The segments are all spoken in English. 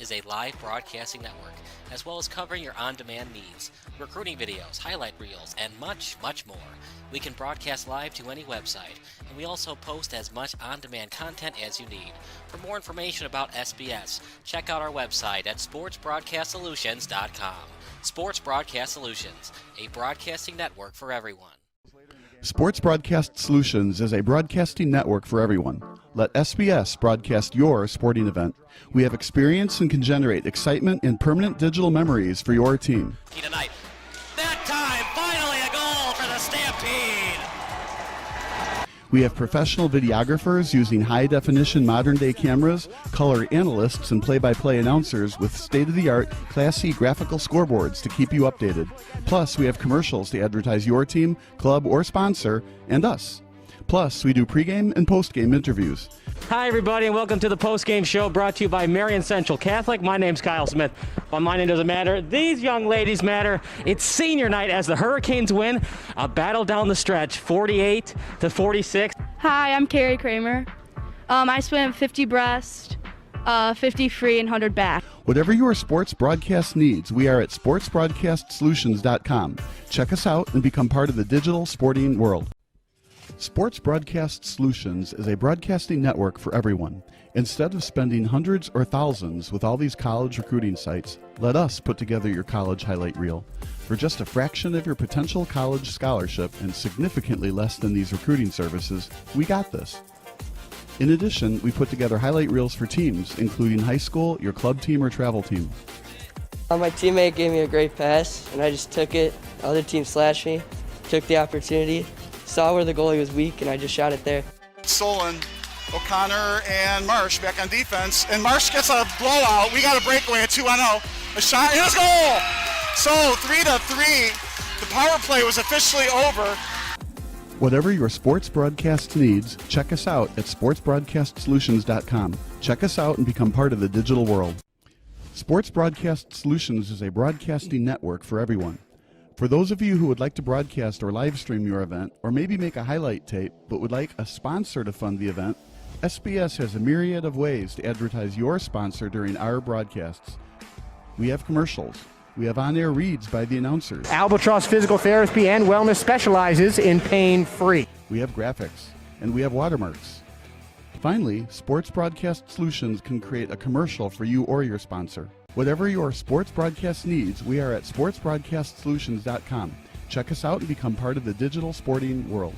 is a live broadcasting network, as well as covering your on-demand needs, recruiting videos, highlight reels, and much, much more. We can broadcast live to any website, and we also post as much on-demand content as you need. For more information about SBS, check out our website at sportsbroadcastsolutions.com. Sports Broadcast Solutions, a broadcasting network for everyone. Sports Broadcast Solutions is a broadcasting network for everyone. Let SBS broadcast your sporting event. We have experience and can generate excitement and permanent digital memories for your team. Tonight, that time, finally a goal for the Stampede! We have professional videographers using high-definition modern-day cameras, color analysts, and play-by-play announcers with state-of-the-art, classy graphical scoreboards to keep you updated. Plus, we have commercials to advertise your team, club, or sponsor, and us. Plus, we do pregame and postgame interviews. Hi, everybody, and welcome to the postgame show brought to you by Marion Central Catholic. My name's Kyle Smith. Well, my name doesn't matter. These young ladies matter. It's senior night as the Hurricanes win a battle down the stretch, 48-46. Hi, I'm Carrie Kramer. I swim 50 breast, 50 free, and 100 back. Whatever your sports broadcast needs, we are at sportsbroadcastsolutions.com. Check us out and become part of the digital sporting world. Sports Broadcast Solutions is a broadcasting network for everyone. Instead of spending hundreds or thousands with all these college recruiting sites, let us put together your college highlight reel. For just a fraction of your potential college scholarship and significantly less than these recruiting services, we got this. In addition, we put together highlight reels for teams, including high school, your club team, or travel team. My teammate gave me a great pass, and I just took it. The other team slashed me, took the opportunity, saw where the goalie was weak, and I just shot it there. Solon, O'Connor, and Marsh back on defense. And Marsh gets a blowout. We got a breakaway at 2-0. A shot, and a goal! So 3-3. The power play was officially over. Whatever your sports broadcast needs, check us out at sportsbroadcastsolutions.com. Check us out and become part of the digital world. Sports Broadcast Solutions is a broadcasting network for everyone. For those of you who would like to broadcast or live stream your event, or maybe make a highlight tape but would like a sponsor to fund the event, SBS has a myriad of ways to advertise your sponsor during our broadcasts. We have commercials. We have on-air reads by the announcers. Albatross Physical Therapy and Wellness specializes in pain-free. We have graphics. And we have watermarks. Finally, Sports Broadcast Solutions can create a commercial for you or your sponsor. Whatever your sports broadcast needs, we are at sportsbroadcastsolutions.com. Check us out and become part of the digital sporting world.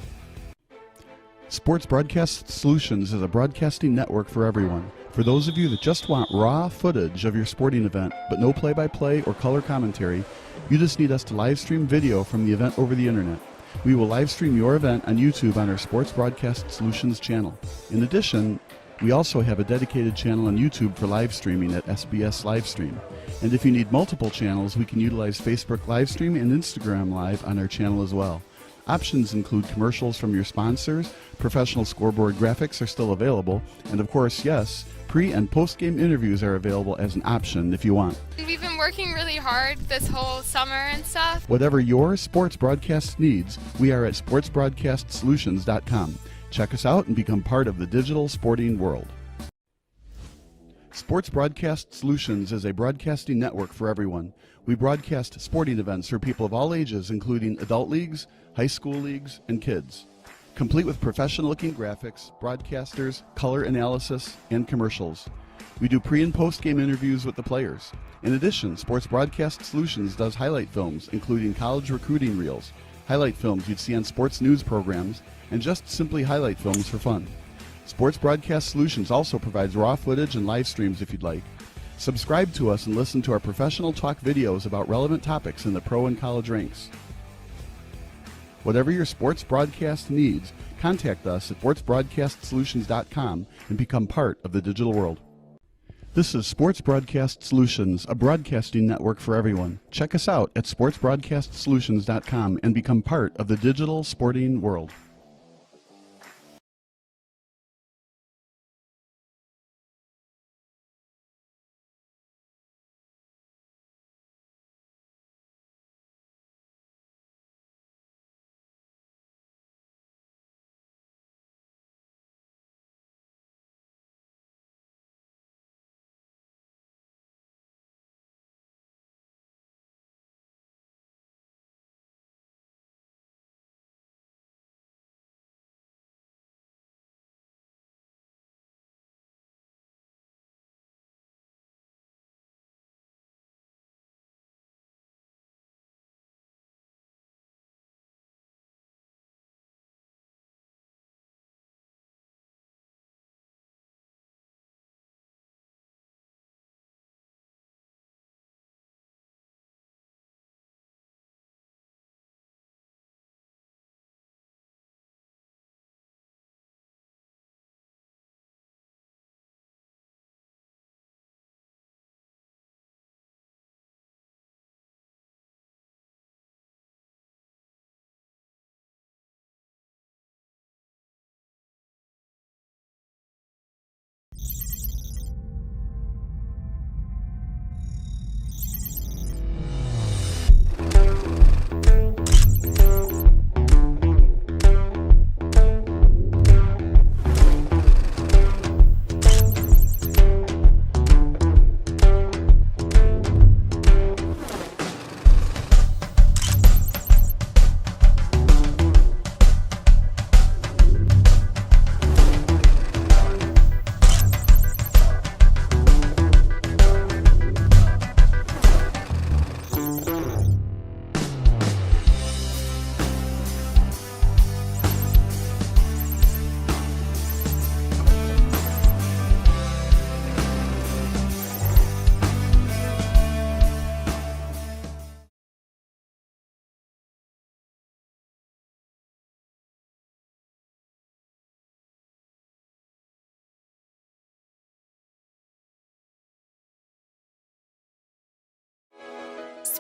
Sports Broadcast Solutions is a broadcasting network for everyone. For those of you that just want raw footage of your sporting event, but no play-by-play or color commentary, you just need us to live stream video from the event over the internet. We will live stream your event on YouTube on our Sports Broadcast Solutions channel. In addition, we also have a dedicated channel on YouTube for live streaming at SBS Livestream. And if you need multiple channels, we can utilize Facebook Livestream and Instagram Live on our channel as well. Options include commercials from your sponsors, professional scoreboard graphics are still available, and of course, yes, pre- and post-game interviews are available as an option if you want. We've been working really hard this whole summer and stuff. Whatever your sports broadcast needs, we are at sportsbroadcastsolutions.com. Check us out and become part of the digital sporting world. Sports Broadcast Solutions is a broadcasting network for everyone. We broadcast sporting events for people of all ages, including adult leagues, high school leagues, and kids. Complete with professional-looking graphics, broadcasters, color analysis, and commercials. We do pre- and post-game interviews with the players. In addition, Sports Broadcast Solutions does highlight films, including college recruiting reels, highlight films you'd see on sports news programs, and just simply highlight films for fun. Sports Broadcast Solutions also provides raw footage and live streams if you'd like. Subscribe to us and listen to our professional talk videos about relevant topics in the pro and college ranks. Whatever your sports broadcast needs, contact us at sportsbroadcastsolutions.com and become part of the digital world. This is Sports Broadcast Solutions, a broadcasting network for everyone. Check us out at sportsbroadcastsolutions.com and become part of the digital sporting world.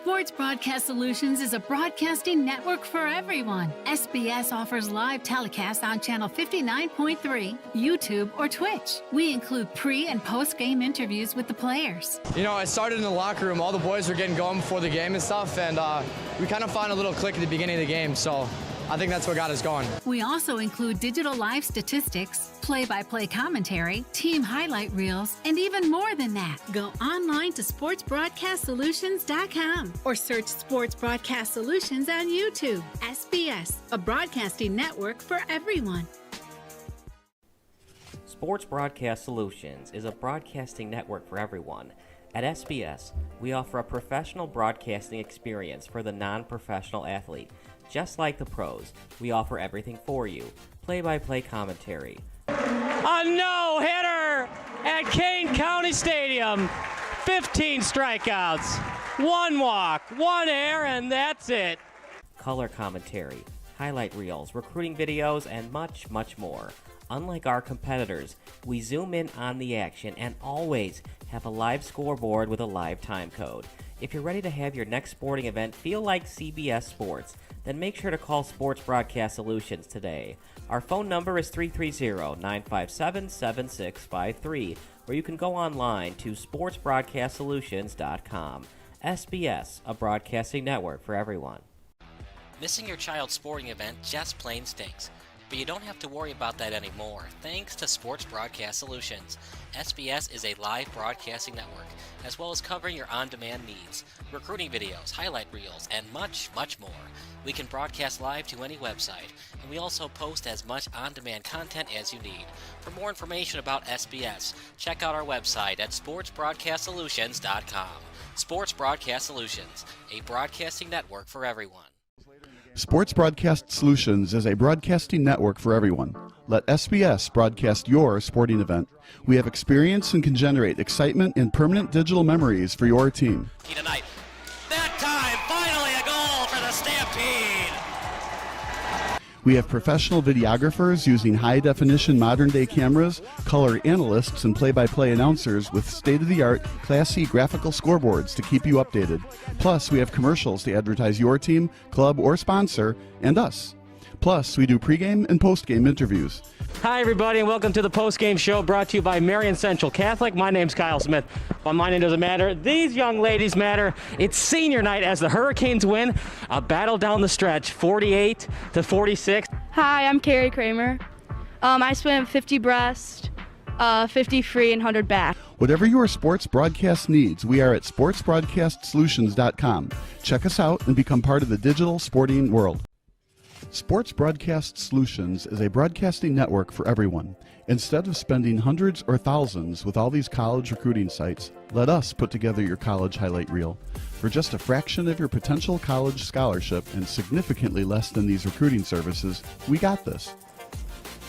Sports Broadcast Solutions is a broadcasting network for everyone. SBS offers live telecasts on Channel 59.3, YouTube, or Twitch. We include pre- and post-game interviews with the players. You know, it started in the locker room. All the boys were getting going before the game and stuff, and we kind of found a little click at the beginning of the game, so I think that's what got us going. We also include digital live statistics, play-by-play commentary, team highlight reels, and even more than that. Go online to sportsbroadcastsolutions.com or search Sports Broadcast Solutions on YouTube. SBS, a broadcasting network for everyone. Sports Broadcast Solutions is a broadcasting network for everyone. At SBS, we offer a professional broadcasting experience for the non-professional athlete. Just like the pros, we offer everything for you. Play-by-play commentary. A no-hitter at Kane County Stadium. 15 strikeouts, 1 walk, 1 error, and that's it. Color commentary, highlight reels, recruiting videos, and much, much more. Unlike our competitors, we zoom in on the action and always have a live scoreboard with a live time code. If you're ready to have your next sporting event feel like CBS Sports, then make sure to call Sports Broadcast Solutions today. Our phone number is 330-957-7653, or you can go online to sportsbroadcastsolutions.com. SBS, a broadcasting network for everyone. Missing your child's sporting event just plain stinks. But you don't have to worry about that anymore, thanks to Sports Broadcast Solutions. SBS is a live broadcasting network, as well as covering your on-demand needs, recruiting videos, highlight reels, and much, much more. We can broadcast live to any website, and we also post as much on-demand content as you need. For more information about SBS, check out our website at sportsbroadcastsolutions.com. Sports Broadcast Solutions, a broadcasting network for everyone. Sports Broadcast Solutions is a broadcasting network for everyone. Let SBS broadcast your sporting event. We have experience and can generate excitement and permanent digital memories for your team. Tonight. That time, finally a goal for the Stampede! We have professional videographers using high-definition modern-day cameras, color analysts, and play-by-play announcers with state-of-the-art, classy graphical scoreboards to keep you updated. Plus, we have commercials to advertise your team, club, or sponsor, and us. Plus, we do pregame and postgame interviews. Hi, everybody, and welcome to the post-game show brought to you by Marion Central Catholic. My name's Kyle Smith. Well, my name doesn't matter. These young ladies matter. It's senior night as the Hurricanes win a battle down the stretch, 48-46. Hi, I'm Carrie Kramer. I swim 50 breast, 50 free, and 100 back. Whatever your sports broadcast needs, we are at sportsbroadcastsolutions.com. Check us out and become part of the digital sporting world. Sports Broadcast Solutions is a broadcasting network for everyone. Instead of spending hundreds or thousands with all these college recruiting sites, let us put together your college highlight reel. For just a fraction of your potential college scholarship and significantly less than these recruiting services, we got this.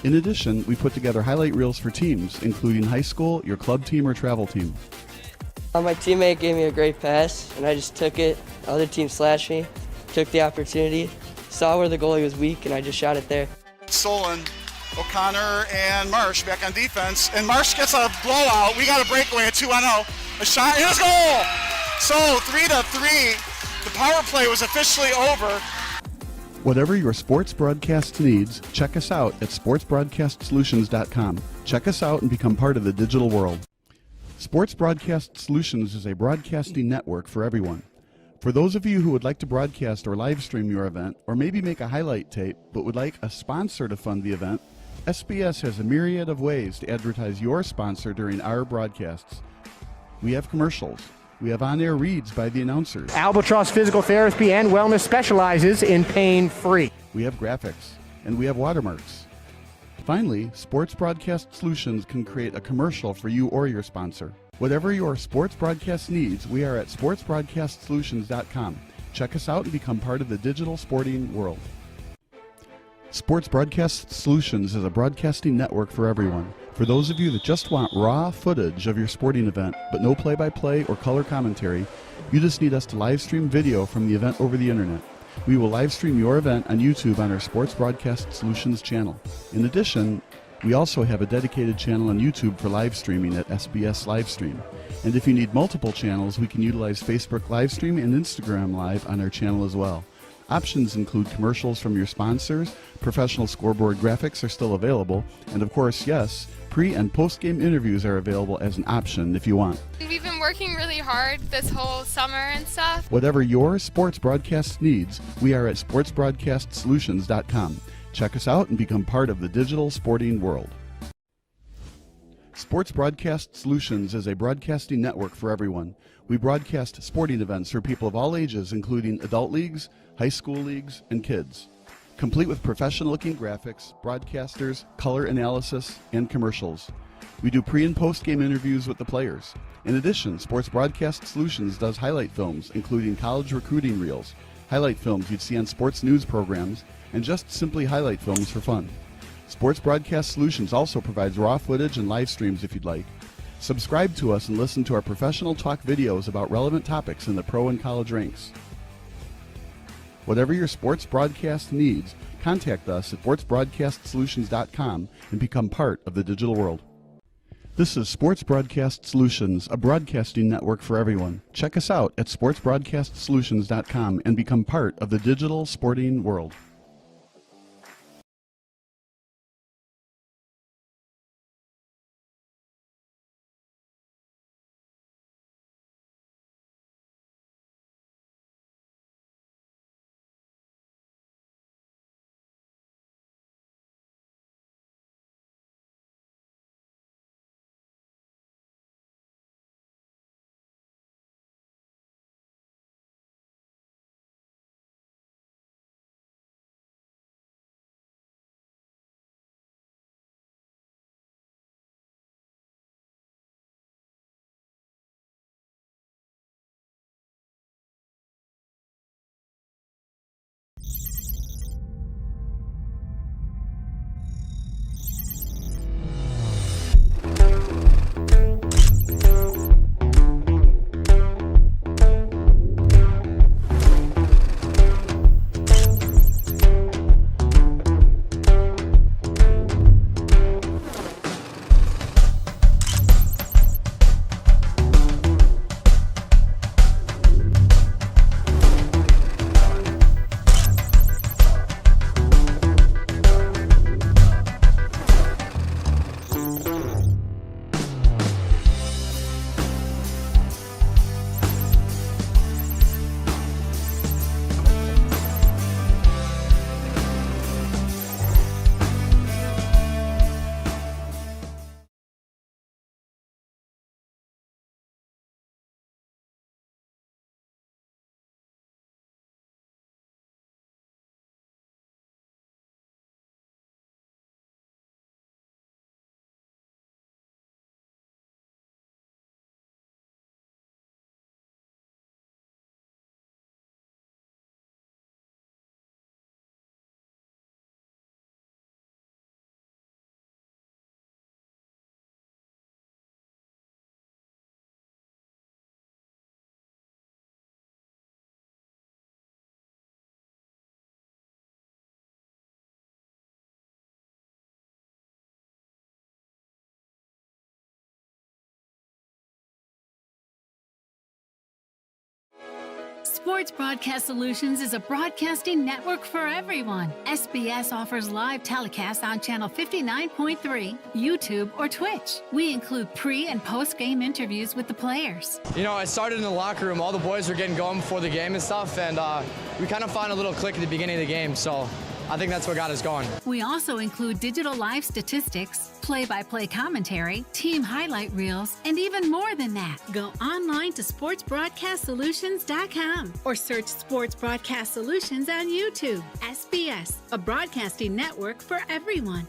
In addition, we put together highlight reels for teams, including high school, your club team, or travel team. My teammate gave me a great pass, and I just took it. The other team slashed me, took the opportunity, saw where the goalie was weak, and I just shot it there. Solon, O'Connor, and Marsh back on defense. And Marsh gets a blowout. We got a breakaway at 2-0. A shot, and it's goal! So 3-3. The power play was officially over. Whatever your sports broadcast needs, check us out at sportsbroadcastsolutions.com. Check us out and become part of the digital world. Sports Broadcast Solutions is a broadcasting network for everyone. For those of you who would like to broadcast or live stream your event, or maybe make a highlight tape, but would like a sponsor to fund the event, SBS has a myriad of ways to advertise your sponsor during our broadcasts. We have commercials. We have on-air reads by the announcers. Albatross Physical Therapy and Wellness specializes in pain-free. We have graphics, and we have watermarks. Finally, Sports Broadcast Solutions can create a commercial for you or your sponsor. Whatever your sports broadcast needs, we are at sportsbroadcastsolutions.com. Check us out and become part of the digital sporting world. Sports Broadcast Solutions is a broadcasting network for everyone. For those of you that just want raw footage of your sporting event, but no play-by-play or color commentary, you just need us to live stream video from the event over the internet. We will live stream your event on YouTube on our Sports Broadcast Solutions channel. In addition, we also have a dedicated channel on YouTube for live streaming at SBS Livestream. And if you need multiple channels, we can utilize Facebook Livestream and Instagram Live on our channel as well. Options include commercials from your sponsors, professional scoreboard graphics are still available, and of course, yes, pre- and post-game interviews are available as an option if you want. We've been working really hard this whole summer and stuff. Whatever your sports broadcast needs, we are at sportsbroadcastsolutions.com. Check us out and become part of the digital sporting world. Sports Broadcast Solutions is a broadcasting network for everyone. We broadcast sporting events for people of all ages, including adult leagues, high school leagues, and kids. Complete with professional-looking graphics, broadcasters, color analysis, and commercials. We do pre- and post-game interviews with the players. In addition, Sports Broadcast Solutions does highlight films, including college recruiting reels, highlight films you'd see on sports news programs, and just simply highlight films for fun. Sports Broadcast Solutions also provides raw footage and live streams if you'd like. Subscribe to us and listen to our professional talk videos about relevant topics in the pro and college ranks. Whatever your sports broadcast needs, contact us at sportsbroadcastsolutions.com and become part of the digital world. This is Sports Broadcast Solutions, a broadcasting network for everyone. Check us out at sportsbroadcastsolutions.com and become part of the digital sporting world. Sports Broadcast Solutions is a broadcasting network for everyone. SBS offers live telecasts on channel 59.3, YouTube, or Twitch. We include pre- and post-game interviews with the players. You know, I started in the locker room. All the boys were getting going before the game and stuff, and we kind of found a little click at the beginning of the game, so I think that's what got us going. We also include digital live statistics, play-by-play commentary, team highlight reels, and even more than that. Go online to sportsbroadcastsolutions.com or search Sports Broadcast Solutions on YouTube. SBS, a broadcasting network for everyone.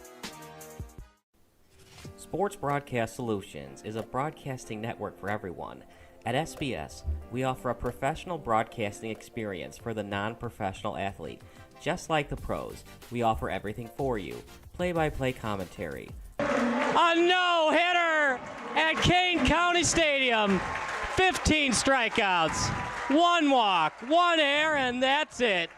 Sports Broadcast Solutions is a broadcasting network for everyone. At SBS, we offer a professional broadcasting experience for the non-professional athlete. Just like the pros, we offer everything for you. Play-by-play commentary. A no-hitter at Kane County Stadium. 15 strikeouts, 1 walk, 1 error, and that's it.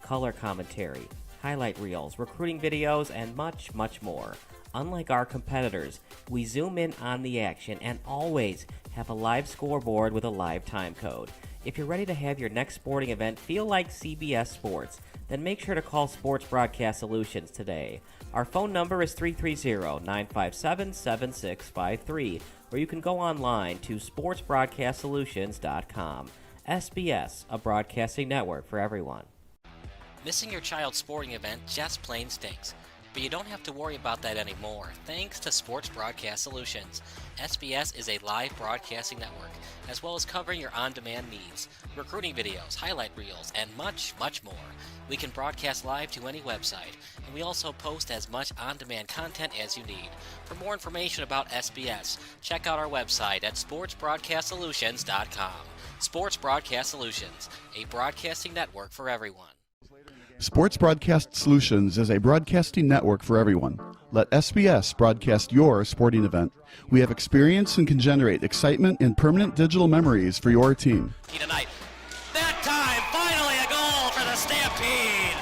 Color commentary, highlight reels, recruiting videos, and much, much more. Unlike our competitors, we zoom in on the action and always have a live scoreboard with a live time code. If you're ready to have your next sporting event feel like CBS Sports, then make sure to call Sports Broadcast Solutions today. Our phone number is 330-957-7653, or you can go online to sportsbroadcastsolutions.com. SBS, a broadcasting network for everyone. Missing your child's sporting event just plain stinks. But you don't have to worry about that anymore, thanks to Sports Broadcast Solutions. SBS is a live broadcasting network, as well as covering your on-demand needs, recruiting videos, highlight reels, and much, much more. We can broadcast live to any website, and we also post as much on-demand content as you need. For more information about SBS, check out our website at sportsbroadcastsolutions.com. Sports Broadcast Solutions, a broadcasting network for everyone. Sports Broadcast Solutions is a broadcasting network for everyone. Let SBS broadcast your sporting event. We have experience and can generate excitement and permanent digital memories for your team. Tonight. That time, finally a goal for the Stampede!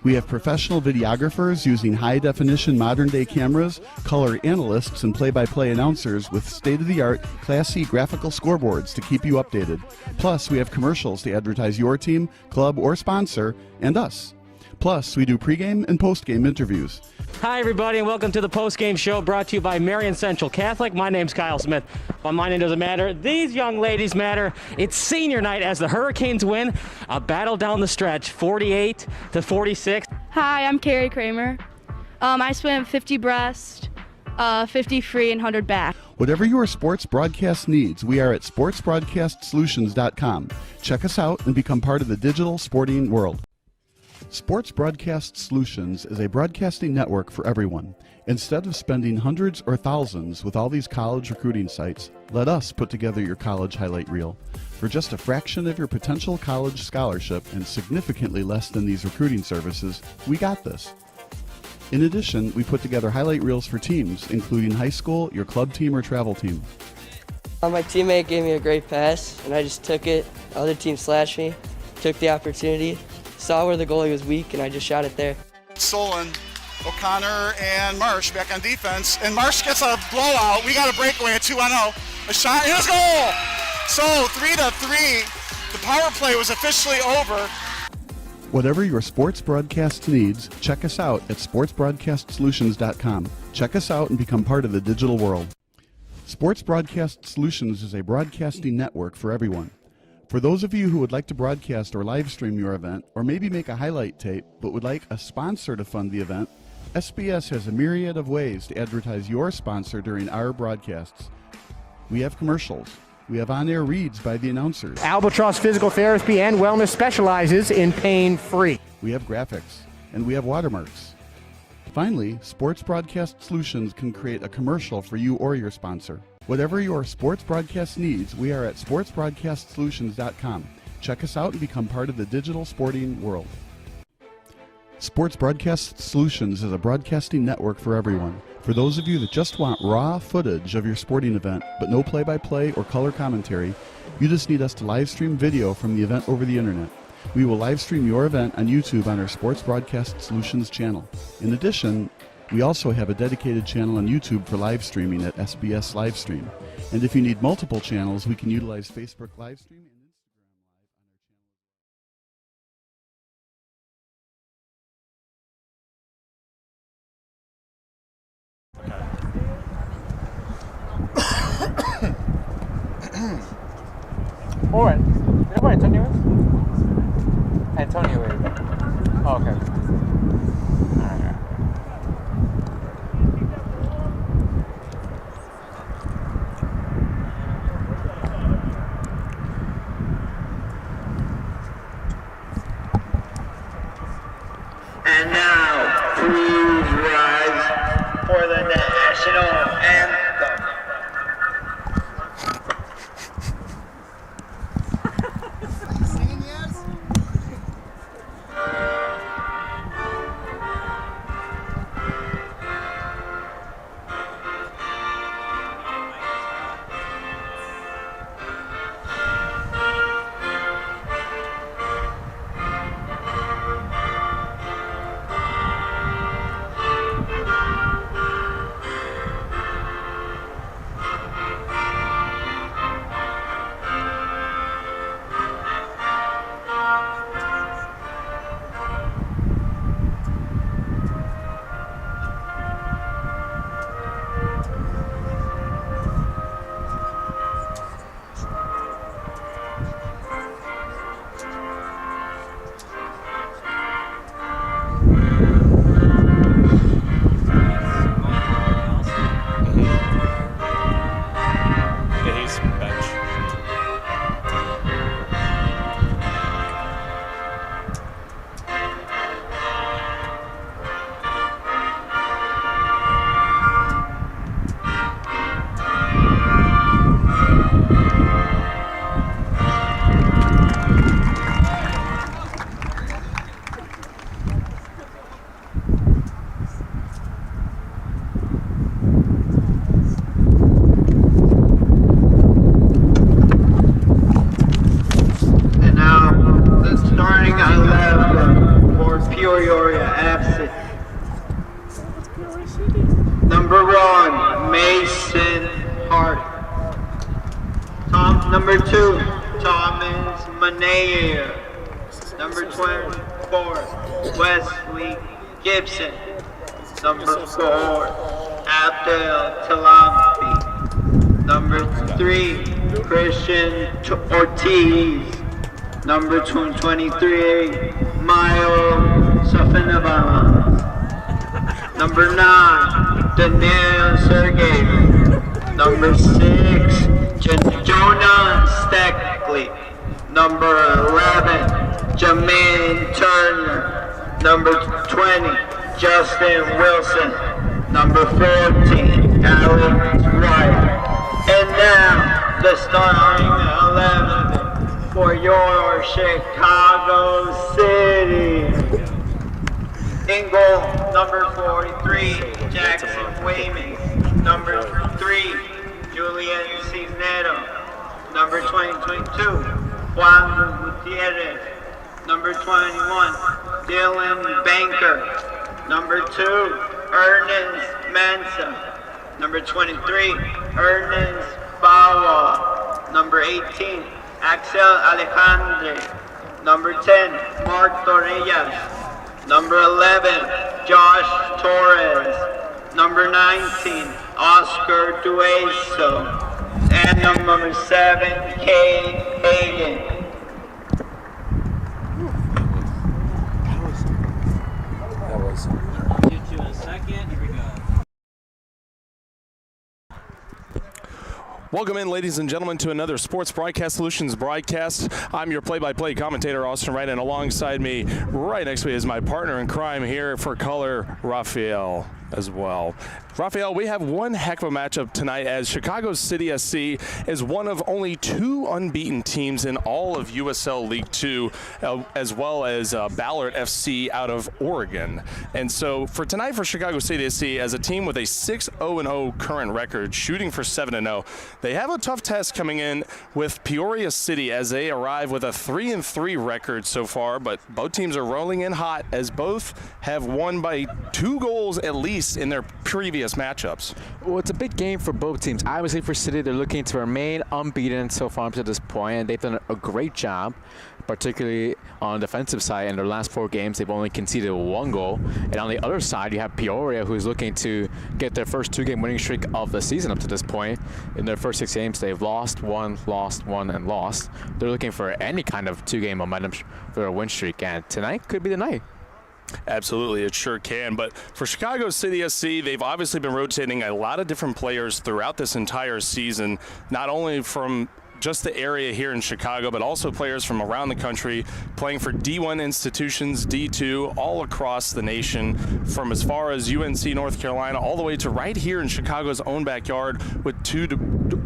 We have professional videographers using high-definition modern-day cameras, color analysts, and play-by-play announcers with state-of-the-art, classy graphical scoreboards to keep you updated. Plus, we have commercials to advertise your team, club, or sponsor, and us. Plus, we do pregame and postgame interviews. Hi, everybody, and welcome to the postgame show brought to you by Marion Central Catholic. My name's Kyle Smith. But my name doesn't matter. These young ladies matter. It's senior night as the Hurricanes win a battle down the stretch, 48-46. Hi, I'm Carrie Kramer. I swim 50 breast, 50 free, and 100 back. Whatever your sports broadcast needs, we are at sportsbroadcastsolutions.com. Check us out and become part of the digital sporting world. Sports Broadcast Solutions is a broadcasting network for everyone. Instead of spending hundreds or thousands with all these college recruiting sites, let us put together your college highlight reel. For just a fraction of your potential college scholarship and significantly less than these recruiting services, we got this. In addition, we put together highlight reels for teams, including high school, your club team, or travel team. My teammate gave me a great pass, and I just took it. The other team slashed me, took the opportunity, saw where the goalie was weak, and I just shot it there. Solon, O'Connor, and Marsh back on defense. And Marsh gets a blowout. We got a breakaway at 2-0. A shot, and it's goal! So 3-3. The power play was officially over. Whatever your sports broadcast needs, check us out at sportsbroadcastsolutions.com. Check us out and become part of the digital world. Sports Broadcast Solutions is a broadcasting network for everyone. For those of you who would like to broadcast or live stream your event, or maybe make a highlight tape, but would like a sponsor to fund the event, SBS has a myriad of ways to advertise your sponsor during our broadcasts. We have commercials. We have on-air reads by the announcers. Albatross Physical Therapy and Wellness specializes in pain-free. We have graphics, and we have watermarks. Finally, Sports Broadcast Solutions can create a commercial for you or your sponsor. Whatever your sports broadcast needs, we are at sportsbroadcastsolutions.com. Check us out and become part of the digital sporting world. Sports Broadcast Solutions is a broadcasting network for everyone. For those of you that just want raw footage of your sporting event, but no play-by-play or color commentary, you just need us to live stream video from the event over the internet. We will live stream your event on YouTube on our Sports Broadcast Solutions channel. In addition, we also have a dedicated channel on YouTube for live streaming at SBS Livestream. And if you need multiple channels, we can utilize Facebook Livestream and Instagram Live. Alright. You know where Antonio is? Antonio is. Oh, okay. Alright. And now, please rise for the national anthem. Singing, yes? Number 2, Thomas Manayer. Number 24, Wesley Gibson. Number 4, Abdel Talambi. Number 3, Christian Ortiz. Number 23, Mayo Safinova. Number 9, Daniel Sergey. Number 6, Jonah Steckley. Number 11, Jermaine Turner. Number 20, Justin Wilson. Number 14, Alex Wright. And now, the starting 11 for your Chicago City. In goal, number 43, Jackson Wayman. Number 3, Julian Cisneros. Number 22, Juan Gutierrez. Number 21, Dylan Banker. Number 2, Ernest Mensa. Number 23, Ernest Bawa. Number 18, Axel Alejandre. Number 10, Mark Torrellas. Number 11, Josh Torres. Number 19, Oscar Dueso. And number 7, Cade Hagan. Welcome in, ladies and gentlemen, to another Sports Broadcast Solutions broadcast. I'm your play-by-play commentator, Austin Wright, and alongside me, right next to me, is my partner in crime here for color, Raphael, as well. Raphael, we have one heck of a matchup tonight as Chicago City SC is one of only 2 unbeaten teams in all of USL League 2, as well as Ballard FC out of Oregon. And so for tonight for Chicago City SC, as a team with a 6-0-0 current record, shooting for 7-0, they have a tough test coming in with Peoria City as they arrive with a 3-3 record so far, but both teams are rolling in hot as both have won by 2 goals at least in their previous matchups. Well, it's a big game for both teams. Obviously for City, they're looking to remain unbeaten so far up to this point, and they've done a great job, particularly on the defensive side. In their last 4 games, they've only conceded 1 goal. And on the other side, you have Peoria, who's looking to get their first 2-game winning streak of the season up to this point. In their first 6 games, they've lost, won, and lost. They're looking for any kind of 2-game momentum for a win streak, and tonight could be the night. Absolutely, it sure can. But for Chicago City SC, they've obviously been rotating a lot of different players throughout this entire season, not only from just the area here in Chicago, but also players from around the country playing for D1 institutions, D2, all across the nation, from as far as UNC North Carolina all the way to right here in Chicago's own backyard with 2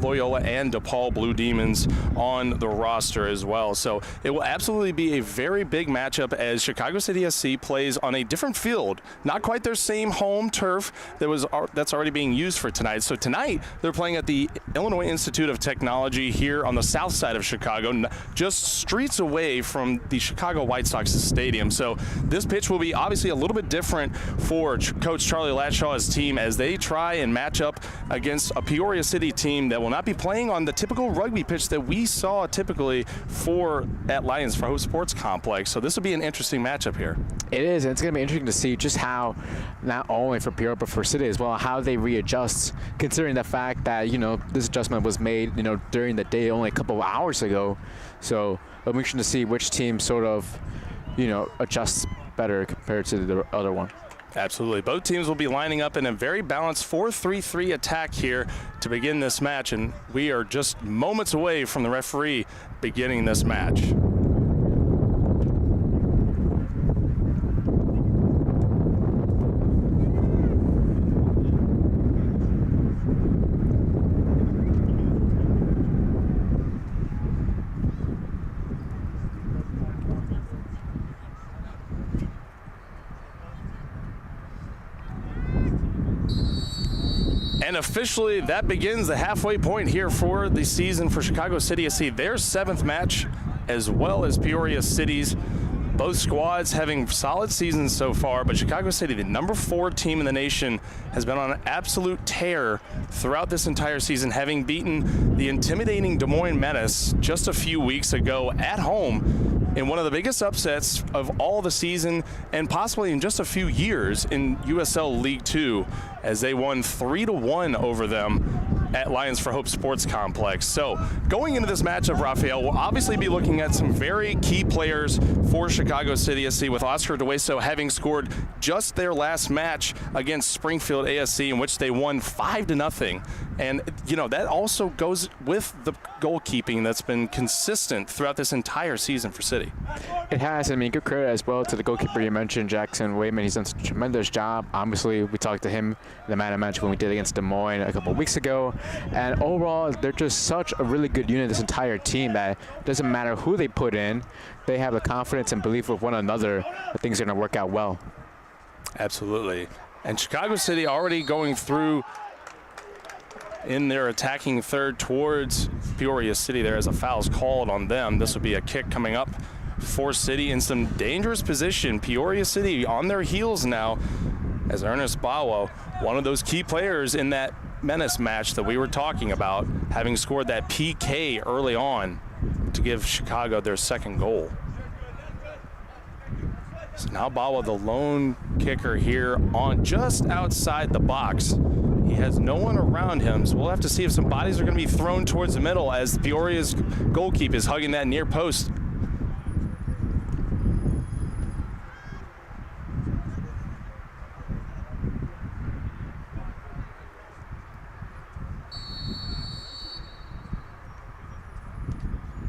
Loyola and DePaul Blue Demons on the roster as well. So it will absolutely be a very big matchup as Chicago City SC plays on a different field, not quite their same home turf that's already being used for tonight. So tonight they're playing at the Illinois Institute of Technology here on the south side of Chicago, just streets away from the Chicago White Sox stadium. So this pitch will be obviously a little bit different for Coach Charlie Latshaw's team as they try and match up against a Peoria City team that will not be playing on the typical rugby pitch that we saw typically at Lions for Hope Sports Complex. So this will be an interesting matchup here. It is, and it's going to be interesting to see just how, not only for Peoria but for City as well, how they readjust, considering the fact that, this adjustment was made, during the day only a couple of hours ago. So it'll be interesting to see which team sort of, adjusts better compared to the other one. Absolutely. Both teams will be lining up in a very balanced 4-3-3 attack here to begin this match, and we are just moments away from the referee beginning this match. And officially, that begins the halfway point here for the season for Chicago City SC. Their 7th match, as well as Peoria City's. Both squads having solid seasons so far, but Chicago City, the number 4 team in the nation, has been on an absolute tear throughout this entire season, having beaten the intimidating Des Moines Menace just a few weeks ago at home in one of the biggest upsets of all the season and possibly in just a few years in USL League 2, as they won 3-1 over them at Lions for Hope Sports Complex. So going into this matchup, Rafael, we'll obviously be looking at some very key players for Chicago City SC, with Oscar Dueso having scored just their last match against Springfield ASC, in which they won 5-0. And, you know, that also goes with the goalkeeping that's been consistent throughout this entire season for City. It has. I mean, good credit as well to the goalkeeper you mentioned, Jackson Wayman. He's done a tremendous job. Obviously, we talked to him in the man of match when we did against Des Moines a couple of weeks ago. And overall, they're just such a really good unit, this entire team, that it doesn't matter who they put in. They have the confidence and belief with one another that things are going to work out well. Absolutely. And Chicago City already going through in their attacking third towards Peoria City. There as a foul's called on them. This will be a kick coming up for City in some dangerous position. Peoria City on their heels now, as Ernest Bawa, one of those key players in that Menace match that we were talking about, having scored that PK early on to give Chicago their second goal. So now Bawa, the lone kicker here, on just outside the box. He has no one around him, so we'll have to see if some bodies are going to be thrown towards the middle as Peoria's goalkeeper is hugging that near post.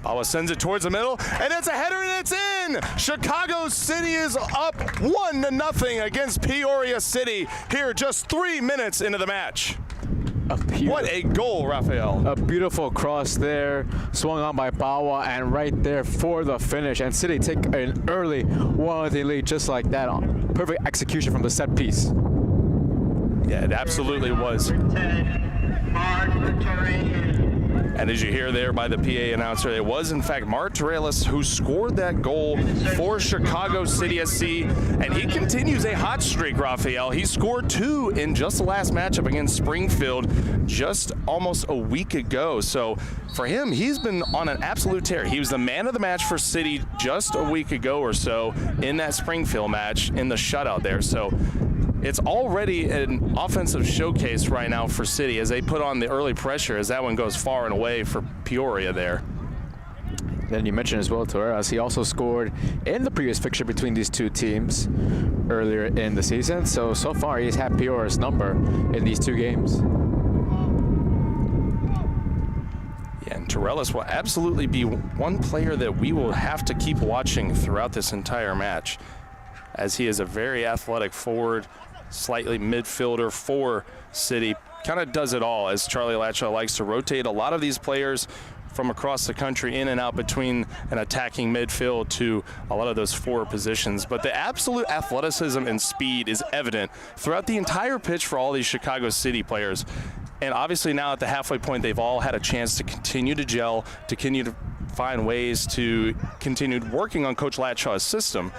Bawa sends it towards the middle, and it's a header, and it's in! Chicago City is up 1-0 against Peoria City here just 3 minutes into the match. What a goal, Rafael. A beautiful cross there, swung on by Bawa, and right there for the finish. And City take an early 1-0 lead just like that. Perfect execution from the set piece. Yeah, it absolutely was. And as you hear there by the PA announcer, it was in fact Mark Torrelis who scored that goal for Chicago City SC, and he continues a hot streak, Rafael. He scored 2 in just the last matchup against Springfield just almost a week ago. So for him, he's been on an absolute tear. He was the man of the match for City just a week ago or so in that Springfield match in the shutout there. So it's already an offensive showcase right now for City as they put on the early pressure, as that one goes far and away for Peoria there. Then you mentioned as well, Torres, he also scored in the previous fixture between these two teams earlier in the season. So far he's had Peoria's number in these 2 games. Yeah, and Torrelis will absolutely be one player that we will have to keep watching throughout this entire match, as he is a very athletic forward, slightly midfielder for City. Kind of does it all, as Charlie Latchaw likes to rotate a lot of these players from across the country in and out between an attacking midfield to a lot of those forward positions. But the absolute athleticism and speed is evident throughout the entire pitch for all these Chicago City players. And obviously now at the halfway point, they've all had a chance to continue to gel, to continue to find ways to continue working on Coach Latchaw's system.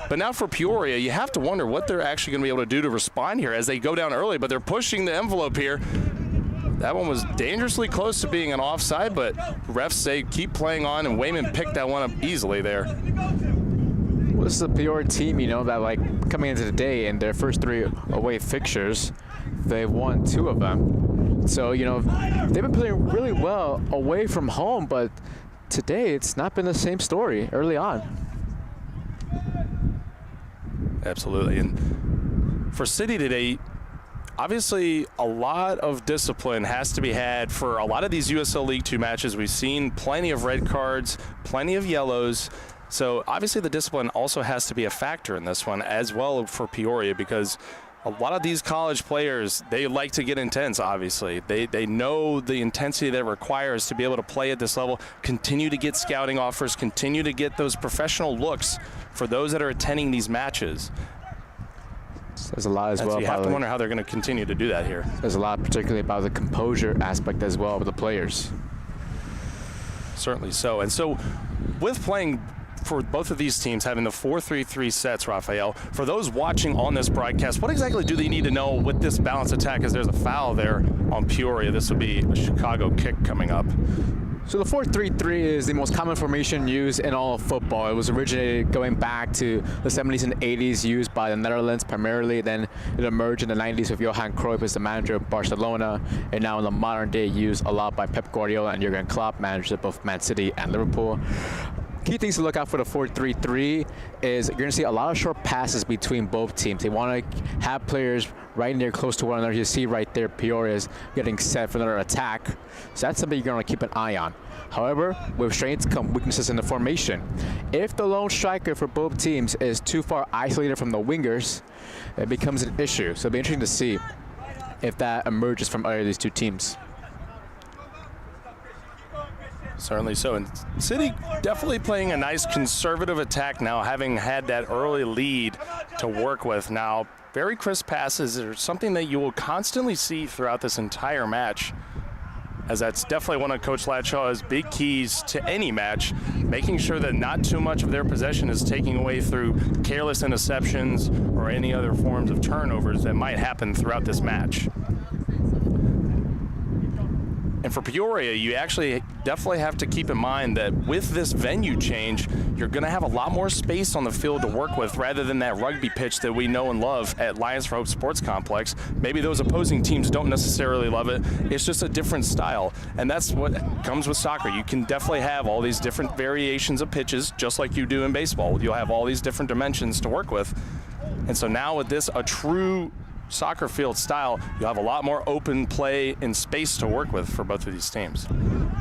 But now for Peoria, you have to wonder what they're actually going to be able to do to respond here as they go down early, but they're pushing the envelope here. That one was dangerously close to being an offside, but refs say keep playing on, and Wayman picked that one up easily there. Well, this is a Peoria team, you know, that like coming into the day in their first 3 away fixtures, they've won 2 of them. So, you know, they've been playing really well away from home, but today it's not been the same story early on. Absolutely. And for City today, obviously a lot of discipline has to be had for a lot of these USL League 2 matches. We've seen plenty of red cards, plenty of yellows. So obviously the discipline also has to be a factor in this one as well for Peoria, because a lot of these college players, they like to get intense, obviously. They know the intensity that it requires to be able to play at this level, continue to get scouting offers, continue to get those professional looks for those that are attending these matches. There's a lot as well. You have to wonder how they're going to continue to do that here. There's a lot particularly about the composure aspect as well of the players. Certainly so. And so with playing for both of these teams having the 4-3-3 sets, Raphael. For those watching on this broadcast, what exactly do they need to know with this balanced attack, as there's a foul there on Peoria? This would be a Chicago kick coming up. So the 4-3-3 is the most common formation used in all of football. It was originated going back to the 70s and 80s, used by the Netherlands primarily. Then it emerged in the 90s with Johan Cruyff as the manager of Barcelona, and now in the modern day used a lot by Pep Guardiola and Jurgen Klopp, managers of both Man City and Liverpool. Key things to look out for the 4-3-3 is you're going to see a lot of short passes between both teams. They want to have players right near close to one another. You see right there Peoria is getting set for another attack. So that's something you're going to keep an eye on. However, with strengths come weaknesses in the formation. If the lone striker for both teams is too far isolated from the wingers, it becomes an issue. So it'll be interesting to see if that emerges from either of these two teams. Certainly so. And City definitely playing a nice conservative attack now, having had that early lead to work with. Now, very crisp passes are something that you will constantly see throughout this entire match, as that's definitely one of Coach Latshaw's big keys to any match, making sure that not too much of their possession is taking away through careless interceptions or any other forms of turnovers that might happen throughout this match. And for Peoria, you actually definitely have to keep in mind that with this venue change, you're going to have a lot more space on the field to work with rather than that rugby pitch that we know and love at Lions for Hope Sports Complex. Maybe those opposing teams don't necessarily love it. It's just a different style. And that's what comes with soccer. You can definitely have all these different variations of pitches, just like you do in baseball. You'll have all these different dimensions to work with. And so now with this, a true soccer field style, you'll have a lot more open play and space to work with for both of these teams.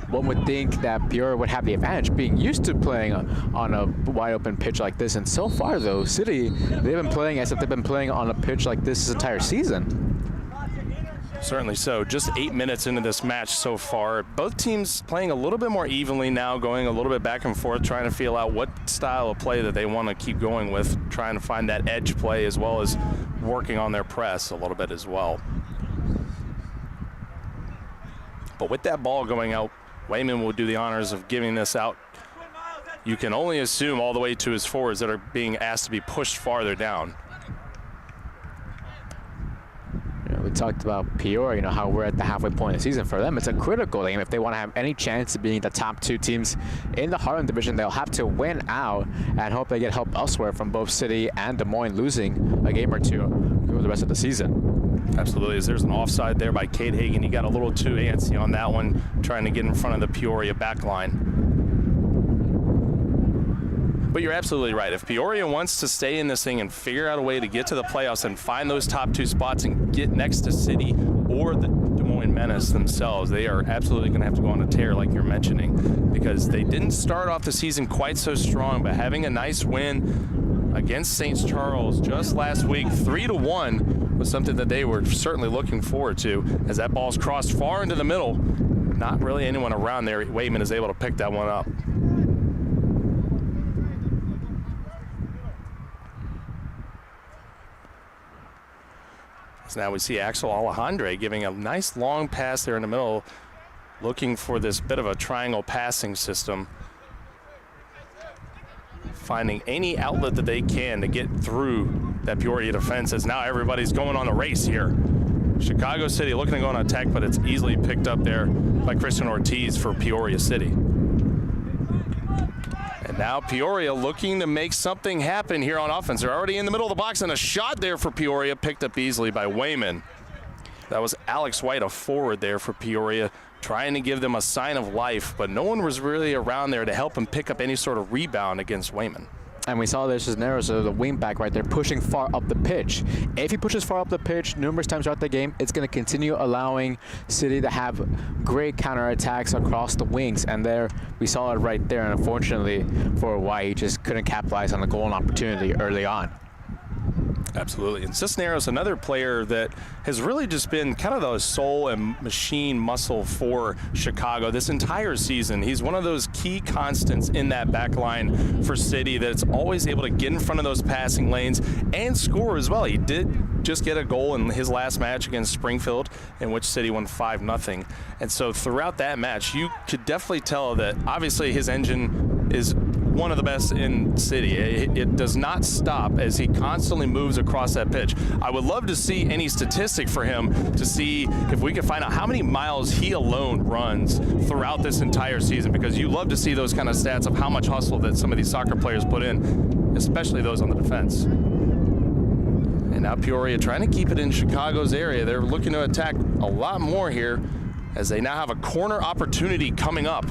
One would think that Peoria would have the advantage, being used to playing on a wide open pitch like this. And so far, though, City, they've been playing as if they've been playing on a pitch like this entire season. Certainly so. Just 8 minutes into this match so far. Both teams playing a little bit more evenly now, going a little bit back and forth, trying to feel out what style of play that they want to keep going with, trying to find that edge play as well as working on their press a little bit as well. But with that ball going out, Wayman will do the honors of giving this out. You can only assume all the way to his forwards that are being asked to be pushed farther down. We talked about Peoria, how we're at the halfway point of the season. For them, it's a critical game. If they want to have any chance of being the top two teams in the Heartland Division, they'll have to win out and hope they get help elsewhere from both City and Des Moines losing a game or two over the rest of the season. Absolutely. As there's an offside there by Cade Hagan. He got a little too antsy on that one, trying to get in front of the Peoria back line. But you're absolutely right. If Peoria wants to stay in this thing and figure out a way to get to the playoffs and find those top two spots and get next to City or the Des Moines Menace themselves, they are absolutely going to have to go on a tear like you're mentioning, because they didn't start off the season quite so strong, but having a nice win against St. Charles just last week, 3-1, was something that they were certainly looking forward to, as that ball's crossed far into the middle. Not really anyone around there. Wayman is able to pick that one up. So now we see Axel Alejandre giving a nice long pass there in the middle, looking for this bit of a triangle passing system, finding any outlet that they can to get through that Peoria defense, as now everybody's going on a race here. Chicago City looking to go on attack, but it's easily picked up there by Christian Ortiz for Peoria City. And now Peoria looking to make something happen here on offense. They're already in the middle of the box, and a shot there for Peoria picked up easily by Wayman. That was Alex White, a forward there for Peoria, trying to give them a sign of life, but no one was really around there to help him pick up any sort of rebound against Wayman. And we saw this as Neros, the wing back right there, pushing far up the pitch. If he pushes far up the pitch numerous times throughout the game, it's going to continue allowing City to have great counterattacks across the wings. And there, we saw it right there. And unfortunately for White, he just couldn't capitalize on the goal opportunity early on. Absolutely. And Cisneros, another player that has really just been kind of the soul and machine muscle for Chicago this entire season. He's one of those key constants in that back line for City that's always able to get in front of those passing lanes and score as well. He did just get a goal in his last match against Springfield, in which City won 5-0. And so throughout that match, you could definitely tell that obviously his engine is one of the best in city. It does not stop as he constantly moves across that pitch. I would love to see any statistic for him to see if we can find out how many miles he alone runs throughout this entire season, because you love to see those kind of stats of how much hustle that some of these soccer players put in, especially those on the defense. And now Peoria trying to keep it in Chicago's area. They're looking to attack a lot more here as they now have a corner opportunity coming up.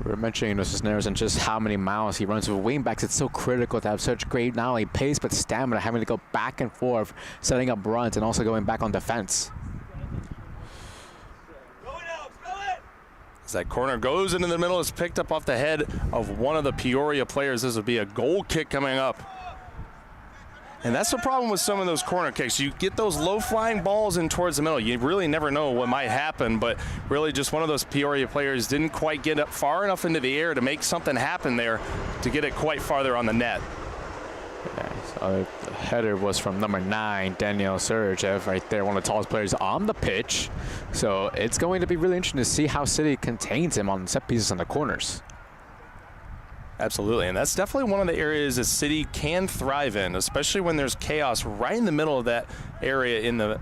We were mentioning Cisneros and just how many miles he runs with wingbacks. It's so critical to have such great not only pace but stamina, having to go back and forth, setting up runs and also going back on defense. As that corner goes into the middle, it's picked up off the head of one of the Peoria players. This would be a goal kick coming up. And that's the problem with some of those corner kicks. You get those low-flying balls in towards the middle. You really never know what might happen, but really just one of those Peoria players didn't quite get up far enough into the air to make something happen there to get it quite farther on the net. Yeah, so the header was from number 9, Daniel Sergev, right there, one of the tallest players on the pitch. So it's going to be really interesting to see how City contains him on set pieces on the corners. Absolutely, and that's definitely one of the areas that City can thrive in, especially when there's chaos right in the middle of that area in the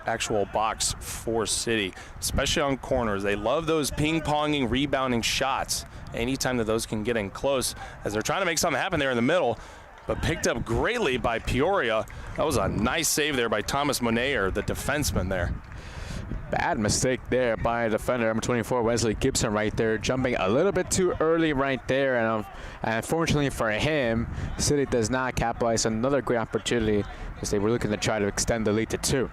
actual box for City, especially on corners. They love those ping-ponging, rebounding shots anytime that those can get in close, as they're trying to make something happen there in the middle, but picked up greatly by Peoria. That was a nice save there by Thomas Monayer, the defenseman there. Bad mistake there by defender number 24, Wesley Gibson, right there, jumping a little bit too early right there. And unfortunately for him, City does not capitalize on another great opportunity as they were looking to try to extend the lead to 2.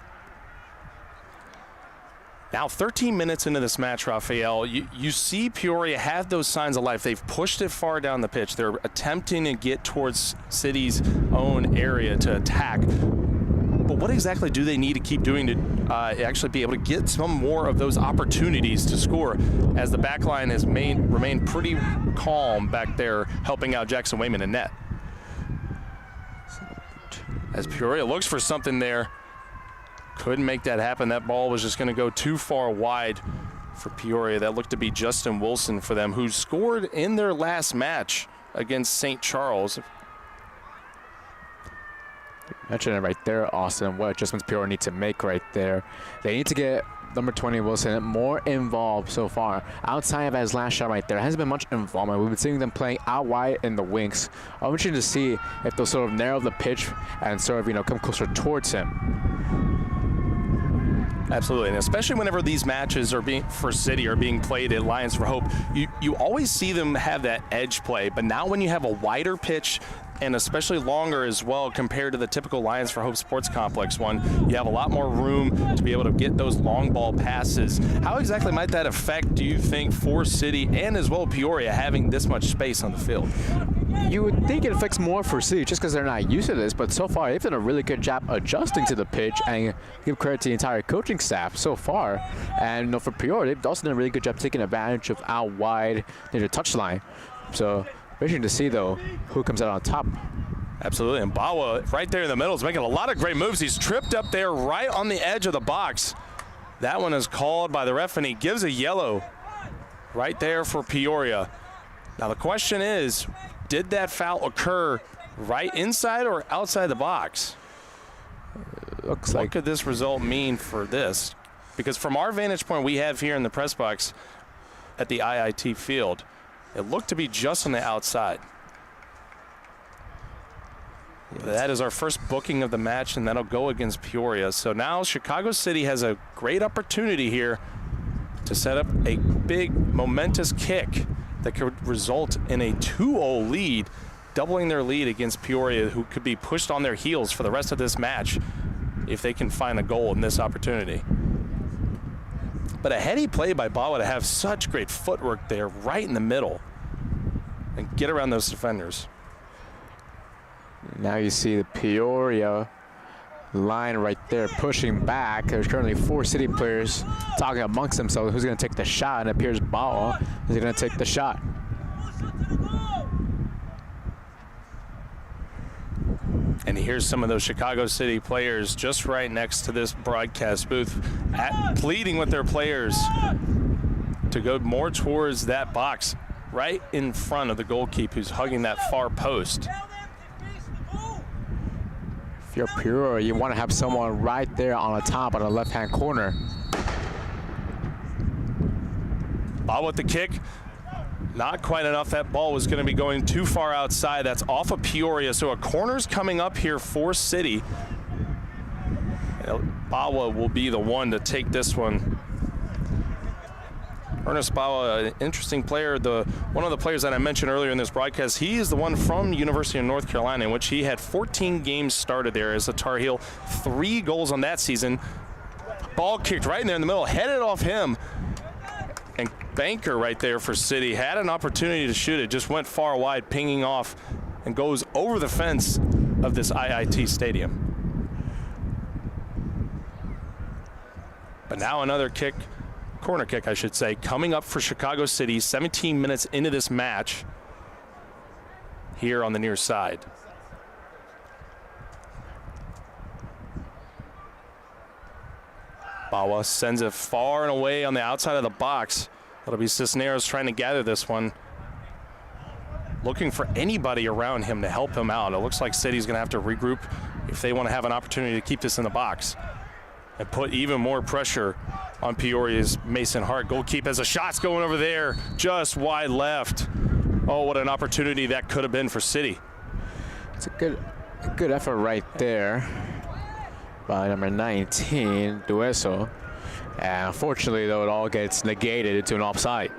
Now 13 minutes into this match, Raphael, you see Peoria have those signs of life. They've pushed it far down the pitch. They're attempting to get towards City's own area to attack. But what exactly do they need to keep doing to actually be able to get some more of those opportunities to score, as the back line has remained pretty calm back there, helping out Jackson Wayman in net? As Peoria looks for something there, couldn't make that happen. That ball was just going to go too far wide for Peoria. That looked to be Justin Wilson for them, who scored in their last match against St. Charles. Mentioned it right there, Austin, what adjustments Peoria need to make right there. They need to get number 20 Wilson more involved so far. Outside of his last shot right there, hasn't been much involvement. We've been seeing them playing out wide in the wings. I'm interested to see if they'll sort of narrow the pitch and sort of, come closer towards him. Absolutely, and especially whenever these matches are for City are being played at Lions for Hope, you always see them have that edge play. But now when you have a wider pitch, and especially longer as well compared to the typical Lions for Hope Sports Complex one, you have a lot more room to be able to get those long ball passes. How exactly might that affect, do you think, for City and as well Peoria having this much space on the field? You would think it affects more for City just because they're not used to this, but so far they've done a really good job adjusting to the pitch, and give credit to the entire coaching staff so far. And for Peoria, they've also done a really good job taking advantage of out wide near the touchline. So interesting to see, though, who comes out on top. Absolutely, and Bawa right there in the middle is making a lot of great moves. He's tripped up there right on the edge of the box. That one is called by the ref, and he gives a yellow right there for Peoria. Now the question is, did that foul occur right inside or outside the box? Looks like. What could this result mean for this? Because from our vantage point we have here in the press box at the IIT field, it looked to be just on the outside. Yes. That is our first booking of the match, and that'll go against Peoria. So now Chicago City has a great opportunity here to set up a big, momentous kick that could result in a 2-0 lead, doubling their lead against Peoria, who could be pushed on their heels for the rest of this match if they can find a goal in this opportunity. But a heady play by Bawa to have such great footwork there right in the middle and get around those defenders. Now you see the Peoria line right there pushing back. There's currently 4 City players talking amongst themselves who's going to take the shot, and it appears Bawa is going to take the shot. And here's some of those Chicago City players just right next to this broadcast booth pleading with their players to go more towards that box. right in front of the goalkeeper who's hugging that far post. If you're Peoria, you want to have someone right there on the top on the left-hand corner. Ball with the kick. Not quite enough. That ball was going to be going too far outside. That's off of Peoria. So a corner's coming up here for City. Bawa will be the one to take this one. Ernest Bawa, an interesting player. One of the players that I mentioned earlier in this broadcast, he is the one from University of North Carolina, in which he had 14 games started there as a Tar Heel. 3 goals on that season. Ball kicked right in there in the middle, headed off him. And Banker right there for City had an opportunity to shoot it, just went far wide, pinging off, and goes over the fence of this IIT stadium. But now another kick, corner kick I should say, coming up for Chicago City, 17 minutes into this match here on the near side. Bawa sends it far and away on the outside of the box. That'll be Cisneros trying to gather this one. Looking for anybody around him to help him out. It looks like City's going to have to regroup if they want to have an opportunity to keep this in the box and put even more pressure on Peoria's Mason Hart. Goalkeeper has a shot's going over there, just wide left. Oh, what an opportunity that could have been for City. It's a good effort right there by number 19, Dueso. And unfortunately, though, it all gets negated into an offside.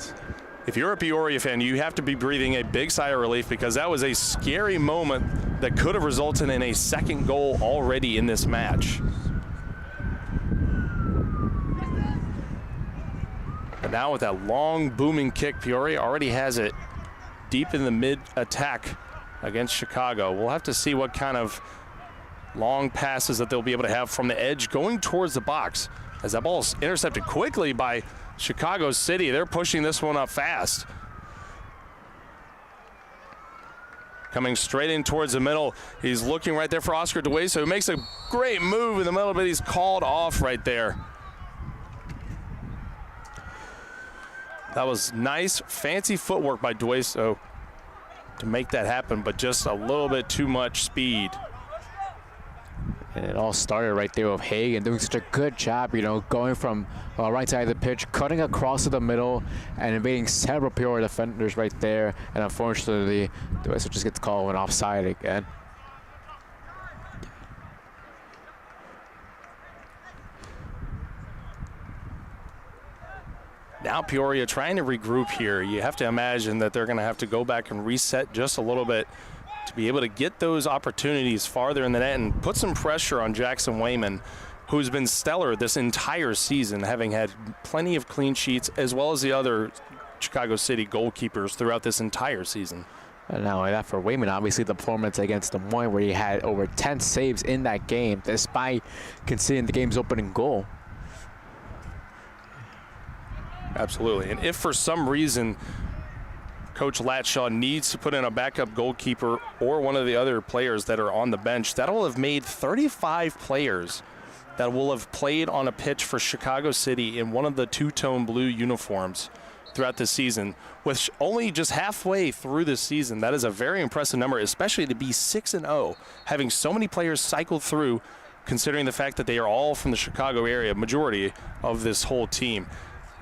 If you're a Peoria fan, you have to be breathing a big sigh of relief, because that was a scary moment that could have resulted in a second goal already in this match. But now with that long booming kick, Peoria already has it deep in the mid-attack against Chicago. We'll have to see what kind of long passes that they'll be able to have from the edge going towards the box, as that ball is intercepted quickly by Chicago City. They're pushing this one up fast. Coming straight in towards the middle. He's looking right there for Oscar Dueso, who makes a great move in the middle, but he's called off right there. That was nice, fancy footwork by Dueso to make that happen, but just a little bit too much speed. And it all started right there with Hagan doing such a good job, you know, going from right side of the pitch, cutting across to the middle, and evading several Peoria defenders right there. And unfortunately, Dueso just gets called an offside again. Now Peoria trying to regroup here. You have to imagine that they're going to have to go back and reset just a little bit to be able to get those opportunities farther in the net and put some pressure on Jackson Wayman, who's been stellar this entire season, having had plenty of clean sheets, as well as the other Chicago City goalkeepers throughout this entire season. And not only that for Wayman, obviously the performance against Des Moines, where he had over 10 saves in that game, despite conceding the game's opening goal. Absolutely. And if for some reason Coach Latshaw needs to put in a backup goalkeeper or one of the other players that are on the bench, that will have made 35 players that will have played on a pitch for Chicago City in one of the two-tone blue uniforms throughout the season, with only just halfway through the season. That is a very impressive number, especially to be 6-0, having so many players cycle through, considering the fact that they are all from the Chicago area, majority of this whole team.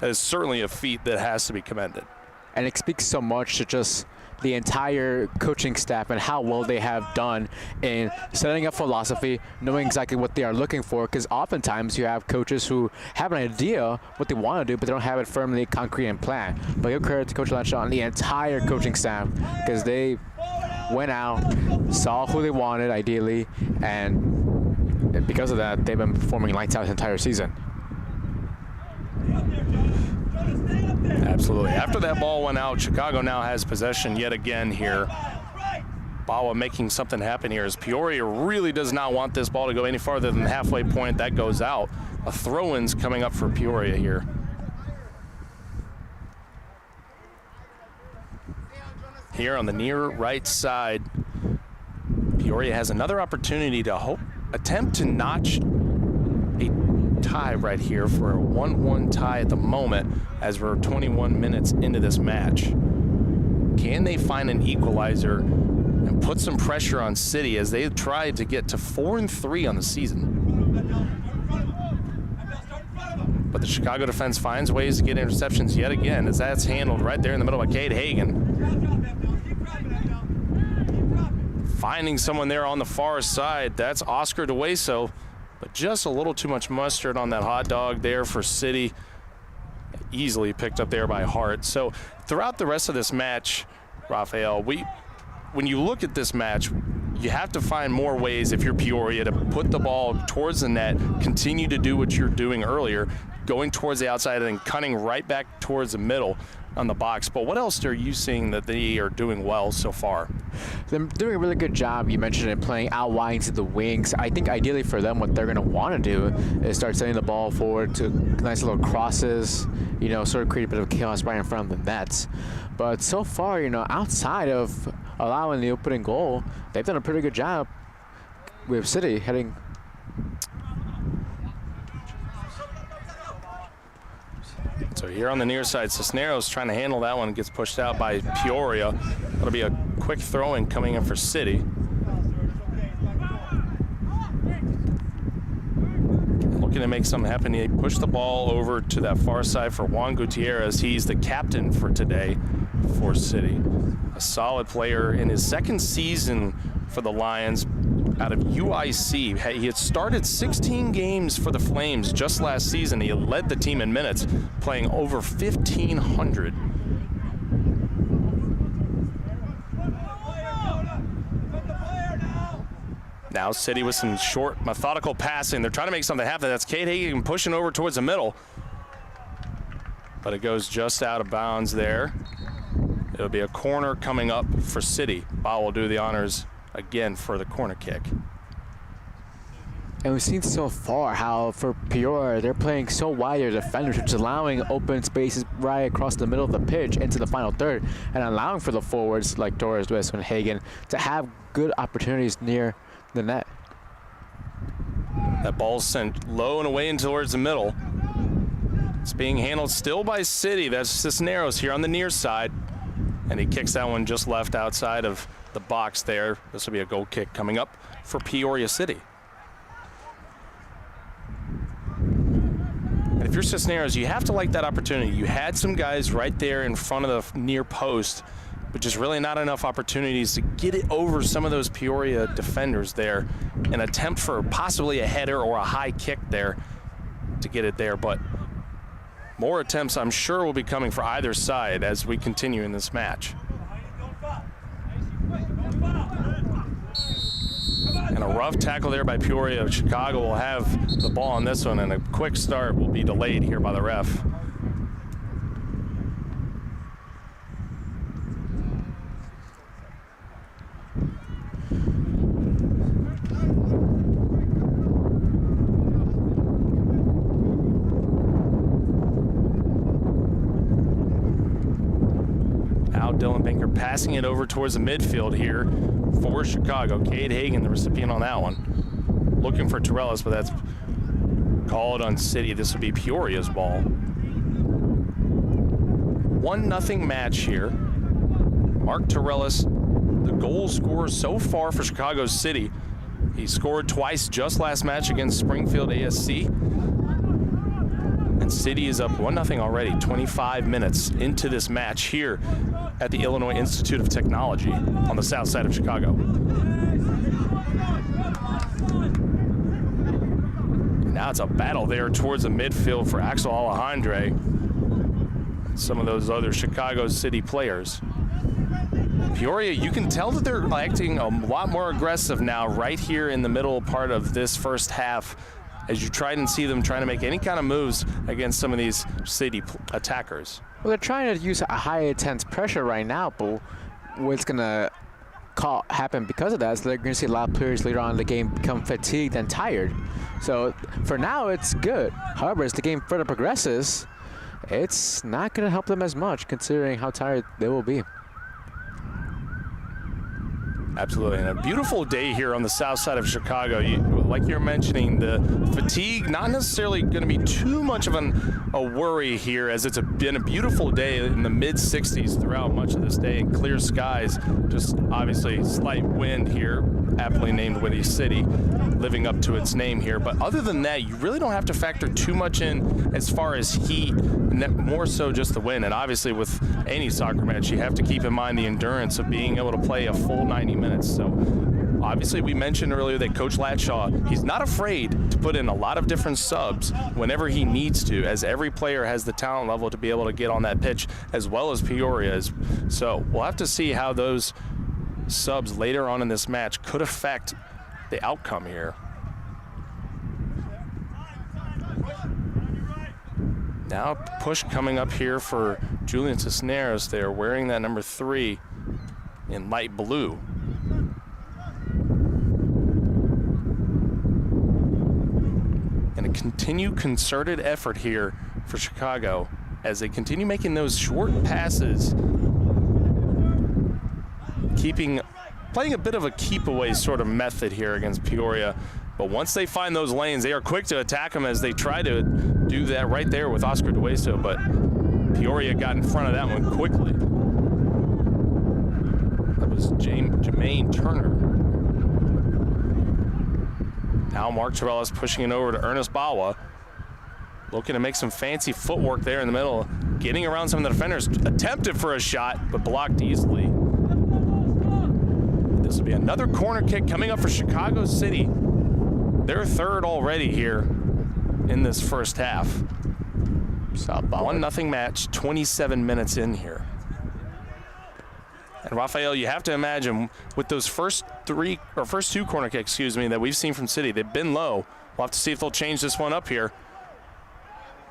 That is certainly a feat that has to be commended. And it speaks so much to just the entire coaching staff and how well they have done in setting up philosophy, knowing exactly what they are looking for, because oftentimes you have coaches who have an idea what they want to do, but they don't have it firmly concrete and planned. But give credit to Coach Latshaw and the entire coaching staff, because they went out, saw who they wanted ideally, and because of that, they've been performing lights out this entire season. Absolutely. After that ball went out, Chicago now has possession yet again here. Bawa making something happen here as Peoria really does not want this ball to go any farther than the halfway point. That goes out. A throw-in's coming up for Peoria here. Here on the near right side, Peoria has another opportunity to attempt to notch a tie right here for a 1-1 tie at the moment, as we're 21 minutes into this match. Can they find an equalizer and put some pressure on City as they tried to get to 4-3 on the season? But the Chicago defense finds ways to get interceptions yet again, as that's handled right there in the middle by Cade Hagan. Finding someone there on the far side, that's Oscar DeWeso, but just a little too much mustard on that hot dog there for City. Easily picked up there by Hart. So throughout the rest of this match, Raphael, when you look at this match, you have to find more ways, if you're Peoria, to put the ball towards the net, continue to do what you're doing earlier, going towards the outside and then cutting right back towards the middle on the box. But what else are you seeing that they are doing well so far? They're doing a really good job. You mentioned it, playing out wide to the wings. I think ideally for them, what they're going to want to do is start sending the ball forward to nice little crosses, you know, sort of create a bit of chaos right in front of the nets. But so far, you know, outside of allowing the opening goal, they've done a pretty good job with City heading. So here on the near side, Cisneros trying to handle that one, gets pushed out by Peoria. That'll be a quick throw-in coming in for City. Looking to make something happen. He pushed the ball over to that far side for Juan Gutierrez. He's the captain for today for City. A solid player in his second season for the Lions out of UIC. He had started 16 games for the Flames just last season. He led the team in minutes, playing over 1,500. Now City with some short, methodical passing. They're trying to make something happen. That's Cade Hagan pushing over towards the middle. But it goes just out of bounds there. It'll be a corner coming up for City. Bow will do the honors again for the corner kick. And we've seen so far how for Peoria, they're playing so wide their defenders, which is allowing open spaces right across the middle of the pitch into the final third, and allowing for the forwards like Torres, West, and Hagan to have good opportunities near the net. That ball's sent low and away and towards the middle. It's being handled still by City. That's Cisneros here on the near side. And he kicks that one just left outside of the box there. This will be a goal kick coming up for Peoria City. And if you're Cisneros, you have to like that opportunity. You had some guys right there in front of the near post, but just really not enough opportunities to get it over some of those Peoria defenders there. An attempt for possibly a header or a high kick there to get it there, but more attempts I'm sure will be coming for either side as we continue in this match. And a rough tackle there by Peoria. Chicago will have the ball on this one, and a quick start will be delayed here by the ref. Dylan Banker passing it over towards the midfield here for Chicago. Cade Hagan, the recipient on that one. Looking for Torellis, but that's called on City. This will be Peoria's ball. 1-0 match here. Mark Torellis, the goal scorer so far for Chicago City. He scored twice just last match against Springfield ASC. And City is up 1-0 already, 25 minutes into this match here at the Illinois Institute of Technology on the south side of Chicago. Now it's a battle there towards the midfield for Axel Alejandre and some of those other Chicago City players. Peoria, you can tell that they're acting a lot more aggressive now right here in the middle part of this first half, as you try and see them trying to make any kind of moves against some of these City attackers. Well, they're trying to use a high intense pressure right now, but what's going to happen because of that is they're going to see a lot of players later on in the game become fatigued and tired. So for now, it's good. However, as the game further progresses, it's not going to help them as much considering how tired they will be. Absolutely, and a beautiful day here on the south side of Chicago. A like you're mentioning, the fatigue not necessarily going to be too much of a worry here, as it's been a beautiful day in the mid-60s throughout much of this day and clear skies. Just obviously slight wind here, aptly named Windy City, living up to its name here. But other than that, you really don't have to factor too much in as far as heat, more so just the wind. And obviously with any soccer match, you have to keep in mind the endurance of being able to play a full 90 minutes. So obviously we mentioned earlier that Coach Latshaw, he's not afraid to put in a lot of different subs whenever he needs to, as every player has the talent level to be able to get on that pitch, as well as Peoria is. So we'll have to see how those subs later on in this match could affect the outcome here. Now push coming up here for Julian Cisneros there, wearing that number 3 in light blue. And a continued concerted effort here for Chicago as they continue making those short passes, playing a bit of a keep away sort of method here against Peoria. But once they find those lanes, they are quick to attack them, as they try to do that right there with Oscar Dueso, but Peoria got in front of that one quickly. That was Jermaine Turner. Now Mark Torellis pushing it over to Ernest Bawa, looking to make some fancy footwork there in the middle, getting around some of the defenders, attempted for a shot, but blocked easily. This will be another corner kick coming up for Chicago City. They're third already here in this first half. 1-0 match, 27 minutes in here. And Rafael, you have to imagine with those first two corner kicks, that we've seen from City, they've been low. We'll have to see if they'll change this one up here.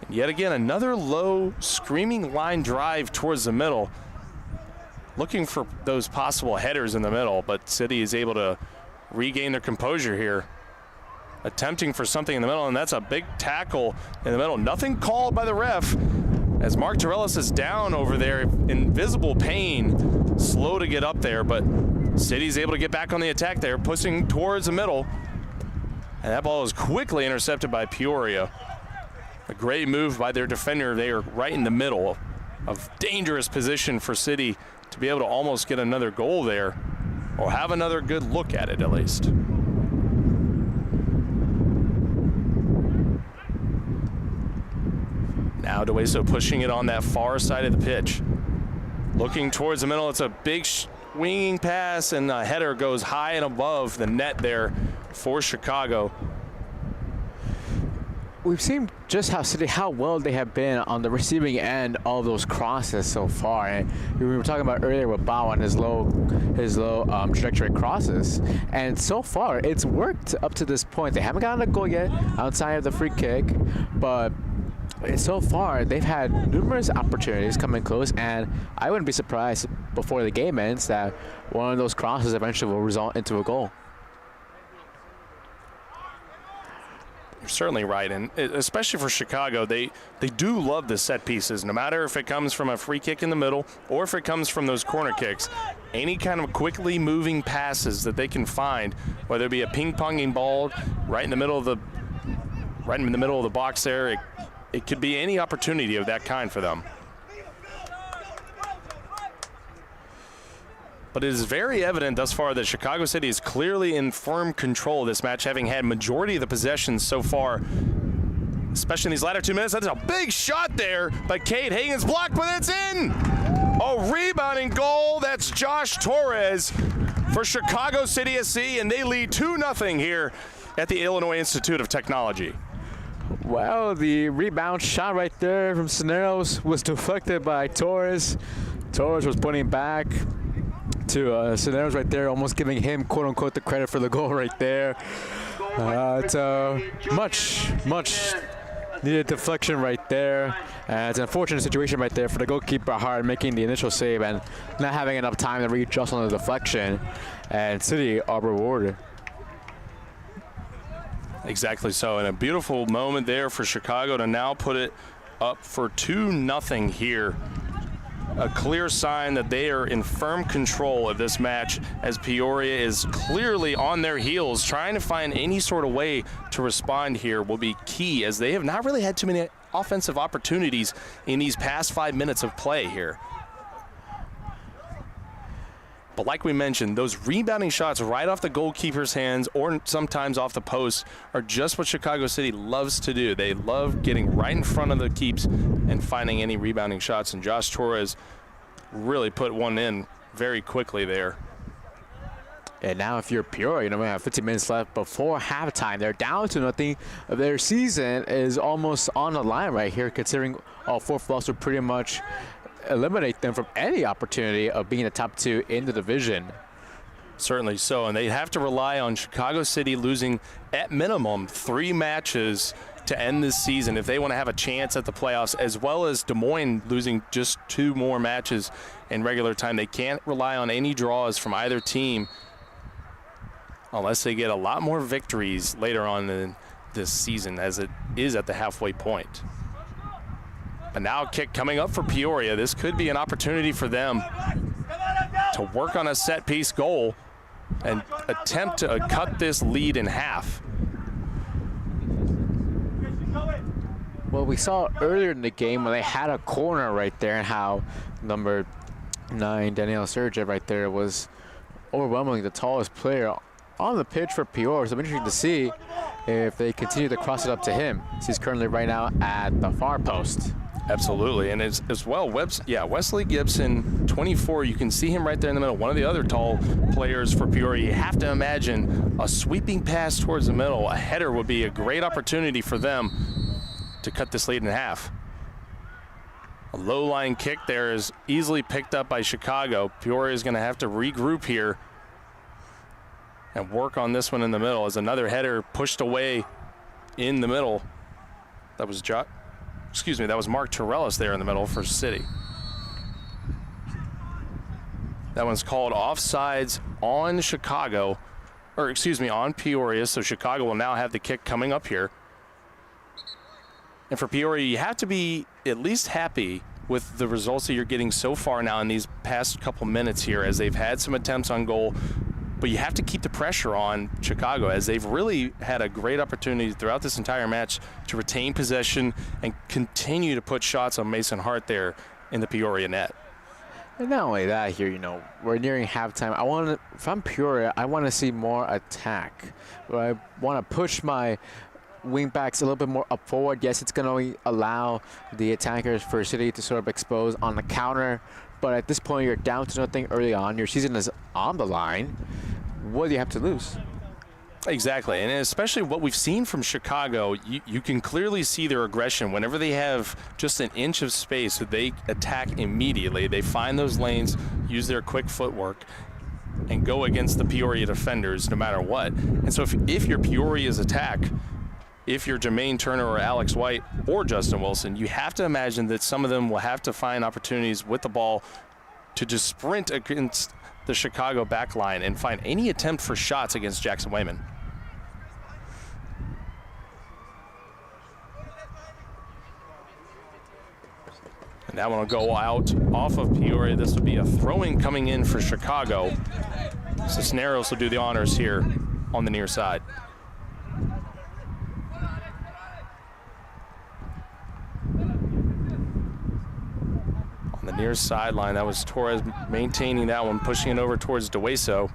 And yet again, another low, screaming line drive towards the middle, looking for those possible headers in the middle, but City is able to regain their composure here, attempting for something in the middle, and that's a big tackle in the middle. Nothing called by the ref, as Mark Torellis is down over there in visible pain, slow to get up there, but City's able to get back on the attack there, pushing towards the middle, and that ball is quickly intercepted by Peoria. A great move by their defender. They are right in the middle of dangerous position for City to be able to almost get another goal there, or have another good look at it at least. Now Dueso pushing it on that far side of the pitch. Looking towards the middle, it's a big swinging pass, and the header goes high and above the net there for Chicago. We've seen just how well they have been on the receiving end of those crosses so far. And we were talking about earlier with Bao and his low trajectory crosses. And so far, it's worked up to this point. They haven't gotten a goal yet outside of the free kick, but so far they've had numerous opportunities coming close. And I wouldn't be surprised before the game ends that one of those crosses eventually will result into a goal. You're certainly right, and especially for Chicago, they do love the set pieces, no matter if it comes from a free kick in the middle or if it comes from those corner kicks. Any kind of quickly moving passes that they can find, whether it be a ping-ponging ball right in the middle of the box there, it could be any opportunity of that kind for them. But it is very evident thus far that Chicago City is clearly in firm control of this match, having had majority of the possessions so far, especially in these latter 2 minutes. That's a big shot there by Cade Hagen's blocked, but it's in! A rebounding goal. That's Josh Torres for Chicago City SC, and they lead 2-0 here at the Illinois Institute of Technology. Well, the rebound shot right there from Cisneros was deflected by Torres. Torres was putting back to Cisneros right there, almost giving him, quote-unquote, the credit for the goal right there. It's a much needed deflection right there. It's an unfortunate situation right there for the goalkeeper, Hart, making the initial save and not having enough time to readjust on the deflection. And City are rewarded. Exactly so, and a beautiful moment there for Chicago to now put it up for 2-0 here a clear sign that they are in firm control of this match, as Peoria is clearly on their heels. Trying to find any sort of way to respond here will be key, as they have not really had too many offensive opportunities in these past 5 minutes of play here. But like we mentioned, those rebounding shots right off the goalkeeper's hands or sometimes off the post are just what Chicago City loves to do. They love getting right in front of the keeps and finding any rebounding shots. And Josh Torres really put one in very quickly there. And now if you're Peoria, we have 15 minutes left before halftime. They're down to nothing. Their season is almost on the line right here, considering all 4 flops would pretty much eliminate them from any opportunity of being a top 2 in the division. Certainly so, and they have to rely on Chicago City losing at minimum 3 matches to end this season if they want to have a chance at the playoffs, as well as Des Moines losing just 2 more matches in regular time. They can't rely on any draws from either team unless they get a lot more victories later on in this season, as it is at the halfway point. But now a kick coming up for Peoria. This could be an opportunity for them to work on a set-piece goal and attempt to cut this lead in half. Well, we saw earlier in the game when they had a corner right there, and how number 9, Danielle Serge right there, was overwhelmingly the tallest player on the pitch for Peoria. So I'm interested to see if they continue to cross it up to him. He's currently right now at the far post. Absolutely, and as well, Wesley Gibson, 24, you can see him right there in the middle, one of the other tall players for Peoria. You have to imagine a sweeping pass towards the middle, a header would be a great opportunity for them to cut this lead in half. A low-line kick there is easily picked up by Chicago. Peoria is going to have to regroup here and work on this one in the middle, as another header pushed away in the middle. That was Mark Torellis there in the middle for City. That one's called offsides on Chicago, on Peoria, so Chicago will now have the kick coming up here. And for Peoria, you have to be at least happy with the results that you're getting so far now in these past couple minutes here, as they've had some attempts on goal. But you have to keep the pressure on Chicago, as they've really had a great opportunity throughout this entire match to retain possession and continue to put shots on Mason Hart there in the Peoria net. And not only that here, we're nearing halftime. If I'm Peoria, I want to see more attack. I want to push my wing backs a little bit more up forward. Yes, it's going to allow the attackers for City to sort of expose on the counter. But at this point, you're down to nothing early on. Your season is on the line. What do you have to lose? Exactly, and especially what we've seen from Chicago, you can clearly see their aggression. Whenever they have just an inch of space, they attack immediately. They find those lanes, use their quick footwork, and go against the Peoria defenders no matter what. And so if you're Peoria's attack, if you're Jermaine Turner or Alex White or Justin Wilson, you have to imagine that some of them will have to find opportunities with the ball to just sprint against the Chicago back line and find any attempt for shots against Jackson Wayman. And that one will go out off of Peoria. This will be a throw-in coming in for Chicago. Cisneros will do the honors here on the near side. On the near sideline, that was Torres maintaining that one, pushing it over towards DeWeso.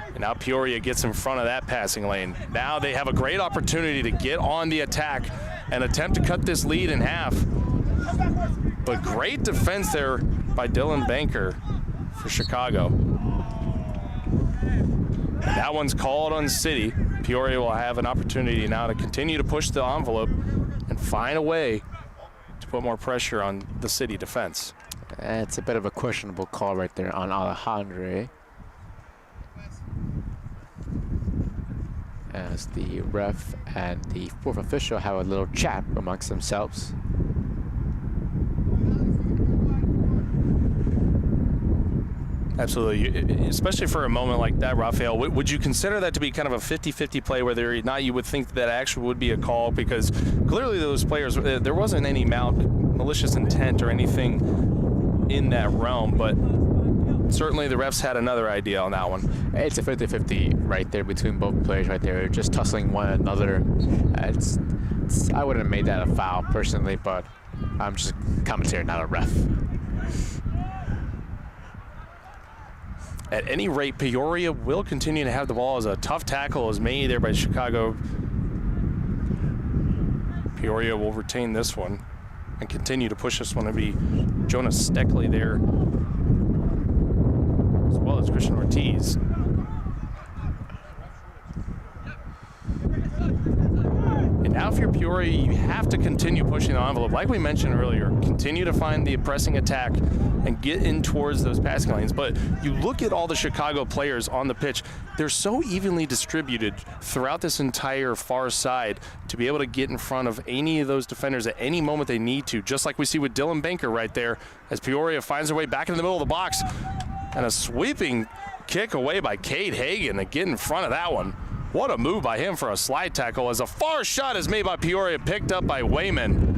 And now Peoria gets in front of that passing lane. Now they have a great opportunity to get on the attack and attempt to cut this lead in half. But great defense there by Dylan Banker for Chicago. And that one's called on City. Peoria will have an opportunity now to continue to push the envelope and find a way to put more pressure on the City defense. It's a bit of a questionable call right there on Alejandre, as the ref and the fourth official have a little chat amongst themselves. Absolutely, especially for a moment like that, Rafael. Would you consider that to be kind of a 50-50 play, where you would think that actually would be a call? Because clearly those players, there wasn't any malicious intent or anything in that realm, but certainly the refs had another idea on that one. It's a 50-50 right there between both players right there, just tussling one another. I wouldn't have made that a foul personally, but I'm just a commentator, not a ref. At any rate, Peoria will continue to have the ball as a tough tackle is made there by Chicago. Peoria will retain this one and continue to push this one. To be Jonas Steckley there, as well as Christian Ortiz. And now if you're Peoria, you have to continue pushing the envelope. Like we mentioned earlier, continue to find the pressing attack and get in towards those passing lanes. But you look at all the Chicago players on the pitch, they're so evenly distributed throughout this entire far side to be able to get in front of any of those defenders at any moment they need to, just like we see with Dylan Banker right there as Peoria finds their way back in the middle of the box. And a sweeping kick away by Cade Hagan to get in front of that one. What a move by him for a slide tackle as a far shot is made by Peoria, picked up by Wayman.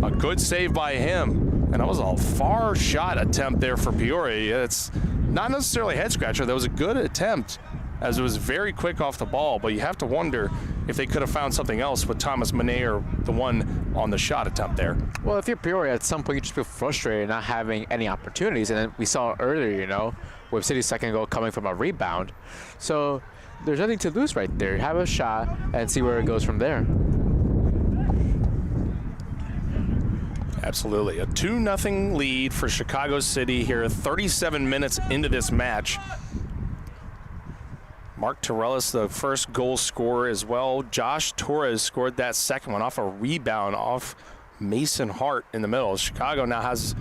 A good save by him. And that was a far shot attempt there for Peoria. It's not necessarily a head scratcher. That was a good attempt as it was very quick off the ball, but you have to wonder if they could have found something else with Thomas Maneer, the one on the shot attempt there. Well, if you're Peoria, at some point you just feel frustrated not having any opportunities. And then we saw earlier, you know, with City's second goal coming from a rebound. So there's nothing to lose right there. Have a shot and see where it goes from there. Absolutely. A 2-0 lead for Chicago City here, 37 minutes into this match. Mark Torellis, the first goal scorer as well. Josh Torres scored that second one off a rebound off Mason Hart in the middle. Chicago now has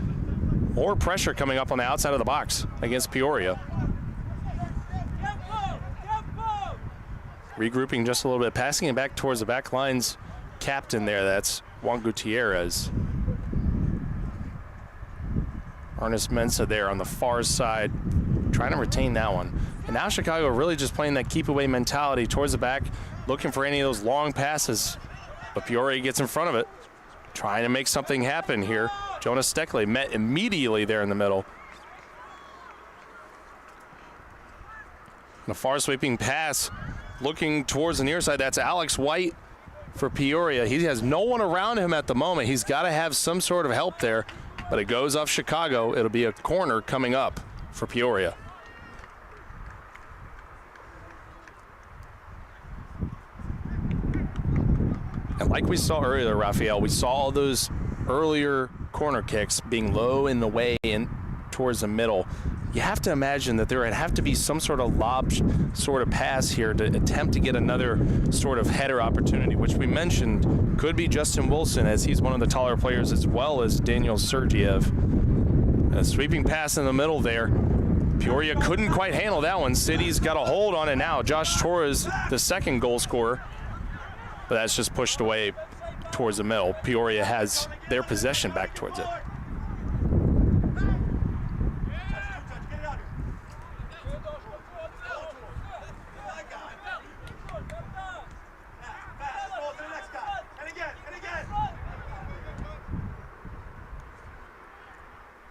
more pressure coming up on the outside of the box against Peoria. Regrouping just a little bit, passing it back towards the back line's captain there. That's Juan Gutierrez. Ernest Mensah there on the far side, trying to retain that one. And now Chicago really just playing that keep away mentality towards the back, looking for any of those long passes. But Peoria gets in front of it, trying to make something happen here. Jonas Steckley met immediately there in the middle. And a far sweeping pass looking towards the near side. That's Alex White for Peoria. He has no one around him at the moment. He's got to have some sort of help there, but it goes off Chicago. It'll be a corner coming up for Peoria. And like we saw earlier, Raphael, we saw all those earlier corner kicks being low in the way and towards the middle. You have to imagine that there would have to be some sort of lob sort of pass here to attempt to get another sort of header opportunity, which we mentioned could be Justin Wilson, as he's one of the taller players, as well as Daniel Sergiev. A sweeping pass in the middle there. Peoria couldn't quite handle that one. City's got a hold on it now. Josh Torres, the second goal scorer, but that's just pushed away towards the middle. Peoria has their possession back towards it.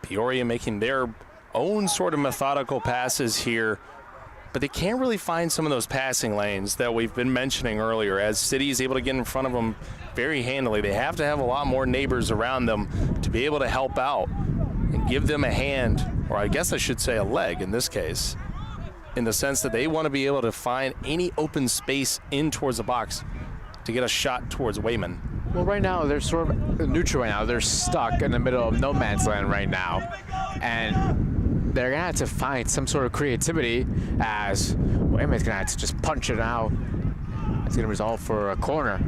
Peoria making their own sort of methodical passes here, but they can't really find some of those passing lanes that we've been mentioning earlier. As City is able to get in front of them very handily, they have to have a lot more neighbors around them to be able to help out and give them a hand, or I guess I should say a leg in this case, in the sense that they want to be able to find any open space in towards the box to get a shot towards Wayman. Well, right now, they're sort of neutral right now. They're stuck in the middle of no man's land right now. And they're going to have to find some sort of creativity, as Wayman's going to have to just punch it out. It's going to result for a corner.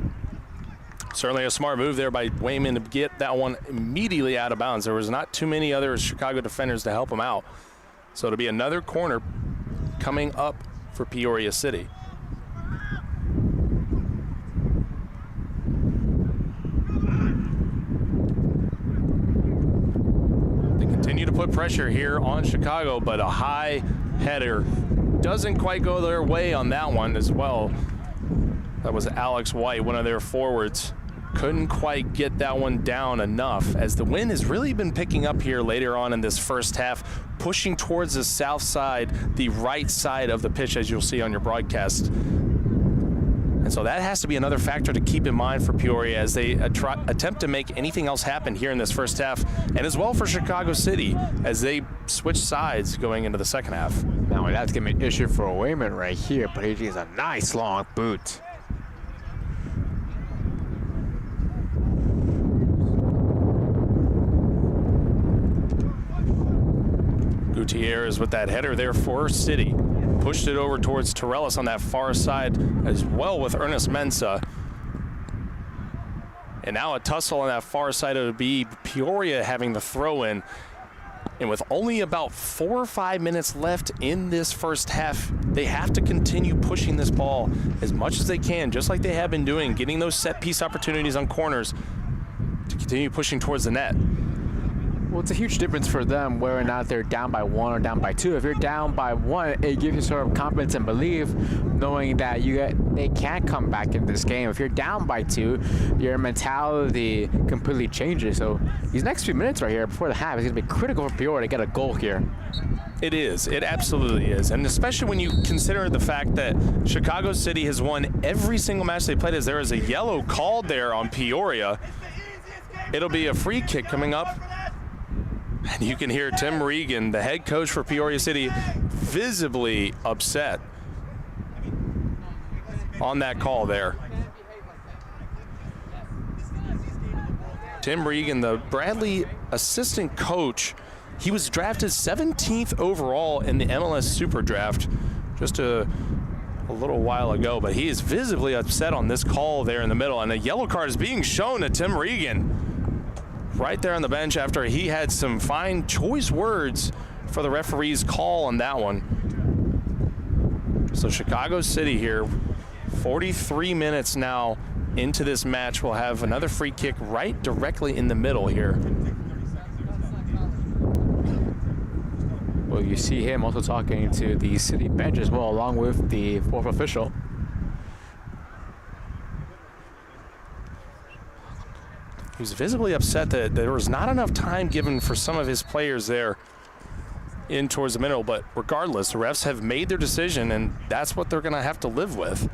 Certainly a smart move there by Wayman to get that one immediately out of bounds. There was not too many other Chicago defenders to help him out. So it'll be another corner coming up for Peoria City. Continue to put pressure here on Chicago, but a high header doesn't quite go their way on that one as well. That was Alex White, one of their forwards, couldn't quite get that one down enough, as the wind has really been picking up here later on in this first half, pushing towards the south side, the right side of the pitch, as you'll see on your broadcast. And so that has to be another factor to keep in mind for Peoria as they attempt to make anything else happen here in this first half, and as well for Chicago City as they switch sides going into the second half. Now that's going to be an issue for Wayman right here, but he gets a nice long boot. Gutierrez with that header there for City. Pushed it over towards Torellis on that far side as well with Ernest Mensah. And now a tussle on that far side of the B. Peoria having the throw in. And with only about 4 or 5 minutes left in this first half, they have to continue pushing this ball as much as they can, just like they have been doing, getting those set piece opportunities on corners to continue pushing towards the net. Well, it's a huge difference for them whether or not they're down by 1 or down by 2. If you're down by 1, it gives you sort of confidence and belief knowing that they can't come back in this game. If you're down by 2, your mentality completely changes. So these next few minutes right here before the half is going to be critical for Peoria to get a goal here. It is. It absolutely is. And especially when you consider the fact that Chicago City has won every single match they played, as there is a yellow called there on Peoria. It'll be a free kick coming up. And you can hear Tim Regan, the head coach for Peoria City, visibly upset on that call there. Tim Regan, the Bradley assistant coach, he was drafted 17th overall in the MLS Super Draft just a little while ago, but he is visibly upset on this call there in the middle, and a yellow card is being shown to Tim Regan right there on the bench after he had some fine choice words for the referee's call on that one. So Chicago City here, 43 minutes now into this match, will have another free kick right directly in the middle here. Well, you see him also talking to the City bench as well, along with the fourth official. He was visibly upset that there was not enough time given for some of his players there in towards the middle, but regardless, the refs have made their decision, and that's what they're going to have to live with.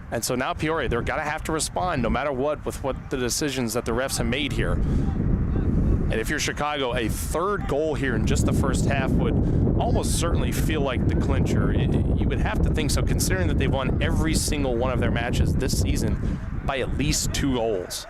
And so now Peoria, they're going to have to respond no matter what with what the decisions that the refs have made here. And if you're Chicago, a third goal here in just the first half would almost certainly feel like the clincher. You would have to think so, considering that they've won every single one of their matches this season by at least 2 goals.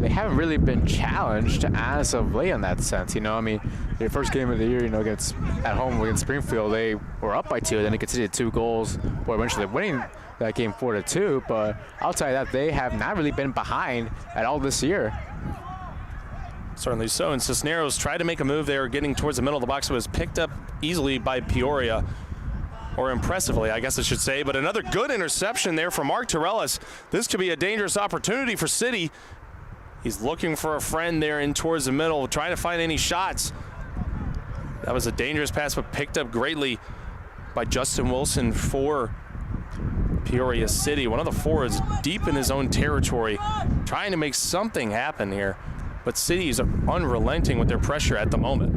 They haven't really been challenged as of late in that sense. You know, I mean, their first game of the year, you know, at home against Springfield, they were up by 2, then they conceded 2 goals, or eventually winning that game 4-2. But outside of that, they have not really been behind at all this year. Certainly so. And Cisneros tried to make a move there, getting towards the middle of the box. It was picked up easily by Peoria, or impressively, I guess I should say. But another good interception there from Mark Torellis. This could be a dangerous opportunity for City. He's looking for a friend there in towards the middle, trying to find any shots. That was a dangerous pass, but picked up greatly by Justin Wilson for Peoria City. One of the forwards deep in his own territory, trying to make something happen here. But City is unrelenting with their pressure at the moment.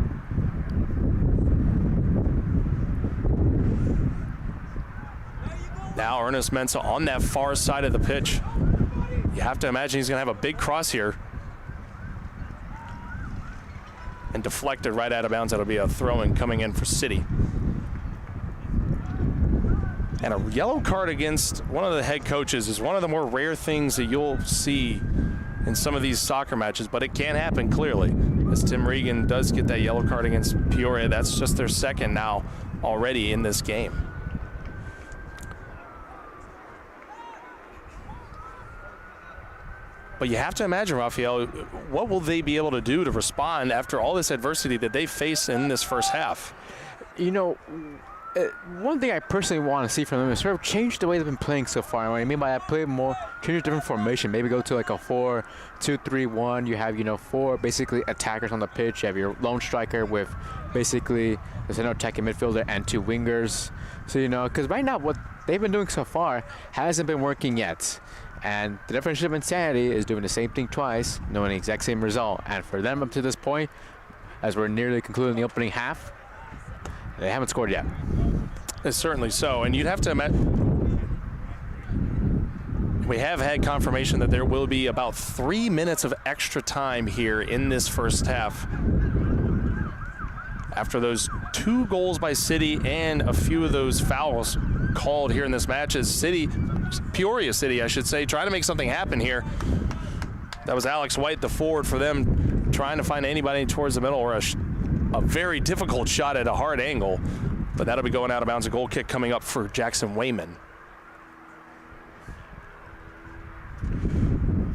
Now Ernest Mensah on that far side of the pitch. You have to imagine he's going to have a big cross here. And deflected right out of bounds. That'll be a throw-in coming in for City. And a yellow card against one of the head coaches is one of the more rare things that you'll see in some of these soccer matches, but it can happen clearly. As Tim Regan does get that yellow card against Peoria, that's just their second now already in this game. But you have to imagine, Rafael, what will they be able to do to respond after all this adversity that they face in this first half? You know, one thing I personally want to see from them is sort of change the way they've been playing so far. And what I mean by that, play more, change a different formation. Maybe go to like a 4-2-3-1. You have, 4 basically attackers on the pitch. You have your lone striker with basically the center attacking midfielder and 2 wingers. So, because right now what they've been doing so far hasn't been working yet. And the definition of insanity is doing the same thing twice, knowing the exact same result. And for them up to this point, as we're nearly concluding the opening half, they haven't scored yet. Certainly so, and you'd have to imagine. We have had confirmation that there will be about 3 minutes of extra time here in this first half. After those 2 goals by City and a few of those fouls called here in this match, as Peoria City, I should say, trying to make something happen here. That was Alex White, the forward for them, trying to find anybody towards the middle, or a very difficult shot at a hard angle, but that'll be going out of bounds. A goal kick coming up for Jackson Wayman.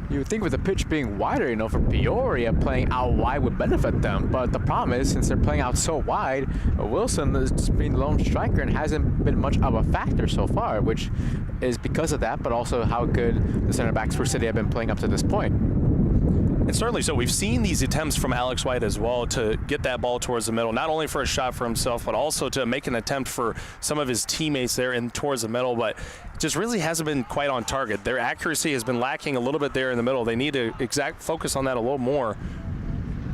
You would think with the pitch being wider, for Peoria, playing out wide would benefit them. But the problem is, since they're playing out so wide, Wilson is just being the lone striker and hasn't been much of a factor so far, which is because of that, but also how good the center backs for City have been playing up to this point. And certainly so. We've seen these attempts from Alex White as well to get that ball towards the middle, not only for a shot for himself, but also to make an attempt for some of his teammates there and towards the middle, but just really hasn't been quite on target. Their accuracy has been lacking a little bit there in the middle. They need to focus on that a little more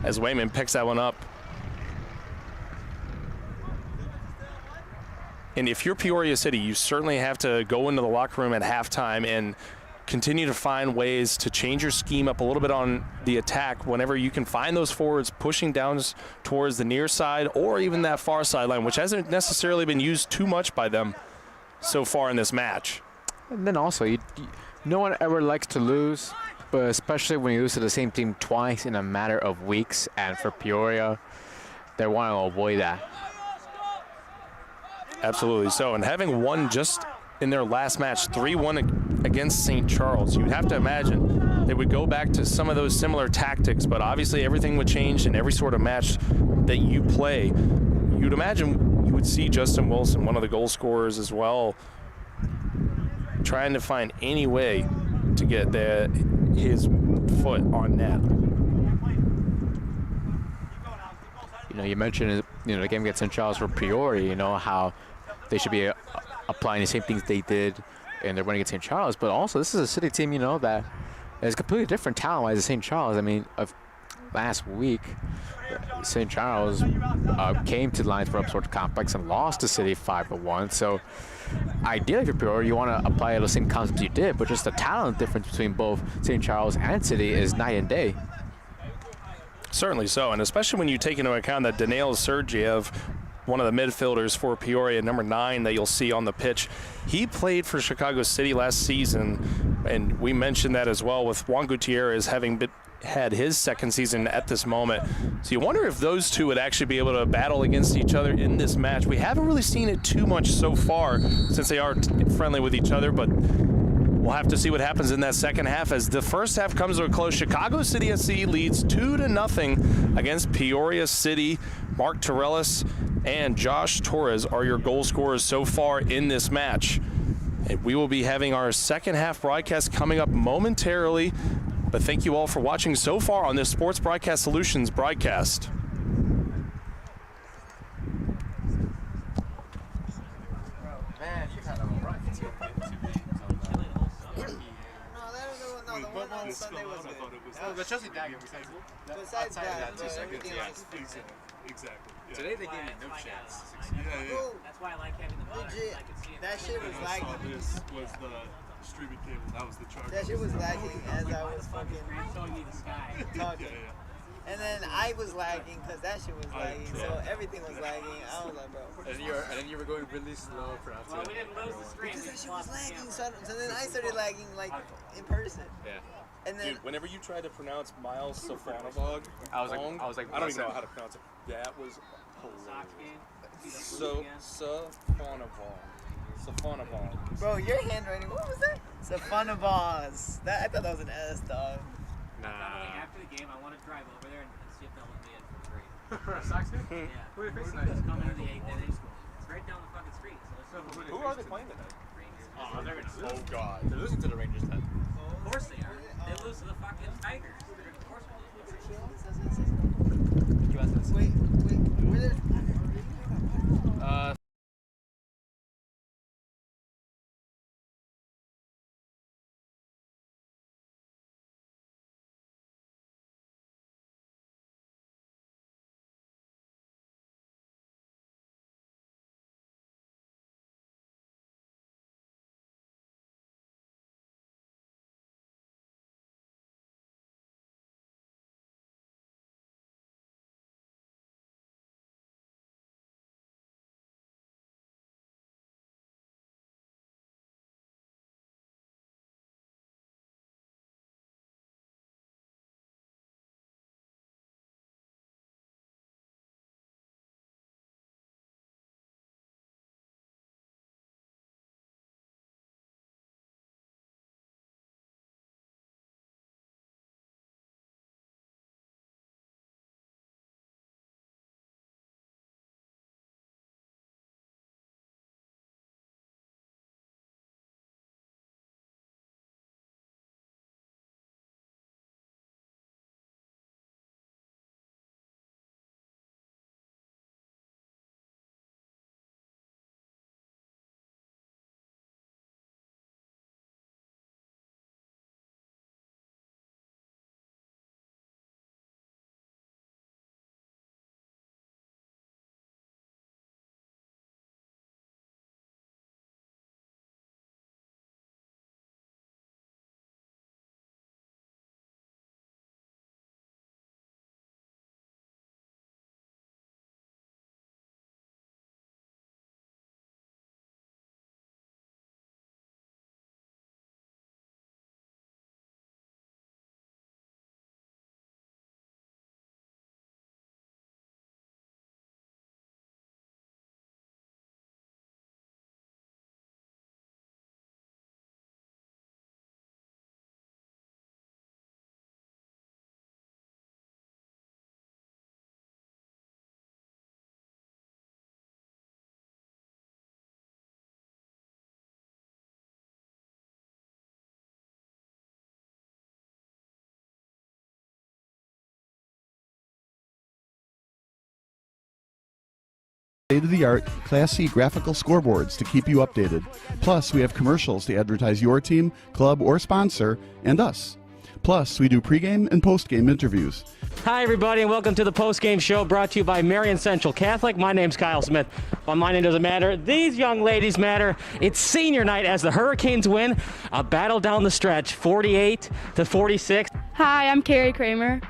as Wayman picks that one up. And if you're Peoria City, you certainly have to go into the locker room at halftime and continue to find ways to change your scheme up a little bit on the attack whenever you can find those forwards pushing down towards the near side or even that far sideline, which hasn't necessarily been used too much by them so far in this match. And then also, no one ever likes to lose, but especially when you lose to the same team twice in a matter of weeks, and for Peoria, they want to avoid that. Absolutely so, and having won just in their last match, 3-1 against St. Charles, you'd have to imagine they would go back to some of those similar tactics, but obviously everything would change in every sort of match that you play. You'd imagine you would see Justin Wilson, one of the goal scorers as well, trying to find any way to get his foot on net. You mentioned, the game against St. Charles for Peoria, how they should be applying the same things they did in their win against St. Charles, but also this is a City team, that is completely different talent-wise than St. Charles. I mean, last week, St. Charles came to the Lionsboro Sports Complex and lost to City 5-1. So ideally for Peoria, you want to apply the same concepts you did, but just the talent difference between both St. Charles and City is night and day. Certainly so, and especially when you take into account that Daniel Sergiev, one of the midfielders for Peoria, number 9 that you'll see on the pitch. He played for Chicago City last season, and we mentioned that as well with Juan Gutierrez having had his second season at this moment. So you wonder if those two would actually be able to battle against each other in this match. We haven't really seen it too much so far since they are friendly with each other, but we'll have to see what happens in that second half as the first half comes to a close. Chicago City SC leads 2-0 against Peoria City. Mark Torellis and Josh Torres are your goal scorers so far in this match. And we will be having our second half broadcast coming up momentarily. But thank you all for watching so far on this Sports Broadcast Solutions broadcast. Besides that, exactly. Yeah. Today they gave me no chance. That's why I like having the monitor. I can see it. That shit was lagging. This was the streaming cable. That was the charger. That shit was lagging as I was fucking showing you the sky. talking. And then I was lagging because that shit was lagging. So everything was lagging. I was like, bro. And then you were going really slow for us. Well, we didn't lose the stream. Because that shit was lagging. So then I started lagging like in person. Yeah. And then, dude, whenever you tried to pronounce Miles Safonov, I don't even know how to pronounce it. That was hilarious. Safonov. Bro, your handwriting, what was that? Safonavaz. I thought that was an S, dog. Nah. After the game, I want to drive over there and see if they'll let me in for free. Sox game? Yeah. We're coming in the 8th inning. right down the fucking street. So Who are they playing tonight? Rangers. Oh, they're gonna lose. Oh god, they're losing to the Rangers then. Of course they are. They lose to the fucking Tigers. Of course we'll lose to the Rangers. Wait, where there's state-of-the-art, Class C graphical scoreboards to keep you updated. Plus, we have commercials to advertise your team, club, or sponsor, and us. Plus, we do pregame and postgame interviews. Hi, everybody, and welcome to the post-game show brought to you by Marion Central Catholic. My name's Kyle Smith. But my name doesn't matter. These young ladies matter. It's senior night as the Hurricanes win a battle down the stretch, 48-46. Hi, I'm Carrie Kramer.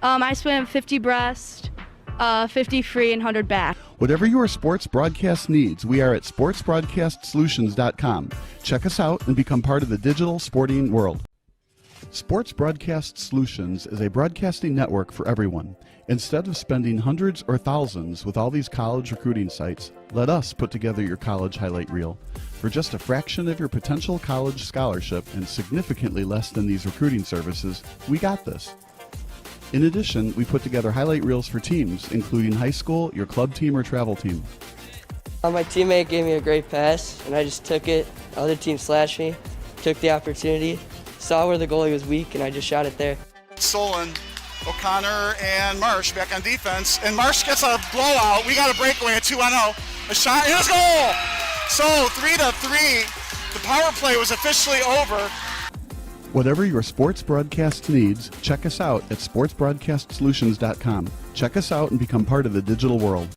I swim 50 breast, 50 free, and 100 back. Whatever your sports broadcast needs, we are at sportsbroadcastsolutions.com. Check us out and become part of the digital sporting world. Sports Broadcast Solutions is a broadcasting network for everyone. Instead of spending hundreds or thousands with all these college recruiting sites, let us put together your college highlight reel. For just a fraction of your potential college scholarship and significantly less than these recruiting services, we got this. In addition, we put together highlight reels for teams, including high school, your club team, or travel team. My teammate gave me a great pass, and I just took it. The other team slashed me, took the opportunity, saw where the goalie was weak, and I just shot it there. Solon, O'Connor, and Marsh back on defense. And Marsh gets a blowout. We got a breakaway at 2-0. A shot, and a goal! So 3-3. The power play was officially over. Whatever your sports broadcast needs, check us out at sportsbroadcastsolutions.com. Check us out and become part of the digital world.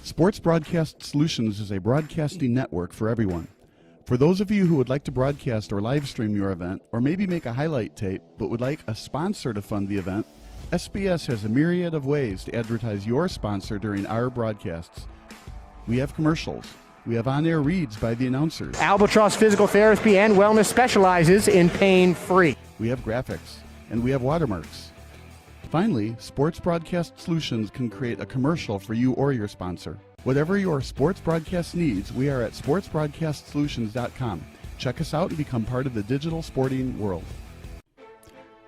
Sports Broadcast Solutions is a broadcasting network for everyone. For those of you who would like to broadcast or live stream your event, or maybe make a highlight tape, but would like a sponsor to fund the event, SBS has a myriad of ways to advertise your sponsor during our broadcasts. We have commercials. We have on-air reads by the announcers. Albatross Physical Therapy and Wellness specializes in pain-free. We have graphics, and we have watermarks. Finally, Sports Broadcast Solutions can create a commercial for you or your sponsor. Whatever your sports broadcast needs, we are at sportsbroadcastsolutions.com. Check us out and become part of the digital sporting world.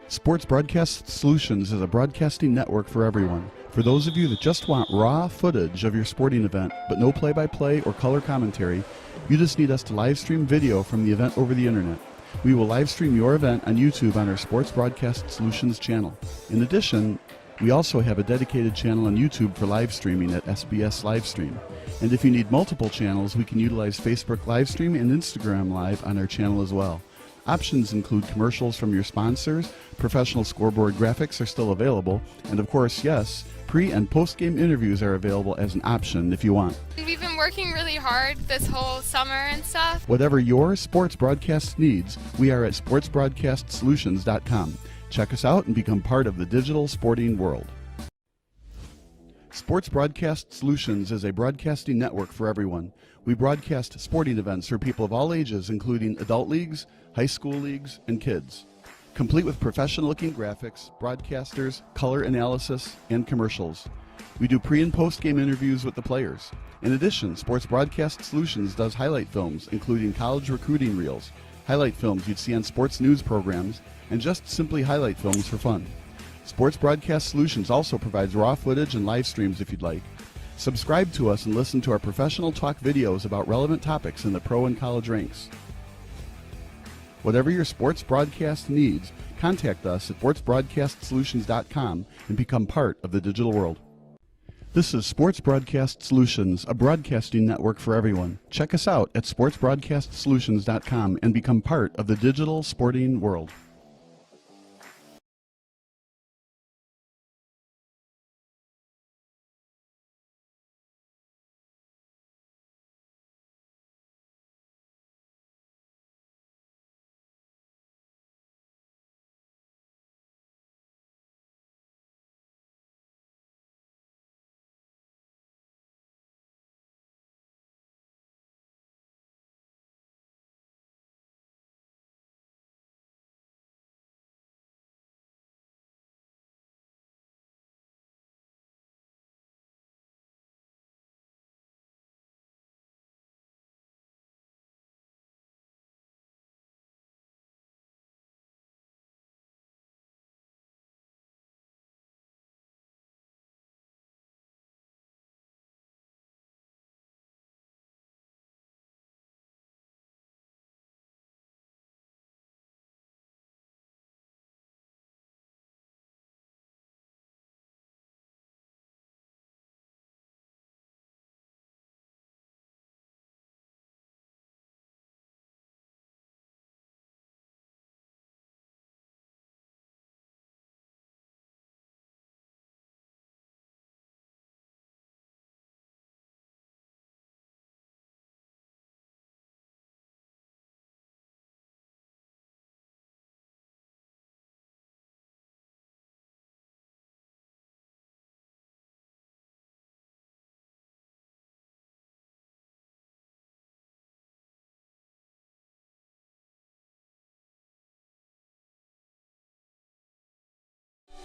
Sports Broadcast Solutions is a broadcasting network for everyone. For those of you that just want raw footage of your sporting event, but no play-by-play or color commentary, you just need us to live stream video from the event over the internet. We will live stream your event on YouTube on our Sports Broadcast Solutions channel. In addition, we also have a dedicated channel on YouTube for live streaming at SBS Livestream. And if you need multiple channels, we can utilize Facebook Livestream and Instagram Live on our channel as well. Options include commercials from your sponsors, professional scoreboard graphics are still available, and of course, yes, pre- and post-game interviews are available as an option if you want. We've been working really hard this whole summer and stuff. Whatever your sports broadcast needs, we are at sportsbroadcastsolutions.com. Check us out and become part of the digital sporting world. Sports Broadcast Solutions is a broadcasting network for everyone. We broadcast sporting events for people of all ages, including adult leagues, high school leagues, and kids. Complete with professional-looking graphics, broadcasters, color analysis, and commercials. We do pre- and post-game interviews with the players. In addition, Sports Broadcast Solutions does highlight films, including college recruiting reels, highlight films you'd see on sports news programs, and just simply highlight films for fun. Sports Broadcast Solutions also provides raw footage and live streams if you'd like. Subscribe to us and listen to our professional talk videos about relevant topics in the pro and college ranks. Whatever your sports broadcast needs, contact us at sportsbroadcastsolutions.com and become part of the digital world. This is Sports Broadcast Solutions, a broadcasting network for everyone. Check us out at sportsbroadcastsolutions.com and become part of the digital sporting world.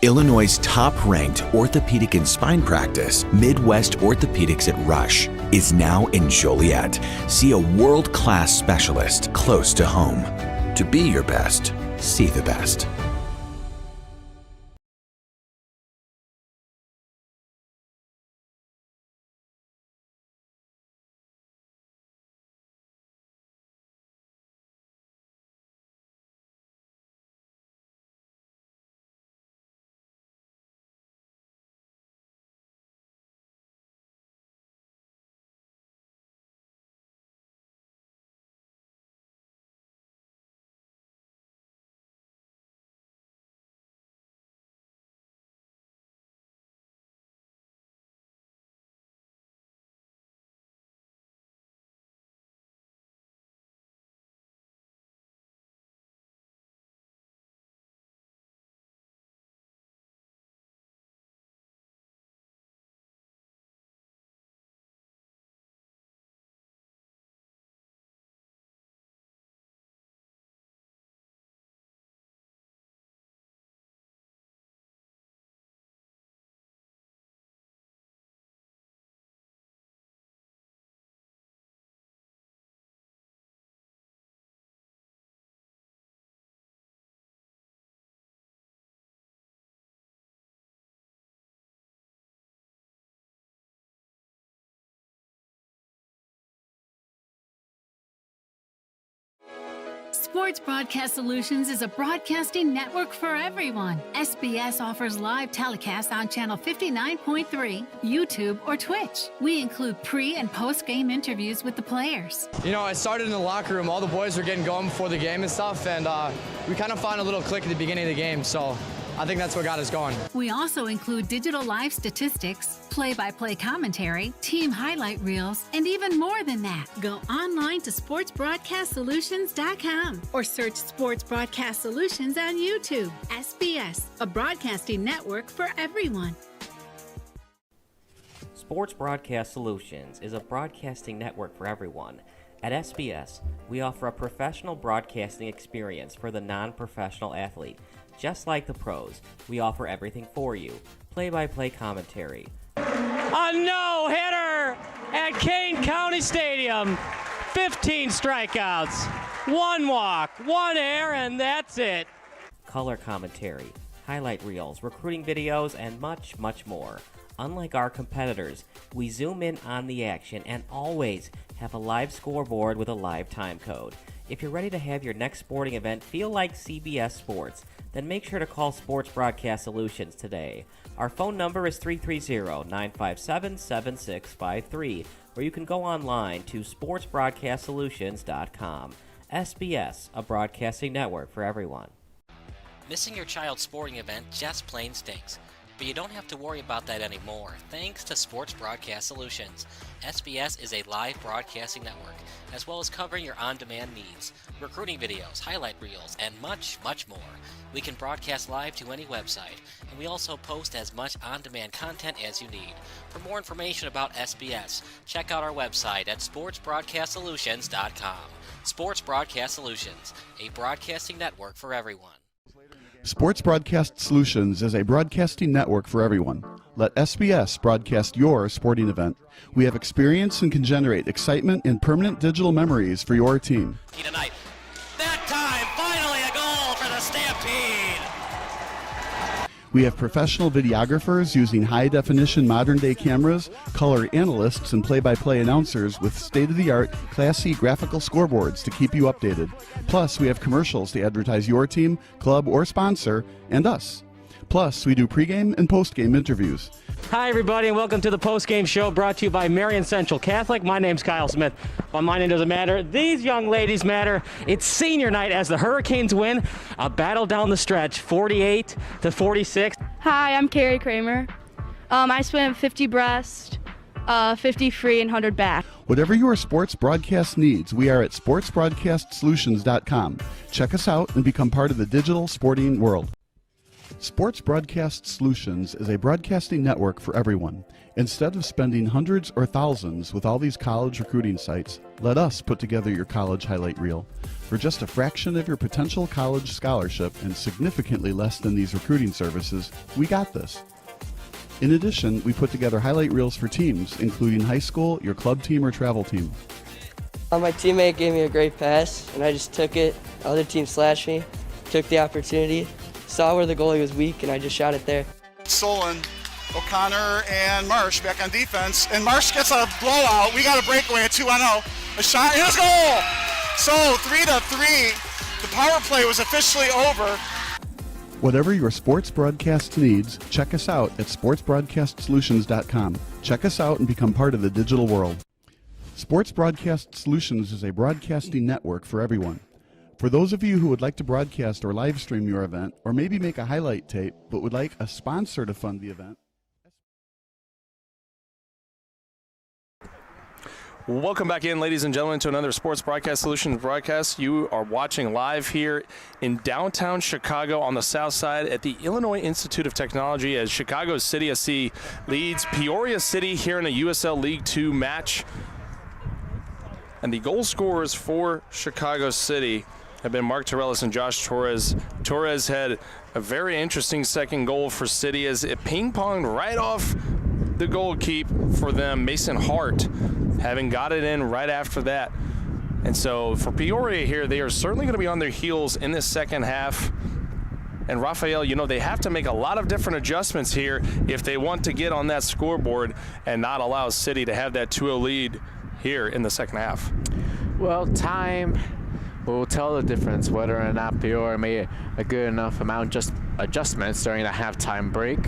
Illinois' top-ranked orthopedic and spine practice, Midwest Orthopedics at Rush, is now in Joliet. See a world-class specialist close to home. To be your best, see the best. Sports Broadcast Solutions is a broadcasting network for everyone. SBS offers live telecasts on channel 59.3, YouTube, or Twitch. We include pre- and post-game interviews with the players. You know, it started in the locker room. All the boys were getting going before the game and stuff, and we kind of found a little click at the beginning of the game, so I think that's what got us going. We also include digital live statistics, play-by-play commentary, team highlight reels, and even more than that. Go online to sportsbroadcastsolutions.com or search Sports Broadcast Solutions on YouTube. SBS, a broadcasting network for everyone. Sports Broadcast Solutions is a broadcasting network for everyone. At SBS, we offer a professional broadcasting experience for the non-professional athlete. Just like the pros, we offer everything for you. Play-by-play commentary. A no-hitter at Kane County Stadium. 15 strikeouts, 1 walk, 1 error, and that's it. Color commentary, highlight reels, recruiting videos, and much, much more. Unlike our competitors, we zoom in on the action and always have a live scoreboard with a live time code. If you're ready to have your next sporting event feel like CBS Sports, then make sure to call Sports Broadcast Solutions today. Our phone number is 330-957-7653, or you can go online to sportsbroadcastsolutions.com. SBS, a broadcasting network for everyone. Missing your child's sporting event just plain stinks. But you don't have to worry about that anymore, thanks to Sports Broadcast Solutions. SBS is a live broadcasting network, as well as covering your on-demand needs, recruiting videos, highlight reels, and much, much more. We can broadcast live to any website, and we also post as much on-demand content as you need. For more information about SBS, check out our website at sportsbroadcastsolutions.com. Sports Broadcast Solutions, a broadcasting network for everyone. Sports Broadcast Solutions is a broadcasting network for everyone. Let SBS broadcast your sporting event. We have experience and can generate excitement and permanent digital memories for your team. Tonight. That time, finally a goal for the Stampede! We have professional videographers using high-definition modern-day cameras, color analysts, and play-by-play announcers with state-of-the-art, classy graphical scoreboards to keep you updated. Plus, we have commercials to advertise your team, club, or sponsor, and us. Plus, we do pregame and postgame interviews. Hi, everybody, and welcome to the post-game show brought to you by Marion Central Catholic. My name's Kyle Smith. Well, my name doesn't matter. These young ladies matter. It's senior night as the Hurricanes win a battle down the stretch, 48-46. Hi, I'm Carrie Kramer. I swim 50 breast, 50 free, and 100 back. Whatever your sports broadcast needs, we are at sportsbroadcastsolutions.com. Check us out and become part of the digital sporting world. Sports Broadcast Solutions is a broadcasting network for everyone. Instead of spending hundreds or thousands with all these college recruiting sites, let us put together your college highlight reel. For just a fraction of your potential college scholarship and significantly less than these recruiting services, we got this. In addition, we put together highlight reels for teams, including high school, your club team, or travel team. My teammate gave me a great pass, and I just took it. The other team slashed me, took the opportunity, saw where the goalie was weak, and I just shot it there. Solon, O'Connor, and Marsh back on defense. And Marsh gets a blowout. We got a breakaway at 2-0. A shot, and a goal! So 3-3. The power play was officially over. Whatever your sports broadcast needs, check us out at sportsbroadcastsolutions.com. Check us out and become part of the digital world. Sports Broadcast Solutions is a broadcasting network for everyone. For those of you who would like to broadcast or live stream your event, or maybe make a highlight tape, but would like a sponsor to fund the event. Welcome back in, ladies and gentlemen, to another Sports Broadcast Solutions broadcast. You are watching live here in downtown Chicago on the south side at the Illinois Institute of Technology as Chicago City SC leads Peoria City here in a USL League II match. And the goal scorers for Chicago City have been Mark Torellis and Josh Torres. Torres had a very interesting second goal for City as it ping-ponged right off the goal keep for them. Mason Hart having got it in right after that. And so for Peoria here, they are certainly going to be on their heels in this second half. And Raphael, you know, they have to make a lot of different adjustments here if they want to get on that scoreboard and not allow City to have that 2-0 lead here in the second half. Well, time will tell the difference whether or not Peoria made a good enough amount of adjustments during the halftime break.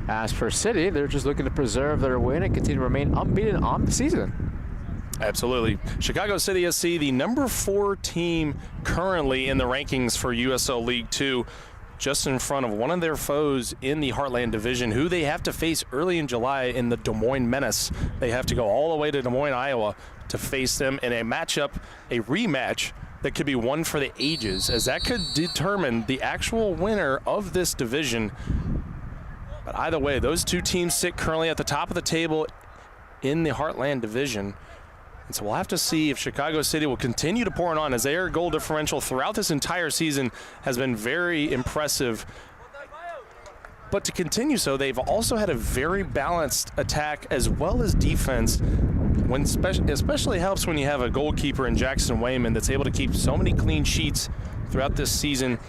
As for City, they're just looking to preserve their win and continue to remain unbeaten on the season. Absolutely. Chicago City SC, the number 4 team currently in the rankings for USL League 2, just in front of one of their foes in the Heartland Division, who they have to face early in July in the Des Moines Menace. They have to go all the way to Des Moines, Iowa to face them in a matchup, a rematch that could be one for the ages, as that could determine the actual winner of this division. But either way, those two teams sit currently at the top of the table in the Heartland Division. And so we'll have to see if Chicago City will continue to pour it on, as their goal differential throughout this entire season has been very impressive. But to continue so, they've also had a very balanced attack as well as defense, when especially helps when you have a goalkeeper in Jackson Wayman that's able to keep so many clean sheets throughout this season.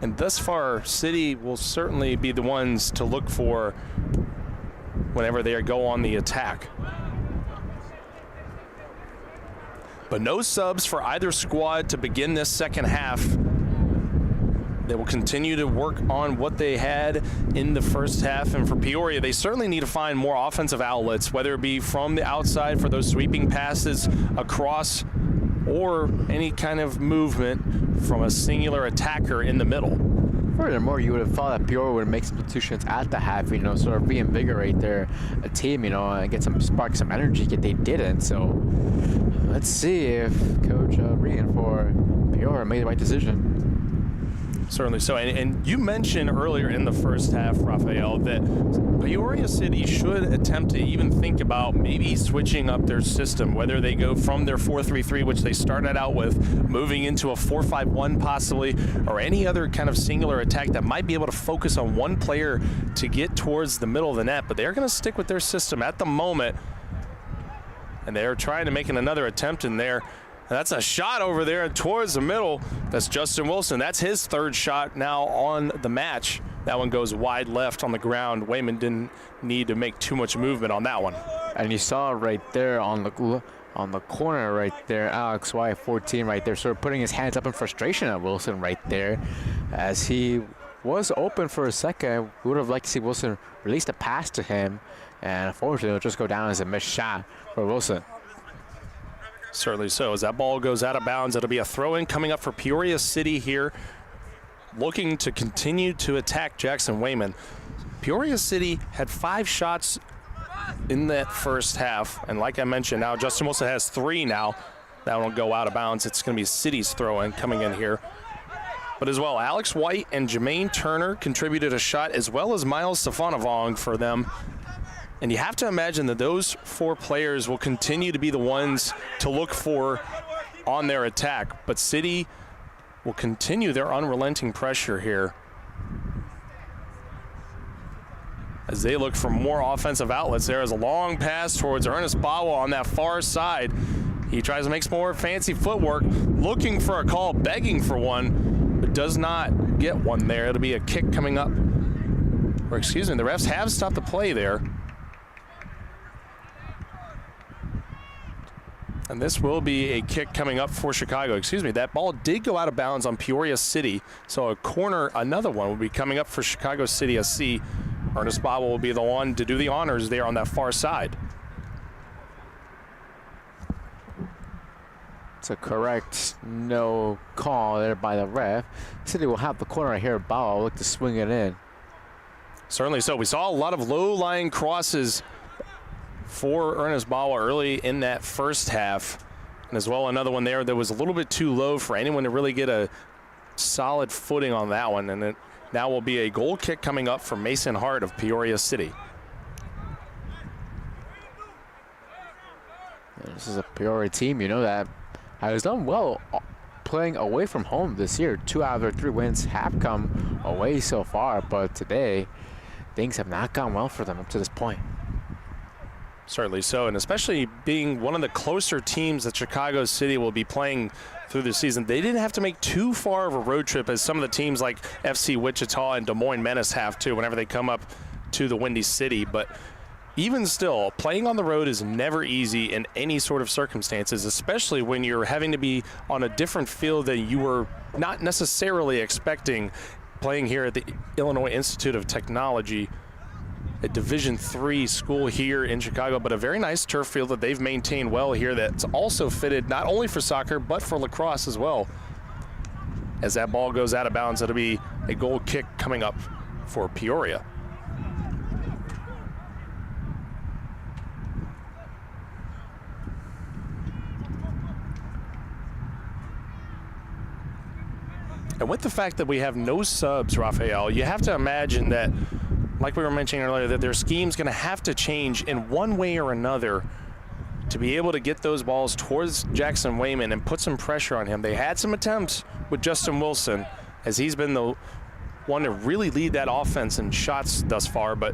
And thus far, City will certainly be the ones to look for whenever they go on the attack. But no subs for either squad to begin this second half. They will continue to work on what they had in the first half. And for Peoria, they certainly need to find more offensive outlets, whether it be from the outside for those sweeping passes across, or any kind of movement from a singular attacker in the middle. Furthermore, you would have thought that Peoria would make substitutions at the half, sort of reinvigorate their team, and get spark some energy, yet they didn't. So let's see if Coach Regan for Peoria made the right decision. Certainly so. And you mentioned earlier in the first half, Rafael, that Peoria City should attempt to even think about maybe switching up their system, whether they go from their 4-3-3, which they started out with, moving into a 4-5-1 possibly, or any other kind of singular attack that might be able to focus on one player to get towards the middle of the net. But they're going to stick with their system at the moment, and they're trying to make another attempt in there. That's a shot over there towards the middle. That's Justin Wilson. That's his third shot now on the match. That one goes wide left on the ground. Wayman didn't need to make too much movement on that one. And you saw right there on the corner right there, Alex White, 14 right there, sort of putting his hands up in frustration at Wilson right there, as he was open for a second. We would have liked to see Wilson release the pass to him, and unfortunately it'll just go down as a missed shot for Wilson. Certainly so. As that ball goes out of bounds, it'll be a throw-in coming up for Peoria City here, looking to continue to attack Jackson Wayman. Peoria City had 5 shots in that first half, and like I mentioned, now Justin Wilson has 3 now. That one will go out of bounds. It's going to be City's throw-in coming in here. But as well, Alex White and Jermaine Turner contributed a shot, as well as Miles Stefanovong for them. And you have to imagine that those 4 players will continue to be the ones to look for on their attack. But City will continue their unrelenting pressure here as they look for more offensive outlets. There is a long pass towards Ernest Bawa on that far side. He tries to make some more fancy footwork, looking for a call, begging for one, but does not get one there. It'll be a kick coming up. Or excuse me, the refs have stopped the play there. And this will be a kick coming up for Chicago. Excuse me, that ball did go out of bounds on Peoria City. So a corner, another one will be coming up for Chicago City SC. Ernest Bawa will be the one to do the honors there on that far side. It's a correct no call there by the ref. City will have the corner right here. Bawa will look to swing it in. Certainly so. We saw a lot of low-lying crosses for Ernest Bawa early in that first half. And as well, another one there that was a little bit too low for anyone to really get a solid footing on that one. And it now will be a goal kick coming up for Mason Hart of Peoria City. This is a Peoria team, that has done well playing away from home this year. 2 out of their 3 wins have come away so far, but today things have not gone well for them up to this point. Certainly so, and especially being one of the closer teams that Chicago City will be playing through the season. They didn't have to make too far of a road trip as some of the teams like FC Wichita and Des Moines Menace have to whenever they come up to the Windy City. But even still, playing on the road is never easy in any sort of circumstances, especially when you're having to be on a different field than you were not necessarily expecting, playing here at the Illinois Institute of Technology, a Division III school here in Chicago, but a very nice turf field that they've maintained well here that's also fitted not only for soccer but for lacrosse as well. As that ball goes out of bounds, it'll be a goal kick coming up for Peoria. And with the fact that we have no subs, Raphael, you have to imagine that, like we were mentioning earlier, that their scheme's going to have to change in one way or another to be able to get those balls towards Jackson Wayman and put some pressure on him. They had some attempts with Justin Wilson, as he's been the one to really lead that offense in shots thus far, but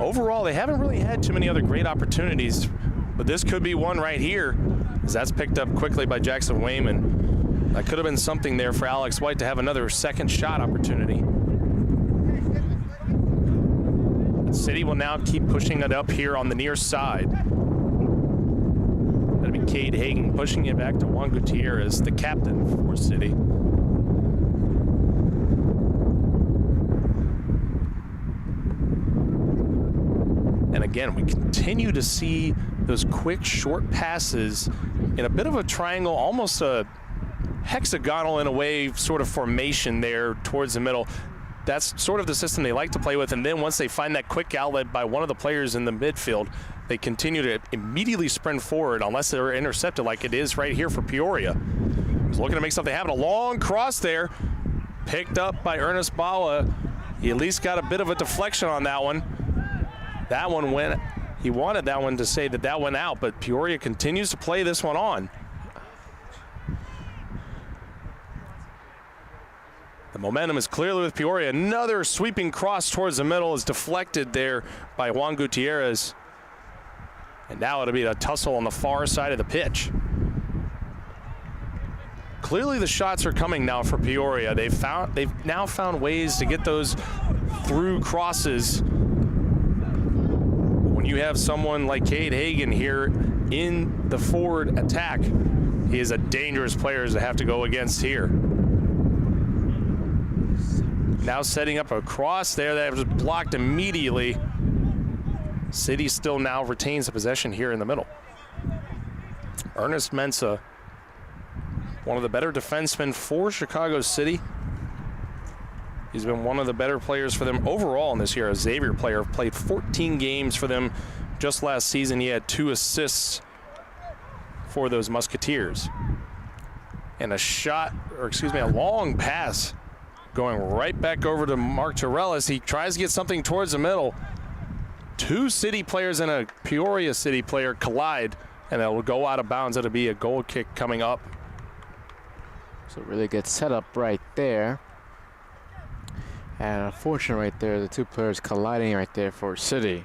overall they haven't really had too many other great opportunities. But this could be one right here, as that's picked up quickly by Jackson Wayman. That could have been something there for Alex White to have another second shot opportunity. City will now keep pushing it up here on the near side. That'll be Cade Hagan pushing it back to Juan Gutierrez, the captain for City. And again, we continue to see those quick, short passes in a bit of a triangle, almost a hexagonal in a way sort of formation there towards the middle. That's sort of the system they like to play with, and then once they find that quick outlet by one of the players in the midfield, they continue to immediately sprint forward unless they're intercepted like it is right here for Peoria. He's looking to make something happen. A long cross there, picked up by Ernest Bawa. He at least got a bit of a deflection on that one. That one went, he wanted that one to say that that went out, but Peoria continues to play this one on. The momentum is clearly with Peoria. Another sweeping cross towards the middle is deflected there by Juan Gutierrez. And now it'll be a tussle on the far side of the pitch. Clearly the shots are coming now for Peoria. They've now found ways to get those through crosses. When you have someone like Cade Hagan here in the forward attack, he is a dangerous player to have to go against here. Now setting up a cross there that was blocked immediately. City still now retains the possession here in the middle. Ernest Mensah, one of the better defensemen for Chicago City. He's been one of the better players for them overall in this year. A Xavier player, played 14 games for them just last season. He had 2 assists for those Musketeers. And a long pass going right back over to Mark Torellis. He tries to get something towards the middle. 2 City players and a Peoria City player collide, and it will go out of bounds. It'll be a goal kick coming up. So really good setup right there. And unfortunate right there, the 2 players colliding right there for City.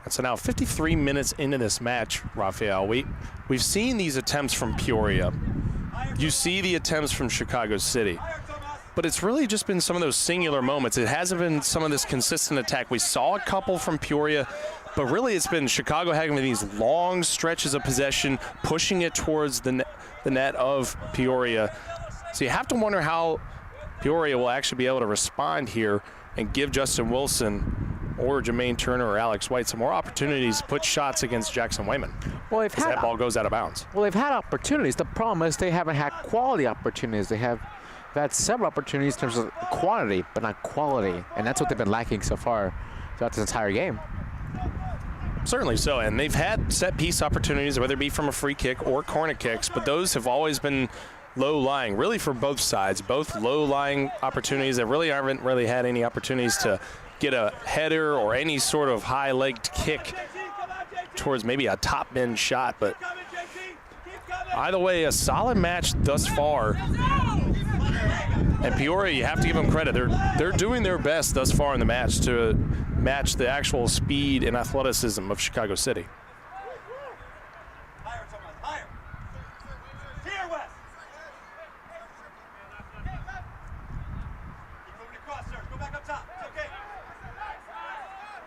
And so now 53 minutes into this match, Raphael, we've seen these attempts from Peoria. You see the attempts from Chicago City. But it's really just been some of those singular moments. It hasn't been some of this consistent attack. We saw a couple from Peoria, but really it's been Chicago having these long stretches of possession, pushing it towards the net of Peoria. So you have to wonder how Peoria will actually be able to respond here and give Justin Wilson or Jermaine Turner or Alex White some more opportunities to put shots against Jackson Wayman. Well, as that ball goes out of bounds. Well, they've had opportunities. The problem is they haven't had quality opportunities. They've had several opportunities in terms of quantity, but not quality. And that's what they've been lacking so far throughout this entire game. Certainly so, and they've had set piece opportunities, whether it be from a free kick or corner kicks, but those have always been low-lying, really for both sides. Both low-lying opportunities that really haven't really had any opportunities to get a header or any sort of high-legged kick towards maybe a top-end shot. But either way, a solid match thus far. And Peoria, you have to give them credit. They're doing their best thus far in the match to match the actual speed and athleticism of Chicago City.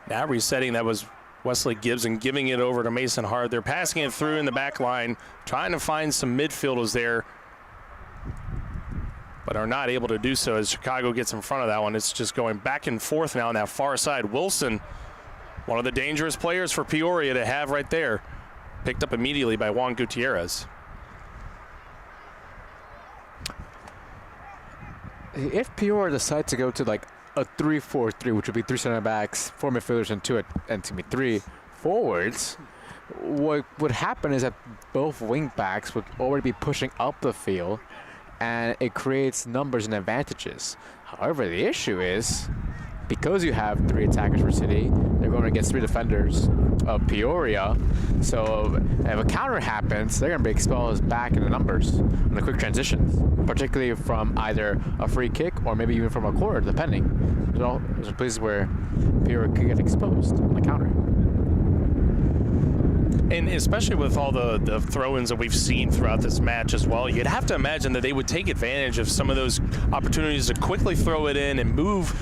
Now resetting, that was Wesley Gibson giving it over to Mason Hart. They're passing it through in the back line, trying to find some midfielders there, but are not able to do so as Chicago gets in front of that one. It's just going back and forth now on that far side. Wilson, one of the dangerous players for Peoria to have right there, picked up immediately by Juan Gutierrez. If Peoria decides to go to like a 3-4-3, which would be 3 center backs, 4 midfielders, and 3 forwards, what would happen is that both wing backs would already be pushing up the field, and it creates numbers and advantages. However, the issue is, because you have 3 attackers for City, they're going against 3 defenders of Peoria. So if a counter happens, they're going to be exposed back in the numbers on the quick transitions, particularly from either a free kick or maybe even from a corner, depending. There's places where Peoria could get exposed on the counter. And especially with all the throw-ins that we've seen throughout this match as well, you'd have to imagine that they would take advantage of some of those opportunities to quickly throw it in and move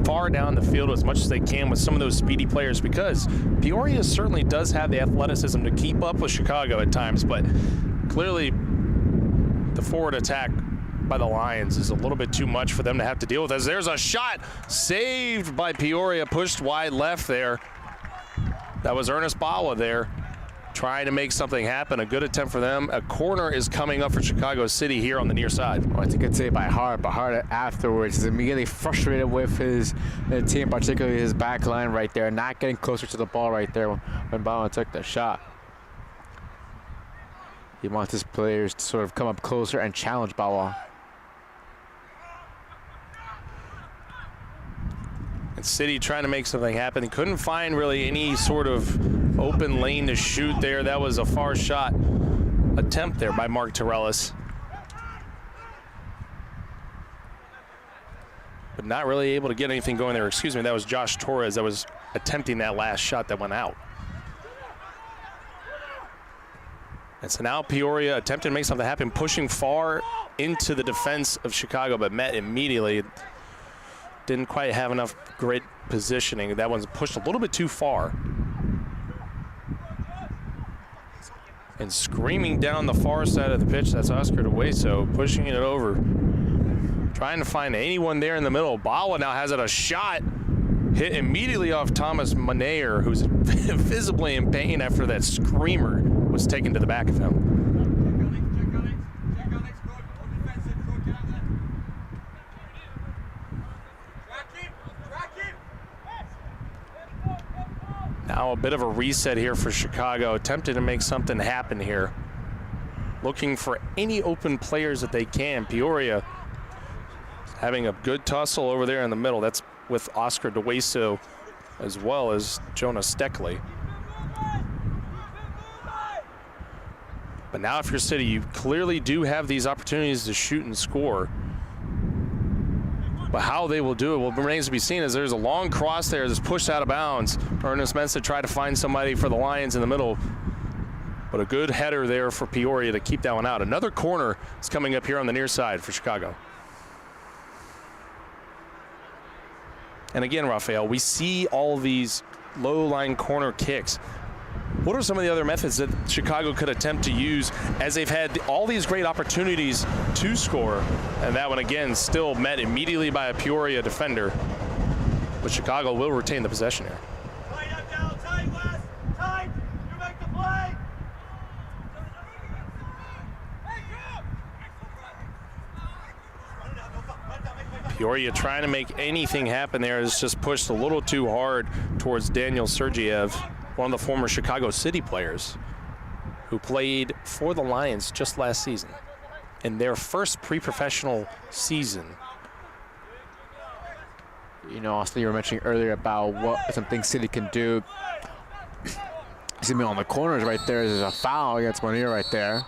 far down the field as much as they can with some of those speedy players, because Peoria certainly does have the athleticism to keep up with Chicago at times, but clearly the forward attack by the Lions is a little bit too much for them to have to deal with, as there's a shot saved by Peoria, pushed wide left there. That was Ernest Bawa there, trying to make something happen. A good attempt for them. A corner is coming up for Chicago City here on the near side. Well, it's a good save by Hart, but Hart afterwards is immediately frustrated with his team, particularly his back line right there, not getting closer to the ball right there when Bawa took the shot. He wants his players to sort of come up closer and challenge Bawa. And City trying to make something happen. He couldn't find really any sort of open lane to shoot there. That was a far shot attempt there by Mark Torellis. But not really able to get anything going there. Excuse me, that was Josh Torres that was attempting that last shot that went out. And so now Peoria attempting to make something happen, pushing far into the defense of Chicago, but met immediately. Didn't quite have enough great positioning. That one's pushed a little bit too far. And screaming down the far side of the pitch, that's Oscar DeWeso, pushing it over. Trying to find anyone there in the middle. Bawa now has it a shot. Hit immediately off Thomas Manayer, who's visibly in pain after that screamer was taken to the back of him. Now a bit of a reset here for Chicago, attempting to make something happen here. Looking for any open players that they can. Peoria having a good tussle over there in the middle. That's with Oscar DeWeso as well as Jonas Steckley. But now if you're City, you clearly do have these opportunities to shoot and score. But how they will do it remains to be seen, as there's a long cross there that's pushed out of bounds. Ernest Mensah tried to find somebody for the Lions in the middle, but a good header there for Peoria to keep that one out. Another corner is coming up here on the near side for Chicago. And again, Rafael, we see all these low-line corner kicks. What are some of the other methods that Chicago could attempt to use, as they've had all these great opportunities to score? And that one, again, still met immediately by a Peoria defender. But Chicago will retain the possession here. Peoria trying to make anything happen there is just pushed a little too hard towards Daniel Sergiev, one of the former Chicago City players who played for the Lions just last season in their first pre-professional season. You know, Austin, you were mentioning earlier about what some things City can do. See me on the corners right there. There's a foul against Monier right there.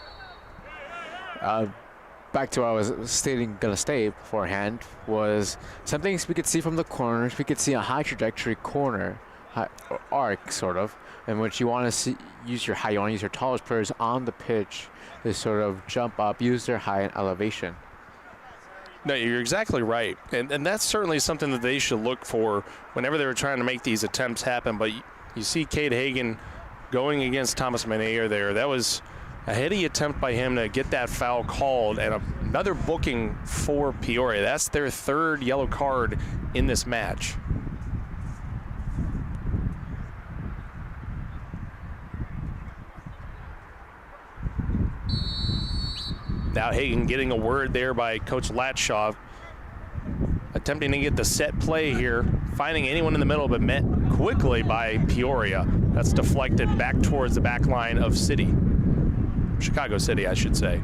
Back to what I was gonna state beforehand, was some things we could see from the corners. We could see a high trajectory corner, arc sort of, in which you want to use your tallest players on the pitch to sort of jump up, use their height and elevation. No, you're exactly right. And that's certainly something that they should look for whenever they're trying to make these attempts happen. But you see Cade Hagan going against Thomas Maneer there. That was a heady attempt by him to get that foul called, and another booking for Peoria. That's their third yellow card in this match. Now Hagan getting a word there by Coach Latshaw, attempting to get the set play here, finding anyone in the middle, but met quickly by Peoria. That's deflected back towards the back line of City. Chicago City, I should say.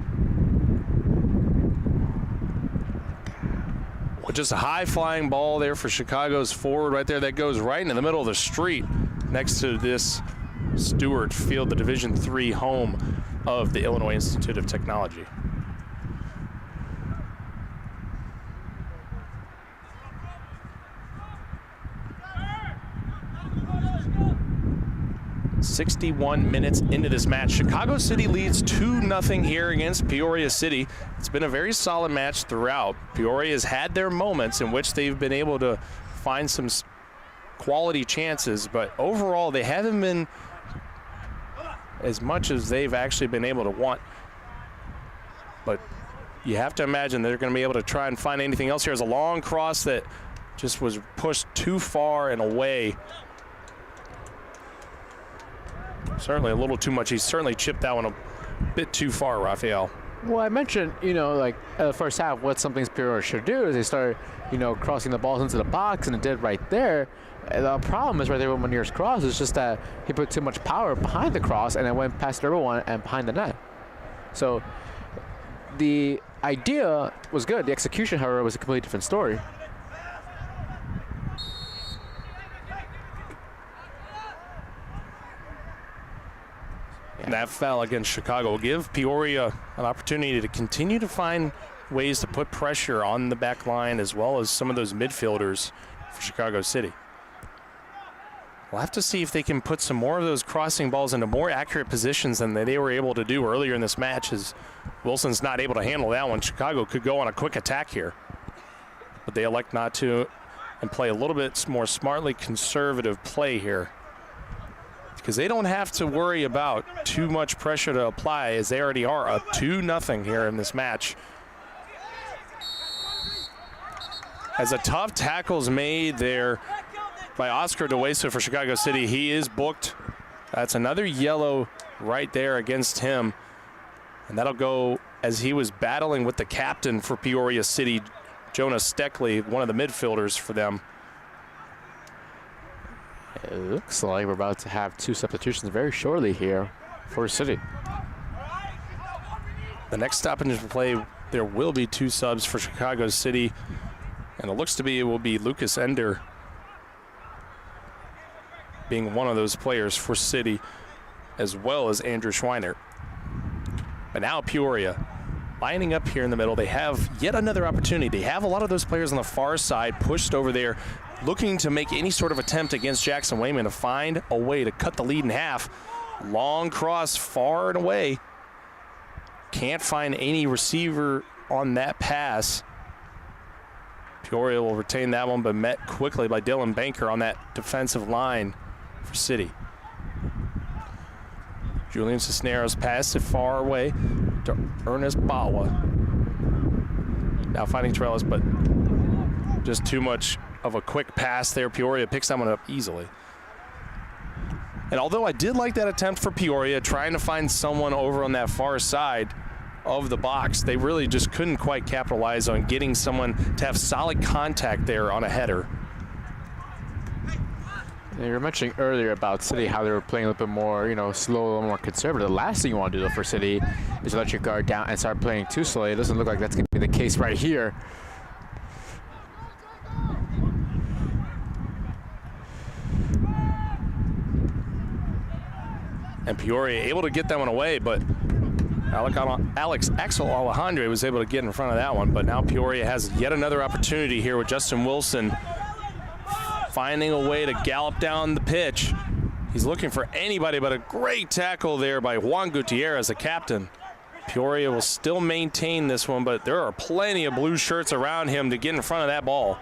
Just a high-flying ball there for Chicago's forward right there. That goes right into the middle of the street next to this Stewart Field, the Division III home of the Illinois Institute of Technology. .61 minutes into this match. Chicago City leads 2-0 here against Peoria City. It's been a very solid match throughout. Peoria has had their moments in which they've been able to find some quality chances, but overall they haven't been as much as they've actually been able to want. But you have to imagine they're going to be able to try and find anything else. Here's a long cross that just was pushed too far and away. Certainly a little too much. He certainly chipped that one a bit too far, Raphael. Well, I mentioned, like the first half, what something Peoria should do is they started, crossing the balls into the box, and it did right there. And the problem is right there with Manier's cross is just that he put too much power behind the cross, and it went past everyone and behind the net. So the idea was good. The execution, however, was a completely different story. That foul against Chicago will give Peoria an opportunity to continue to find ways to put pressure on the back line as well as some of those midfielders for Chicago City. We'll have to see if they can put some more of those crossing balls into more accurate positions than they were able to do earlier in this match, as Wilson's not able to handle that one. Chicago could go on a quick attack here, but they elect not to and play a little bit more smartly conservative play here, because they don't have to worry about too much pressure to apply, as they already are up 2-0 here in this match. As a tough tackle's made there by Oscar DeWeso for Chicago City, he is booked. That's another yellow right there against him. And that'll go as he was battling with the captain for Peoria City, Jonas Steckley, one of the midfielders for them. It looks like we're about to have two substitutions very shortly here for City. The next stoppage in play, there will be two subs for Chicago City, and it looks to be it will be Lucas Ender being one of those players for City, as well as Andrew Schweiner. But now Peoria lining up here in the middle. They have yet another opportunity. They have a lot of those players on the far side pushed over there, looking to make any sort of attempt against Jackson Wayman to find a way to cut the lead in half. Long cross far and away. Can't find any receiver on that pass. Peoria will retain that one, but met quickly by Dylan Banker on that defensive line for City. Julian Cisneros passed it far away to Ernest Bawa. Now finding Trellis, but just too much of a quick pass there. Peoria picks that one up easily. And although I did like that attempt for Peoria, trying to find someone over on that far side of the box, they really just couldn't quite capitalize on getting someone to have solid contact there on a header. You were mentioning earlier about City, how they were playing a little bit more, slow, a little more conservative. The last thing you want to do, though, for City is let your guard down and start playing too slowly. It doesn't look like that's going to be the case right here. And Peoria able to get that one away, but Axel Alejandre was able to get in front of that one. But now Peoria has yet another opportunity here with Justin Wilson finding a way to gallop down the pitch. He's looking for anybody, but a great tackle there by Juan Gutierrez, the captain. Peoria will still maintain this one, but there are plenty of blue shirts around him to get in front of that ball.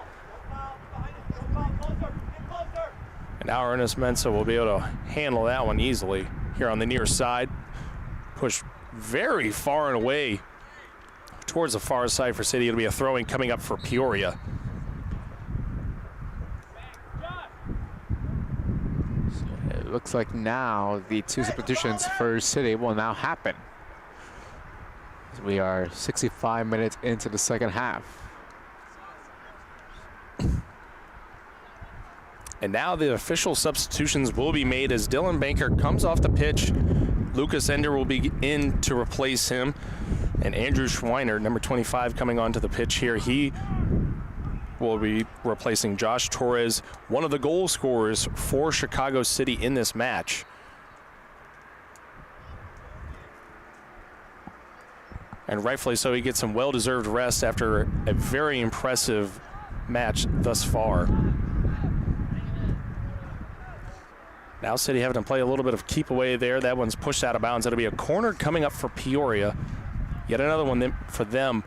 And now Ernest Mensah will be able to handle that one easily here on the near side. Push very far and away towards the far side for City. It'll be a throw-in coming up for Peoria. So it looks like now the two substitutions for City will now happen. We are 65 minutes into the second half. And now the official substitutions will be made as Dylan Banker comes off the pitch. Lucas Ender will be in to replace him. And Andrew Schweiner, number 25, coming onto the pitch here. He will be replacing Josh Torres, one of the goal scorers for Chicago City in this match. And rightfully so, he gets some well-deserved rest after a very impressive match thus far. Now City having to play a little bit of keep away there. That one's pushed out of bounds. It'll be a corner coming up for Peoria. Yet another one for them.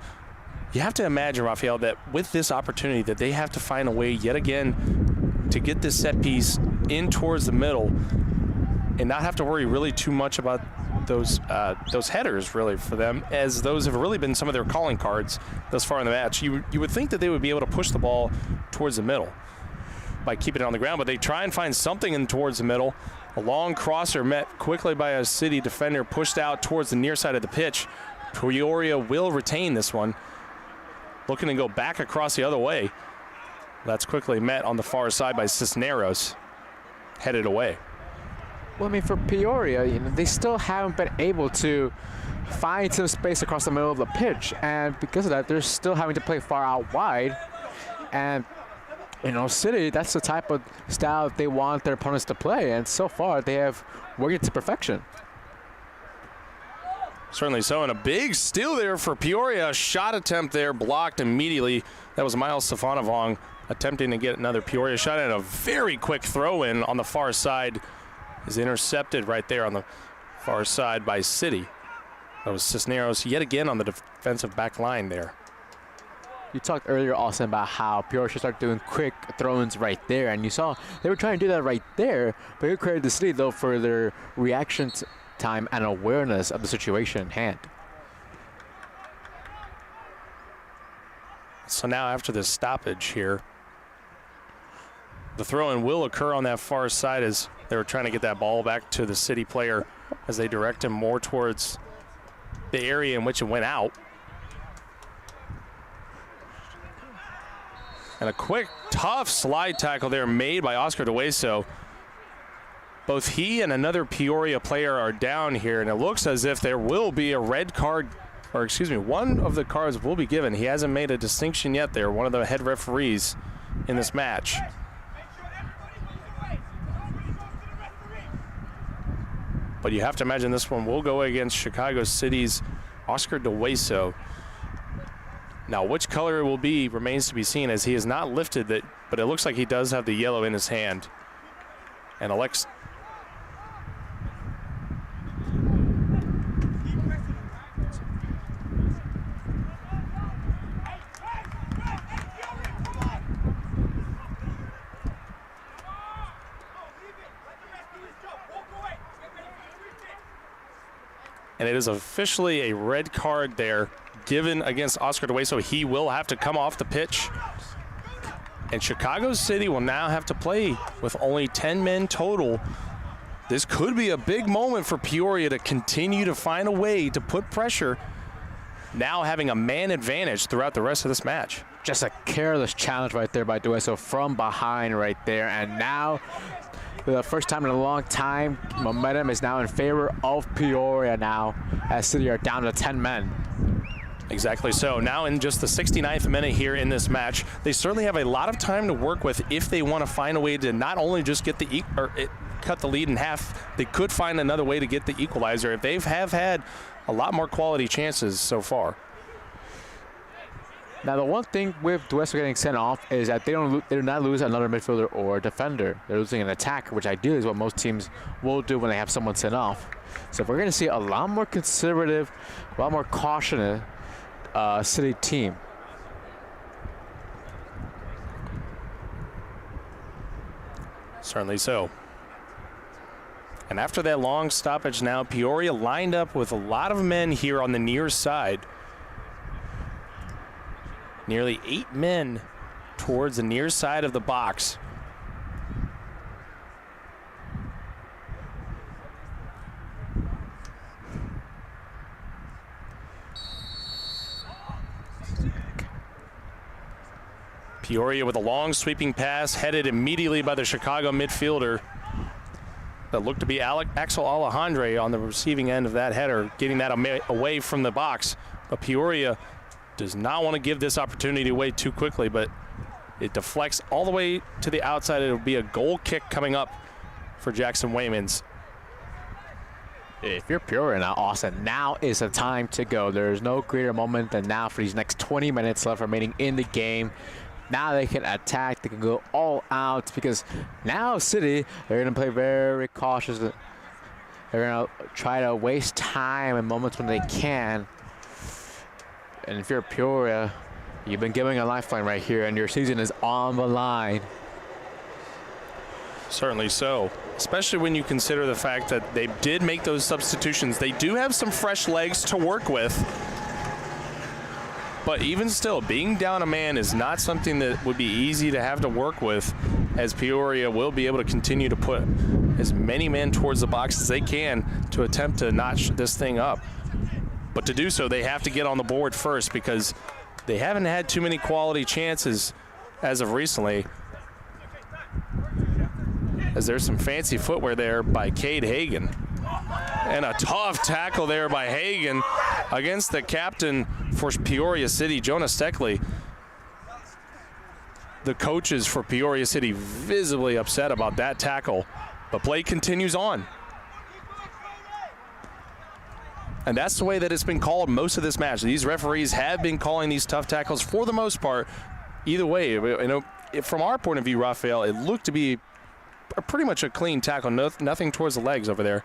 You have to imagine, Rafael, that with this opportunity that they have to find a way yet again to get this set piece in towards the middle and not have to worry really too much about those headers really for them, as those have really been some of their calling cards thus far in the match. You would think that they would be able to push the ball towards the middle by keeping it on the ground, but they try and find something in towards the middle. A long crosser met quickly by a City defender, pushed out towards the near side of the pitch. Peoria will retain this one. Looking to go back across the other way. That's quickly met on the far side by Cisneros, headed away. Well, I mean, for Peoria, they still haven't been able to find some space across the middle of the pitch, and because of that, they're still having to play far out wide. And City, that's the type of style that they want their opponents to play, and so far they have worked it to perfection. Certainly so, and a big steal there for Peoria. A shot attempt there blocked immediately. That was Miles Stefanovong attempting to get another Peoria shot, and a very quick throw-in on the far side is intercepted right there on the far side by City. That was Cisneros yet again on the defensive back line there. You talked earlier, Austin, about how Peoria should start doing quick throw-ins right there, and you saw they were trying to do that right there, but you credit the City, though, for their reaction time and awareness of the situation in hand. So now after this stoppage here, the throw-in will occur on that far side as they were trying to get that ball back to the City player as they direct him more towards the area in which it went out. And a quick, tough slide tackle there made by Oscar DeWeso. Both he and another Peoria player are down here, and it looks as if there will be a red card, or excuse me, one of the cards will be given. He hasn't made a distinction yet there, one of the head referees in this match. But you have to imagine this one will go against Chicago City's Oscar DeWeso. Now, which color it will be remains to be seen, as he has not lifted it, but it looks like he does have the yellow in his hand. And elects. And it is officially a red card there given against Oscar DeWeso. He will have to come off the pitch. And Chicago City will now have to play with only 10 men total. This could be a big moment for Peoria to continue to find a way to put pressure, now having a man advantage throughout the rest of this match. Just a careless challenge right there by DeWeso from behind right there. And now, for the first time in a long time, momentum is now in favor of Peoria now, as City are down to 10 men. Exactly so. Now in just the 69th minute here in this match, they certainly have a lot of time to work with if they want to find a way to not only just get cut the lead in half, they could find another way to get the equalizer if they have had a lot more quality chances so far. Now, the one thing with the West getting sent off is that they do not lose another midfielder or defender. They're losing an attacker, which ideally is what most teams will do when they have someone sent off. So we're going to see a lot more conservative, a lot more cautious City team. Certainly so. And after that long stoppage now, Peoria lined up with a lot of men here on the near side. Nearly 8 men towards the near side of the box. Peoria with a long sweeping pass headed immediately by the Chicago midfielder. That looked to be Axel Alejandre on the receiving end of that header, getting that away from the box. But Peoria does not want to give this opportunity away too quickly, but it deflects all the way to the outside. It'll be a goal kick coming up for Jackson Waymans. If you're Peoria now, Austin, now is the time to go. There's no greater moment than now for these next 20 minutes left remaining in the game. Now they can attack, they can go all out, because now City, they're going to play very cautious. They're going to try to waste time and moments when they can. And if you're Peoria, you've been giving a lifeline right here, and your season is on the line. Certainly so, especially when you consider the fact that they did make those substitutions. They do have some fresh legs to work with. But even still, being down a man is not something that would be easy to have to work with, as Peoria will be able to continue to put as many men towards the box as they can to attempt to notch this thing up. But to do so, they have to get on the board first, because they haven't had too many quality chances as of recently. As there's some fancy footwear there by Cade Hagan. And a tough tackle there by Hagan against the captain for Peoria City, Jonah Steckley. The coaches for Peoria City visibly upset about that tackle, but play continues on. And that's the way that it's been called most of this match. These referees have been calling these tough tackles for the most part. Either way, you know, from our point of view, Raphael, it looked to be pretty much a clean tackle, nothing towards the legs over there.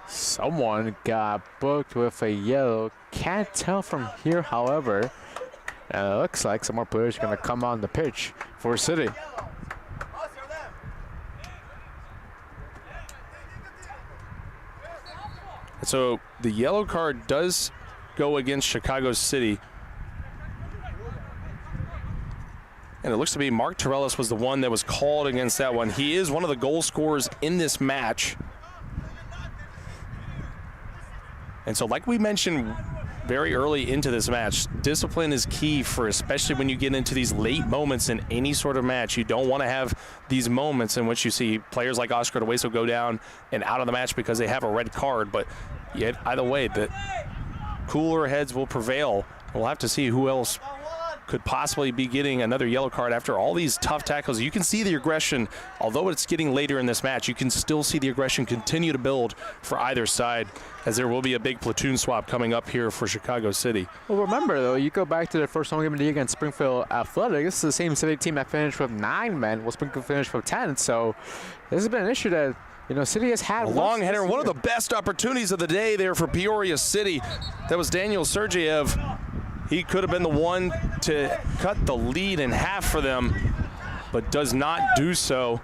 Someone got booked with a yellow. Can't tell from here, however. And it looks like some more players are going to come on the pitch for City. So the yellow card does go against Chicago City. And it looks to be Mark Torellis was the one that was called against that one. He is one of the goal scorers in this match. And so like we mentioned very early into this match, discipline is key for, especially when you get into these late moments in any sort of match. You don't want to have these moments in which you see players like Oscar Dueso go down and out of the match because they have a red card. But yet, either way, the cooler heads will prevail. We'll have to see who else could possibly be getting another yellow card after all these tough tackles. You can see the aggression, although it's getting later in this match, you can still see the aggression continue to build for either side, as there will be a big platoon swap coming up here for Chicago City. Well, remember, though, you go back to their first home game of the year against Springfield Athletic. This is the same City team that finished with 9 men, while Springfield finished with 10. So this has been an issue that, you know, City has had. A long header, one of the best opportunities of the day there for Peoria City. That was Daniel Sergeyev. He could have been the one to cut the lead in half for them, but does not do so.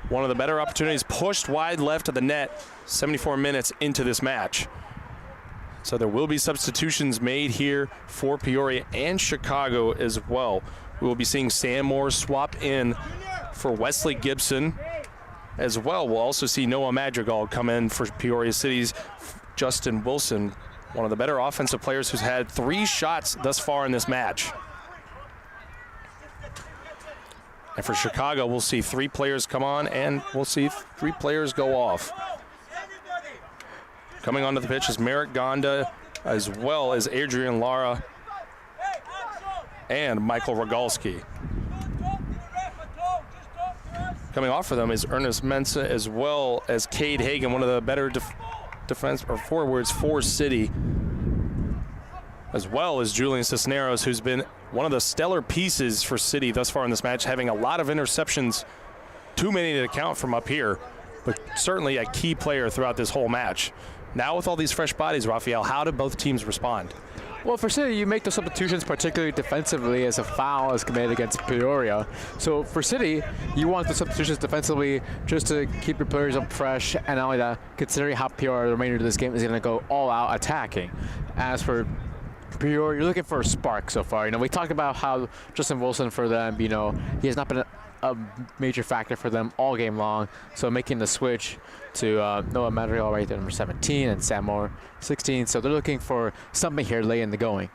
One of the better opportunities, pushed wide left of the net, 74 minutes into this match. So there will be substitutions made here for Peoria and Chicago as well. We will be seeing Sam Moore swap in for Wesley Gibson as well. We'll also see Noah Madrigal come in for Peoria City's Justin Wilson, one of the better offensive players who's had 3 shots thus far in this match. And for Chicago, we'll see 3 players come on, and we'll see 3 players go off. Coming onto the pitch is Merrick Gonda, as well as Adrian Lara and Michael Rogalski. Coming off for them is Ernest Mensah, as well as Cade Hagan, one of the better defense or forwards for City. as well as Julian Cisneros, who's been one of the stellar pieces for City thus far in this match, having a lot of interceptions, too many to count from up here, but certainly a key player throughout this whole match. Now with all these fresh bodies, Rafael, how did both teams respond? Well, for City, you make the substitutions, particularly defensively, as a foul is committed against Peoria. So for City, you want the substitutions defensively just to keep your players up fresh, and not only that, considering how Peoria, the remainder of this game, is going to go all out attacking. As for Peoria, you're looking for a spark so far. You know, we talked about how Justin Wilson for them, you know, he has not been a major factor for them all game long. So making the switch to Noah Madrigal right there, number 17, and Sam Moore, 16. So they're looking for something here late in the going.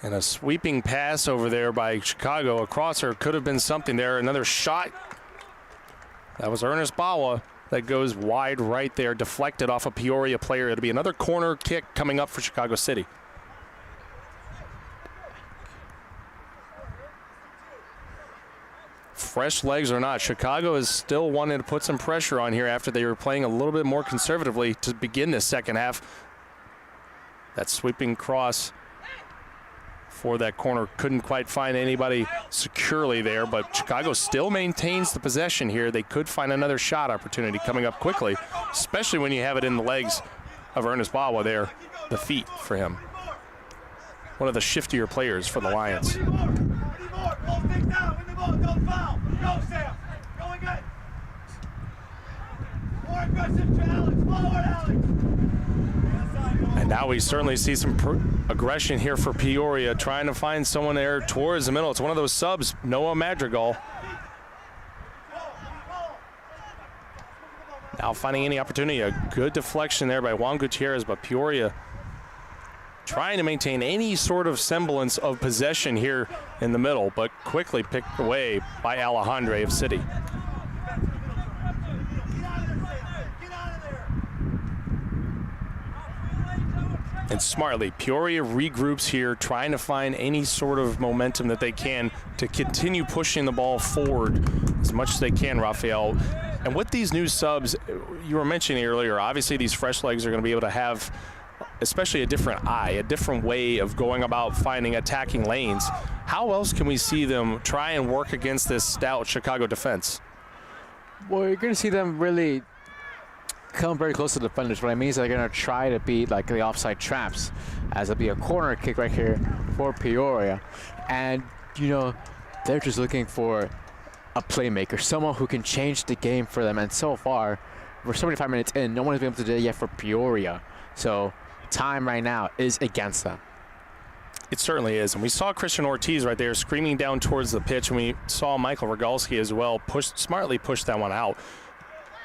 And a sweeping pass over there by Chicago. A crosser could have been something there. Another shot. That was Ernest Bawa. That goes wide right there, deflected off a Peoria player. It'll be another corner kick coming up for Chicago City. Fresh legs or not, Chicago is still wanting to put some pressure on here after they were playing a little bit more conservatively to begin this second half. That sweeping cross for that corner couldn't quite find anybody securely there, but Chicago still maintains the possession here. They could find another shot opportunity coming up quickly, especially when you have it in the legs of Ernest Bawa there, the feet for him. One of the shiftier players for the Lions. And now we certainly see some aggression here for Peoria, trying to find someone there towards the middle. It's one of those subs, Noah Madrigal. Now finding any opportunity, a good deflection there by Juan Gutierrez, but Peoria trying to maintain any sort of semblance of possession here in the middle, but quickly picked away by Alejandre of City. And smartly, Peoria regroups here, trying to find any sort of momentum that they can to continue pushing the ball forward as much as they can, Rafael. And with these new subs, you were mentioning earlier, obviously these fresh legs are going to be able to have especially a different eye, a different way of going about finding attacking lanes. How else can we see them try and work against this stout Chicago defense? Well, you're going to see them really come very close to the defenders. What I mean is they're going to try to beat like the offside traps, as it'll be a corner kick right here for Peoria. And, you know, they're just looking for a playmaker, someone who can change the game for them. And so far, we're 75 minutes in, no one has been able to do that yet for Peoria. So time right now is against them. It certainly is. And we saw Christian Ortiz right there screaming down towards the pitch, and we saw Michael Rogalski as well smartly push that one out.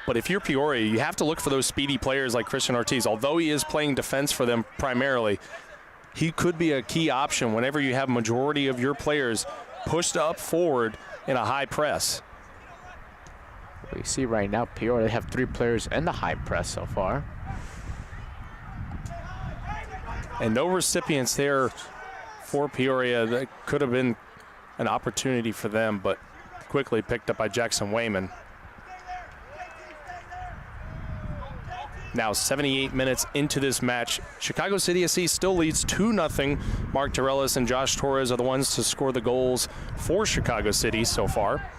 But if you're Peoria, you have to look for those speedy players like Christian Ortiz. Although he is playing defense for them primarily, he could be a key option whenever you have majority of your players pushed up forward in a high press. We see right now Peoria, they have 3 players in the high press so far. And no recipients there for Peoria. That could have been an opportunity for them, but quickly picked up by Jackson Wayman. Now 78 minutes into this match. Chicago City SC still leads 2-0. Mark Torellis and Josh Torres are the ones to score the goals for Chicago City so far.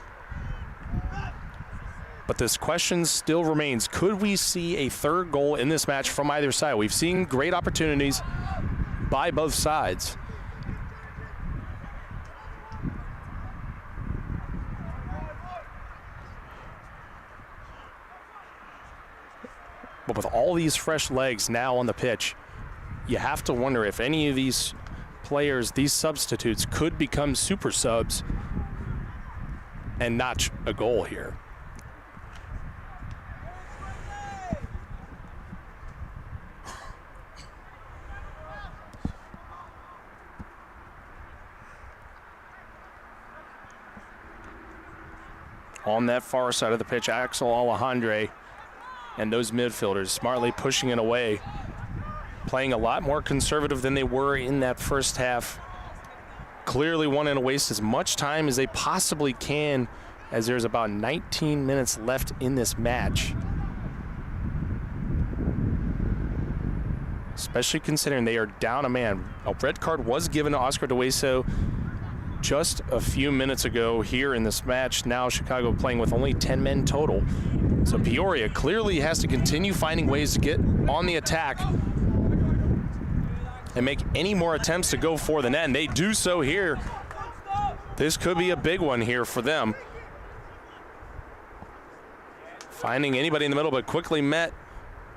But this question still remains. Could we see a third goal in this match from either side? We've seen great opportunities by both sides. But with all these fresh legs now on the pitch, you have to wonder if any of these players, these substitutes, could become super subs and notch a goal here. On that far side of the pitch, Axel Alejandre and those midfielders smartly pushing it away, playing a lot more conservative than they were in that first half. Clearly wanting to waste as much time as they possibly can, as there's about 19 minutes left in this match. especially considering they are down a man. A red card was given to Oscar DeWeso just a few minutes ago here in this match. Now Chicago playing with only 10 men total. So Peoria clearly has to continue finding ways to get on the attack and make any more attempts to go for the net, and they do so here. This could be a big one here for them. Finding anybody in the middle, but quickly met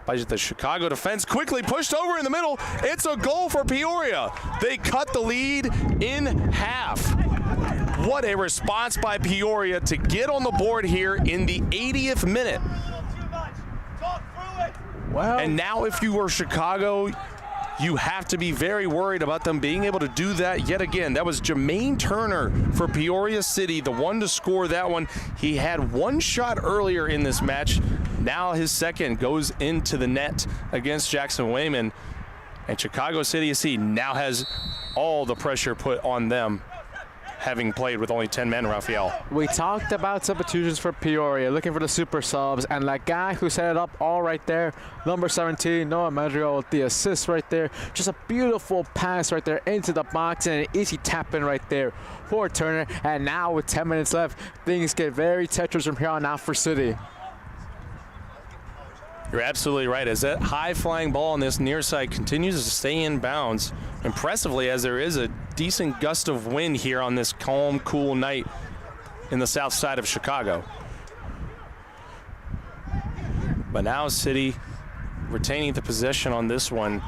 by the Chicago defense. Quickly pushed over in the middle. It's a goal for Peoria. They cut the lead in half. What a response by Peoria to get on the board here in the 80th minute. Well, and now if you were Chicago, you have to be very worried about them being able to do that yet again. That was Jermaine Turner for Peoria City, the one to score that one. He had one shot earlier in this match. Now his second goes into the net against Jackson Wayman. And Chicago City SC now has all the pressure put on them, having played with only 10 men, Raphael. We talked about substitutions for Peoria, looking for the super subs, and that guy who set it up all right there, number 17, Noah Madrigal with the assist right there. Just a beautiful pass right there into the box and an easy tap in right there for Turner. And now with 10 minutes left, things get very Tetris from here on out for City. You're absolutely right. As that high-flying ball on this near side continues to stay in bounds, impressively, as there is a decent gust of wind here on this calm, cool night in the south side of Chicago. But now City retaining the possession on this one.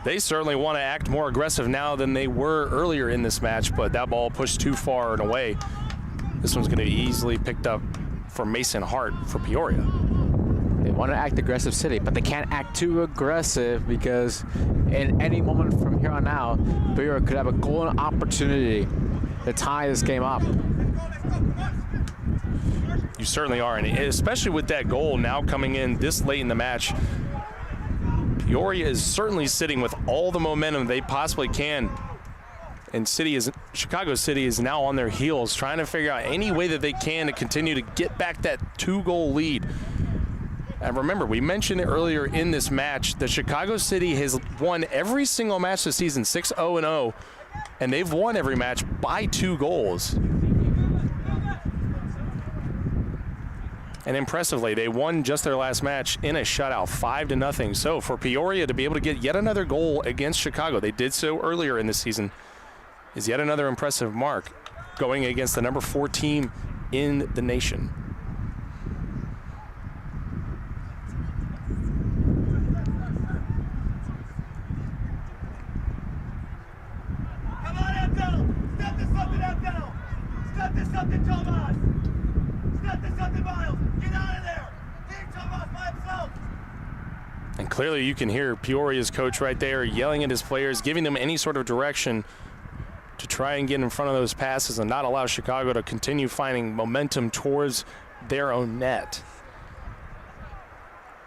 They certainly want to act more aggressive now than they were earlier in this match, but that ball pushed too far and away. This one's going to be easily picked up for Mason Hart for Peoria. They want to act aggressive, City, but they can't act too aggressive because in any moment from here on out, Peoria could have a golden opportunity to tie this game up. You certainly are, and especially with that goal now coming in this late in the match, Peoria is certainly sitting with all the momentum they possibly can. And Chicago City is now on their heels, trying to figure out any way that they can to continue to get back that 2-goal lead. And remember, we mentioned it earlier in this match that Chicago City has won every single match this season, 6-0-0, and they've won every match by 2 goals. And impressively, they won just their last match in a shutout, 5-0. So for Peoria to be able to get yet another goal against Chicago, they did so earlier in this season, is yet another impressive mark going against the number 4 team in the nation. And clearly you can hear Peoria's coach right there yelling at his players, giving them any sort of direction to try and get in front of those passes and not allow Chicago to continue finding momentum towards their own net.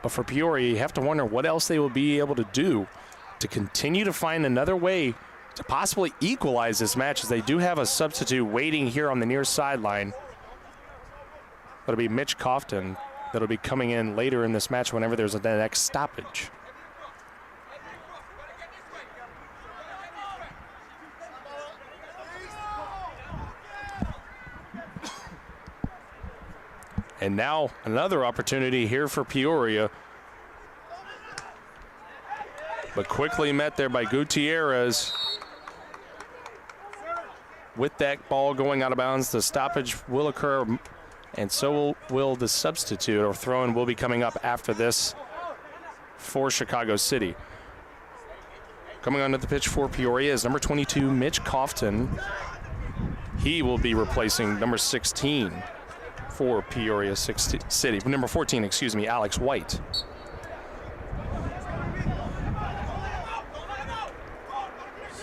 But for Peoria, you have to wonder what else they will be able to do to continue to find another way to possibly equalize this match, as they do have a substitute waiting here on the near sideline. That'll be Mitch Cofton. That'll be coming in later in this match whenever there's the next stoppage. And now another opportunity here for Peoria. But quickly met there by Gutierrez. With that ball going out of bounds, the stoppage will occur, and so will the substitute or throw-in will be coming up after this for Chicago City. Coming onto the pitch for Peoria is number 22, Mitch Cofton. He will be replacing number 16 for Peoria City. Number 14, excuse me, Alex White.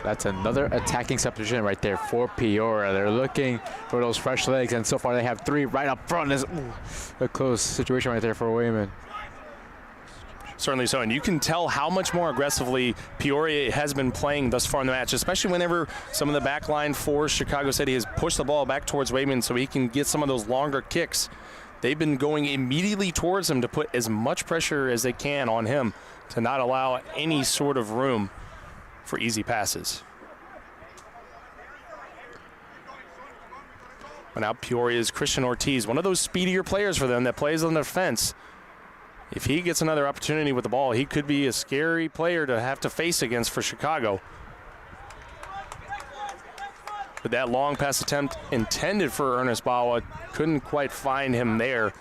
That's another attacking substitution right there for Peoria. They're looking for those fresh legs, and so far they have 3 right up front. A close situation right there for Wayman. Certainly so, and you can tell how much more aggressively Peoria has been playing thus far in the match, especially whenever some of the back line for Chicago City has pushed the ball back towards Wayman so he can get some of those longer kicks. They've been going immediately towards him to put as much pressure as they can on him to not allow any sort of room for easy passes. But now Peoria's Christian Ortiz, one of those speedier players for them that plays on the defense. If he gets another opportunity with the ball, he could be a scary player to have to face against for Chicago. But that long pass attempt intended for Ernest Bawa, couldn't quite find him there.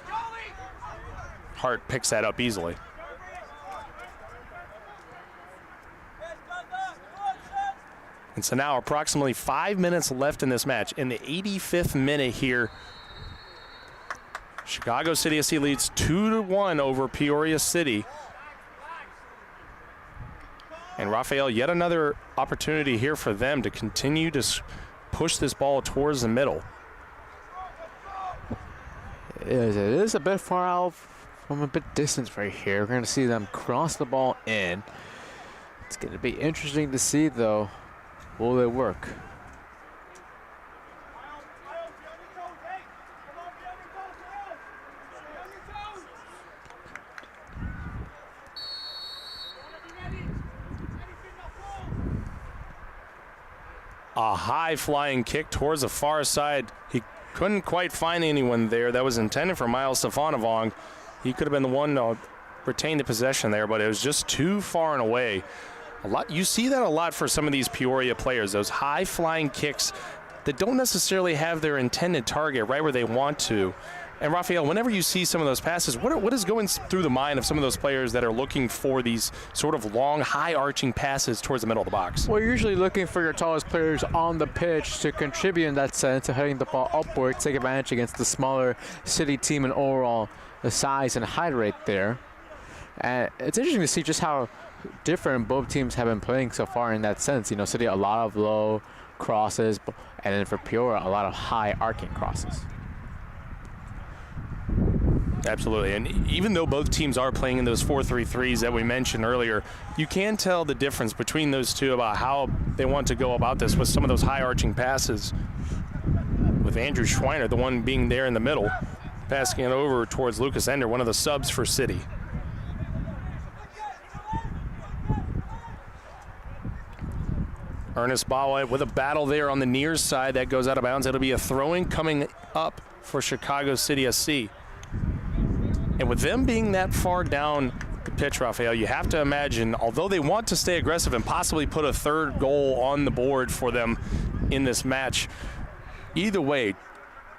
Hart picks that up easily. And so now approximately 5 minutes left in this match. In the 85th minute here, Chicago City SC leads 2-1 over Peoria City. And Raphael, yet another opportunity here for them to continue to push this ball towards the middle. It is a bit far out from a bit distance right here. We're going to see them cross the ball in. It's going to be interesting to see, though. Will it work? A high flying kick towards the far side. He couldn't quite find anyone there. That was intended for Miles Stefanovong. He could have been the one to retain the possession there, but it was just too far and away. You see that a lot for some of these Peoria players, those high flying kicks that don't necessarily have their intended target right where they want to. And Raphael, whenever you see some of those passes, what is going through the mind of some of those players that are looking for these sort of long, high-arching passes towards the middle of the box? Well, you're usually looking for your tallest players on the pitch to contribute in that sense, to heading the ball upward, take advantage against the smaller city team and overall the size and height right there. And it's interesting to see just how different both teams have been playing so far in that sense. You know, City, a lot of low crosses, and then for Peoria, a lot of high arcing crosses. Absolutely, and even though both teams are playing in those 4-3-3s that we mentioned earlier, you can tell the difference between those two about how they want to go about this with some of those high arching passes. With Andrew Schweiner, the one being there in the middle, passing it over towards Lucas Ender, one of the subs for City. Ernest Bawa with a battle there on the near side that goes out of bounds. It'll be a throw-in coming up for Chicago City SC. And with them being that far down the pitch, Raphael, you have to imagine, although they want to stay aggressive and possibly put a third goal on the board for them in this match, either way,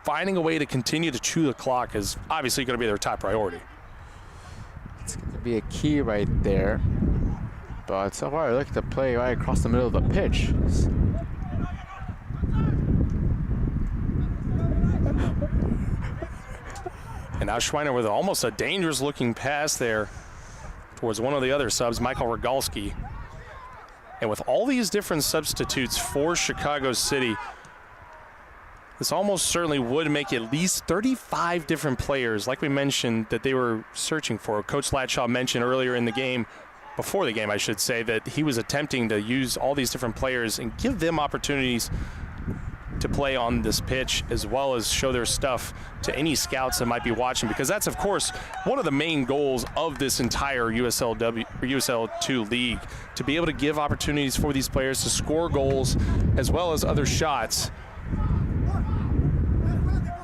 finding a way to continue to chew the clock is obviously going to be their top priority. It's going to be a key right there. But so far, I look at the play right across the middle of the pitch. And now Schweiner with almost a dangerous looking pass there towards one of the other subs, Michael Rogalski. And with all these different substitutes for Chicago City, this almost certainly would make at least 35 different players, like we mentioned, that they were searching for. Coach Latshaw mentioned earlier in the game, before the game I should say, that he was attempting to use all these different players and give them opportunities to play on this pitch, as well as show their stuff to any scouts that might be watching, because that's of course one of the main goals of this entire USL2 league, to be able to give opportunities for these players to score goals as well as other shots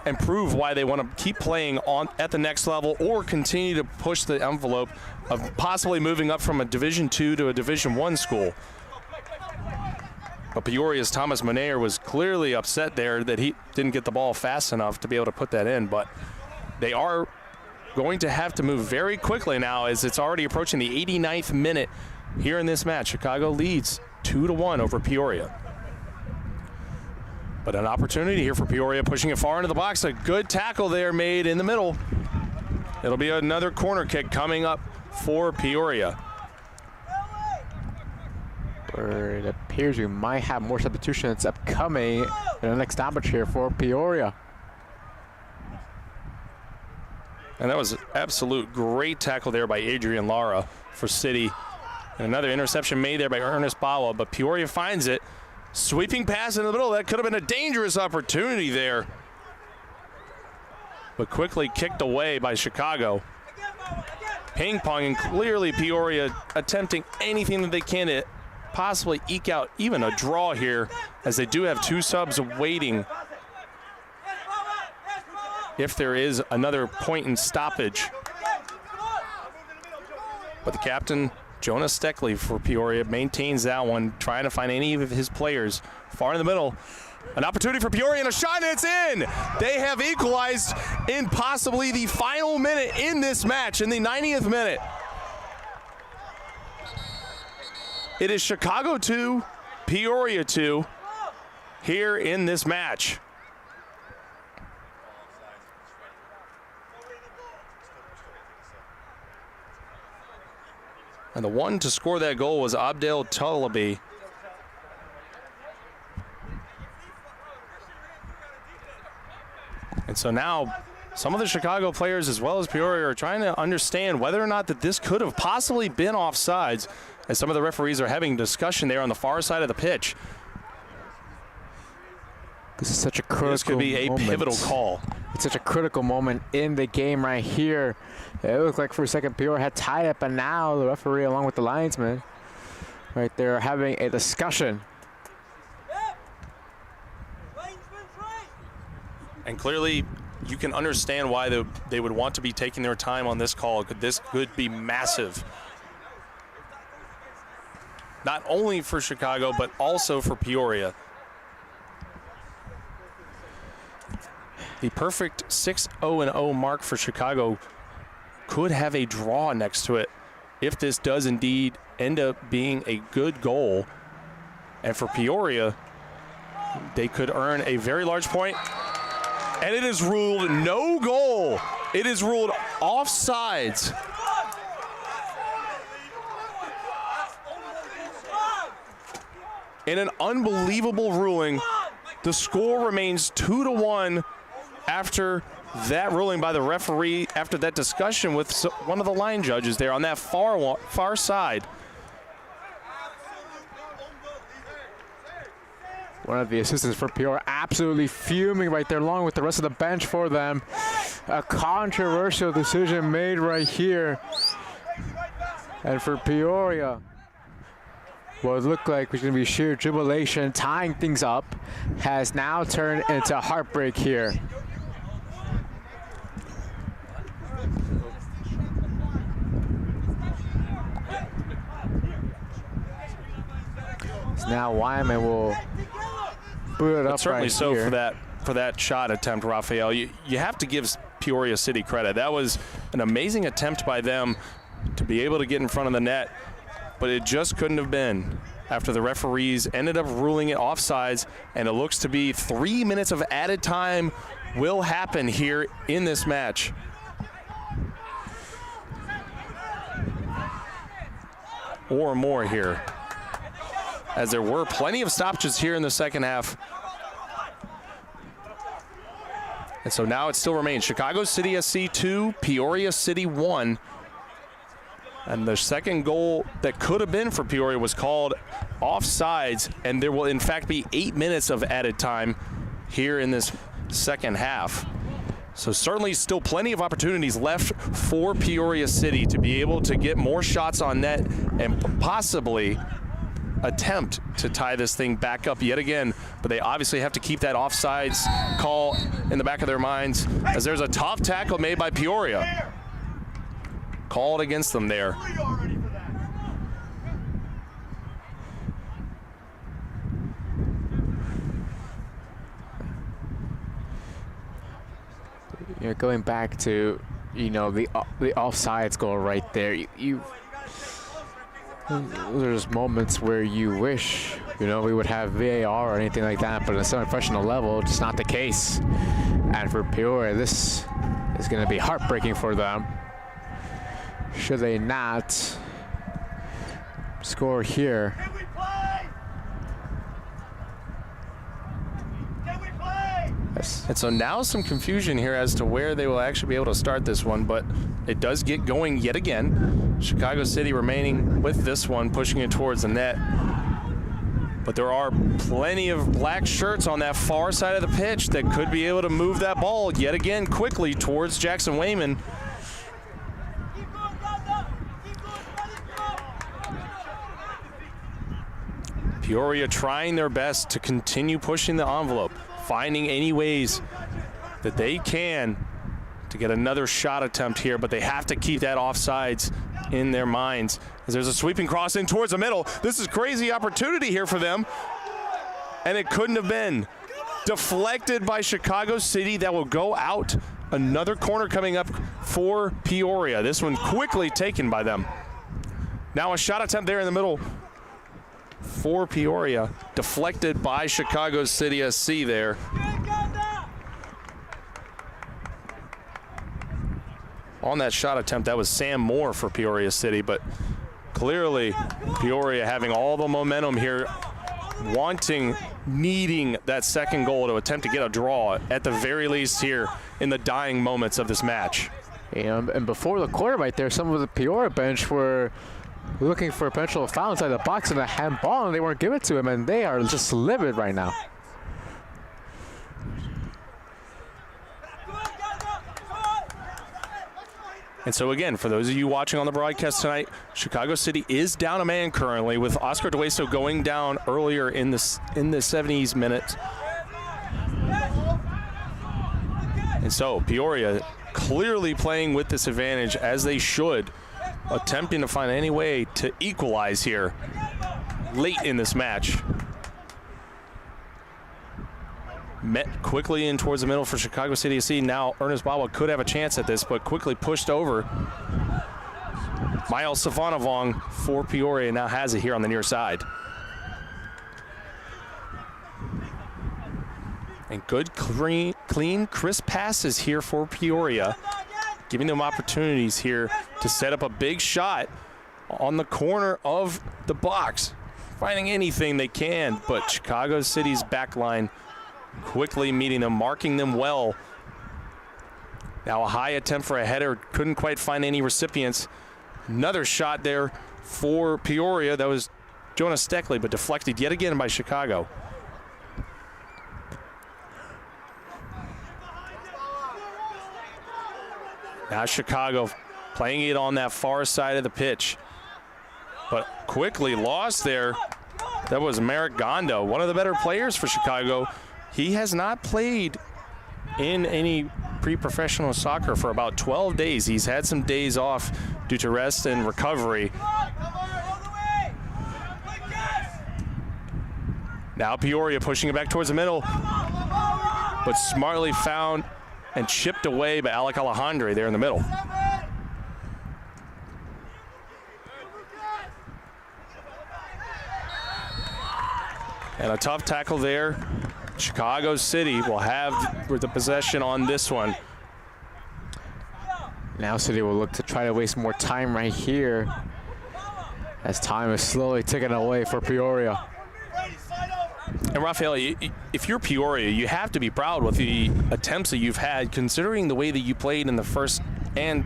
and prove why they want to keep playing on at the next level or continue to push the envelope of possibly moving up from a Division II to a Division I school. But Peoria's Thomas Monayer was clearly upset there that he didn't get the ball fast enough to be able to put that in. But they are going to have to move very quickly now, as it's already approaching the 89th minute here in this match. Chicago leads 2-1 over Peoria. But an opportunity here for Peoria, pushing it far into the box. A good tackle there made in the middle. It'll be another corner kick coming up for Peoria. It appears we might have more substitutions upcoming in the next stoppage here for Peoria. And that was an absolute great tackle there by Adrian Lara for City. And another interception made there by Ernest Bawa, but Peoria finds it. Sweeping pass in the middle, that could have been a dangerous opportunity there. But quickly kicked away by Chicago. ping-ponging. Clearly Peoria attempting anything that they can to possibly eke out even a draw here, as they do have 2 subs waiting if there is another point in stoppage. But the captain, Jonas Steckley for Peoria, maintains that one, trying to find any of his players far in the middle. An opportunity for Peoria and a shot, and it's in! They have equalized in possibly the final minute in this match, in the 90th minute. It is Chicago 2, Peoria 2 here in this match. And the one to score that goal was Abdel Talabi. And so now some of the Chicago players as well as Peoria are trying to understand whether or not that this could have possibly been offsides, as some of the referees are having discussion there on the far side of the pitch. This is such a critical This could be a moment. pivotal call. It's such a critical moment in the game right here. It looked like for a second Peoria had tied it, but now the referee along with the linesman right there are having a discussion. And clearly you can understand why they would want to be taking their time on this call. This could be massive. Not only for Chicago, but also for Peoria. The perfect 6-0-0 mark for Chicago could have a draw next to it if this does indeed end up being a good goal. And for Peoria, they could earn a very large point. And it is ruled no goal. It is ruled offsides. In an unbelievable ruling, the score remains 2-1 after that ruling by the referee, after that discussion with one of the line judges there on that far side. One of the assistants for Peoria absolutely fuming right there along with the rest of the bench for them. A controversial decision made right here. And for Peoria, what looked like was going to be sheer jubilation, tying things up, has now turned into heartbreak here. So now Wyman will boot it up Certainly right so here. for that shot attempt, Rafael. You have to give Peoria City credit. That was an amazing attempt by them to be able to get in front of the net, but it just couldn't have been after the referees ended up ruling it offsides, and it looks to be 3 minutes of added time will happen here in this match. Or more here, as there were plenty of stoppages here in the second half. And so now it still remains Chicago City SC 2, Peoria City 1. And the second goal that could have been for Peoria was called offsides, and there will in fact be 8 minutes of added time here in this second half. So certainly still plenty of opportunities left for Peoria City to be able to get more shots on net and possibly attempt to tie this thing back up yet again, but they obviously have to keep that offsides call in the back of their minds, as there's a tough tackle made by Peoria. Called against them there. You're going back to, you know, the offsides goal right there. There's moments where you wish, you know, we would have VAR or anything like that, but at a semi-professional level, just not the case. And for Peoria, this is going to be heartbreaking for them. Should they not score here? Yes. And so now some confusion here as to where they will actually be able to start this one, but it does get going yet again. Chicago City remaining with this one, pushing it towards the net. But there are plenty of black shirts on that far side of the pitch that could be able to move that ball yet again quickly towards Jackson Wayman. Peoria trying their best to continue pushing the envelope, finding any ways that they can to get another shot attempt here, but they have to keep that offsides in their minds. As there's a sweeping cross in towards the middle. This is crazy opportunity here for them, and it couldn't have been. Deflected by Chicago City. That will go out. Another corner coming up for Peoria. This one quickly taken by them. Now a shot attempt there in the middle for Peoria. Deflected by Chicago City SC there. On that shot attempt, that was Sam Moore for Peoria City, but clearly Peoria having all the momentum here, needing that second goal to attempt to get a draw at the very least here in the dying moments of this match. And before the quarter right there, some of the Peoria bench were looking for a potential foul inside the box and a handball, and they weren't giving it to him, and they are just livid right now. And so again, for those of you watching on the broadcast tonight, Chicago City is down a man currently, with Oscar Dueso going down earlier in the 70s minute. And so Peoria clearly playing with this advantage, as they should, attempting to find any way to equalize here late in this match. Met quickly in towards the middle for Chicago City SC. Now Ernest Bawa could have a chance at this, but quickly pushed over. Miles Savanavong for Peoria now has it here on the near side. And good, clean, crisp passes here for Peoria, giving them opportunities here to set up a big shot on the corner of the box, finding anything they can, but Chicago City's back line quickly meeting them, marking them well. Now a high attempt for a header, couldn't quite find any recipients. Another shot there for Peoria. That was Jonas Steckley, but deflected yet again by Chicago. Now Chicago playing it on that far side of the pitch, but quickly lost there. That was Merrick Gondo, one of the better players for Chicago. He has not played in any pre-professional soccer for about 12 days. He's had some days off due to rest and recovery. Now Peoria pushing it back towards the middle, but smartly found and chipped away by Alec Alejandre there in the middle. And a tough tackle there. Chicago City will have the possession on this one. Now City will look to try to waste more time right here, as time is slowly ticking away for Peoria. And Rafael, if you're Peoria, you have to be proud with the attempts that you've had, considering the way that you played in the first and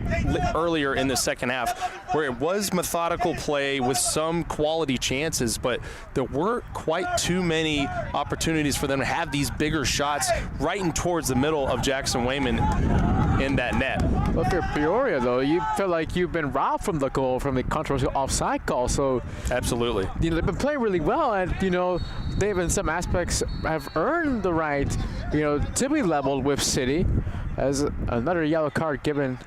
earlier in the second half, where it was methodical play with some quality chances, but there weren't quite too many opportunities for them to have these bigger shots right in towards the middle of Jackson Wayman in that net. Well, if you're Peoria, though, you feel like you've been robbed from the goal, from the controversial offside call. So absolutely, you know, they've been playing really well, and you know, they've in some aspects have earned the right, you know, to be leveled with City. As another yellow card given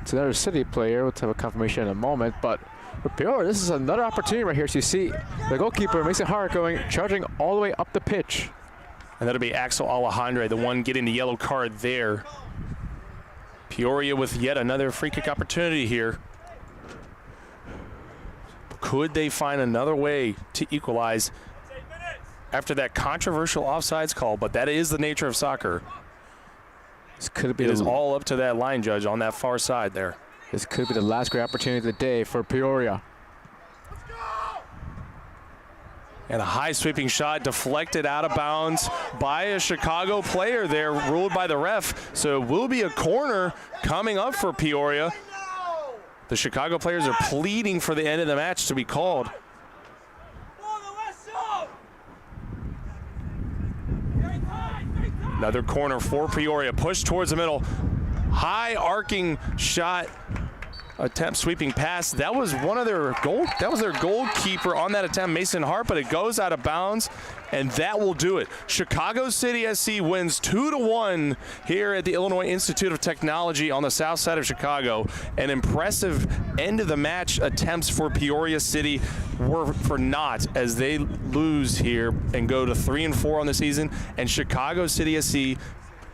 to another City player. We'll have a confirmation in a moment, but for Peoria, this is another opportunity right here. So you see the goalkeeper, Mason Hart, charging all the way up the pitch. And that'll be Axel Alejandre, the one getting the yellow card there. Peoria with yet another free kick opportunity here. Could they find another way to equalize after that controversial offsides call? But that is the nature of soccer. This could be it is all up to that line judge on that far side there. This could be the last great opportunity of the day for Peoria. And a high sweeping shot deflected out of bounds by a Chicago player there, ruled by the ref. So it will be a corner coming up for Peoria. The Chicago players are pleading for the end of the match to be called. Another corner for Peoria, pushed towards the middle. High arcing shot attempt sweeping pass. That was their goalkeeper on that attempt, Mason Hart, but it goes out of bounds, and that will do it. Chicago City SC wins 2-1 here at the Illinois Institute of Technology on the south side of Chicago. An impressive end of the match attempts for Peoria City were for naught as they lose here and go to 3-4 on the season, and Chicago City SC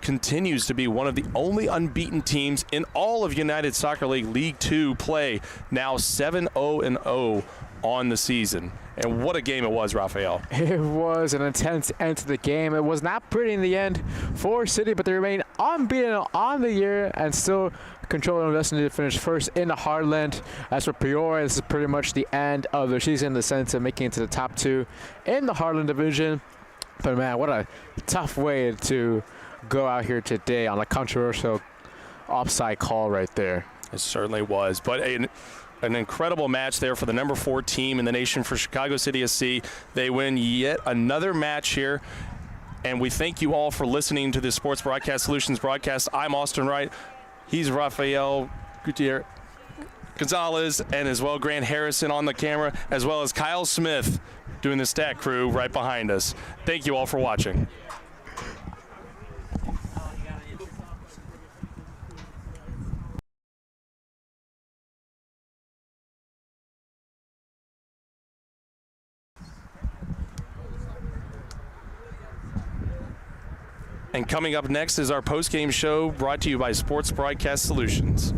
continues to be one of the only unbeaten teams in all of United Soccer League League 2 play, now 7-0-0 on the season. And what a game it was, Raphael. It was an intense end to the game. It was not pretty in the end for City, but they remain unbeaten on the year and still controlling their destiny to finish first in the Heartland. As for Peoria, this is pretty much the end of their season in the sense of making it to the top 2 in the Heartland division. But man, what a tough way to go out here today on a controversial offside call right there. It certainly was, but an incredible match there for the number 4 team in the nation for Chicago City SC. They win yet another match here, and we thank you all for listening to the Sports Broadcast Solutions broadcast. I'm Austin Wright. He's Rafael Gutierrez Gonzalez, and as well Grant Harrison on the camera, as well as Kyle Smith doing the stat crew right behind us. Thank you all for watching. And coming up next is our post-game show brought to you by Sports Broadcast Solutions.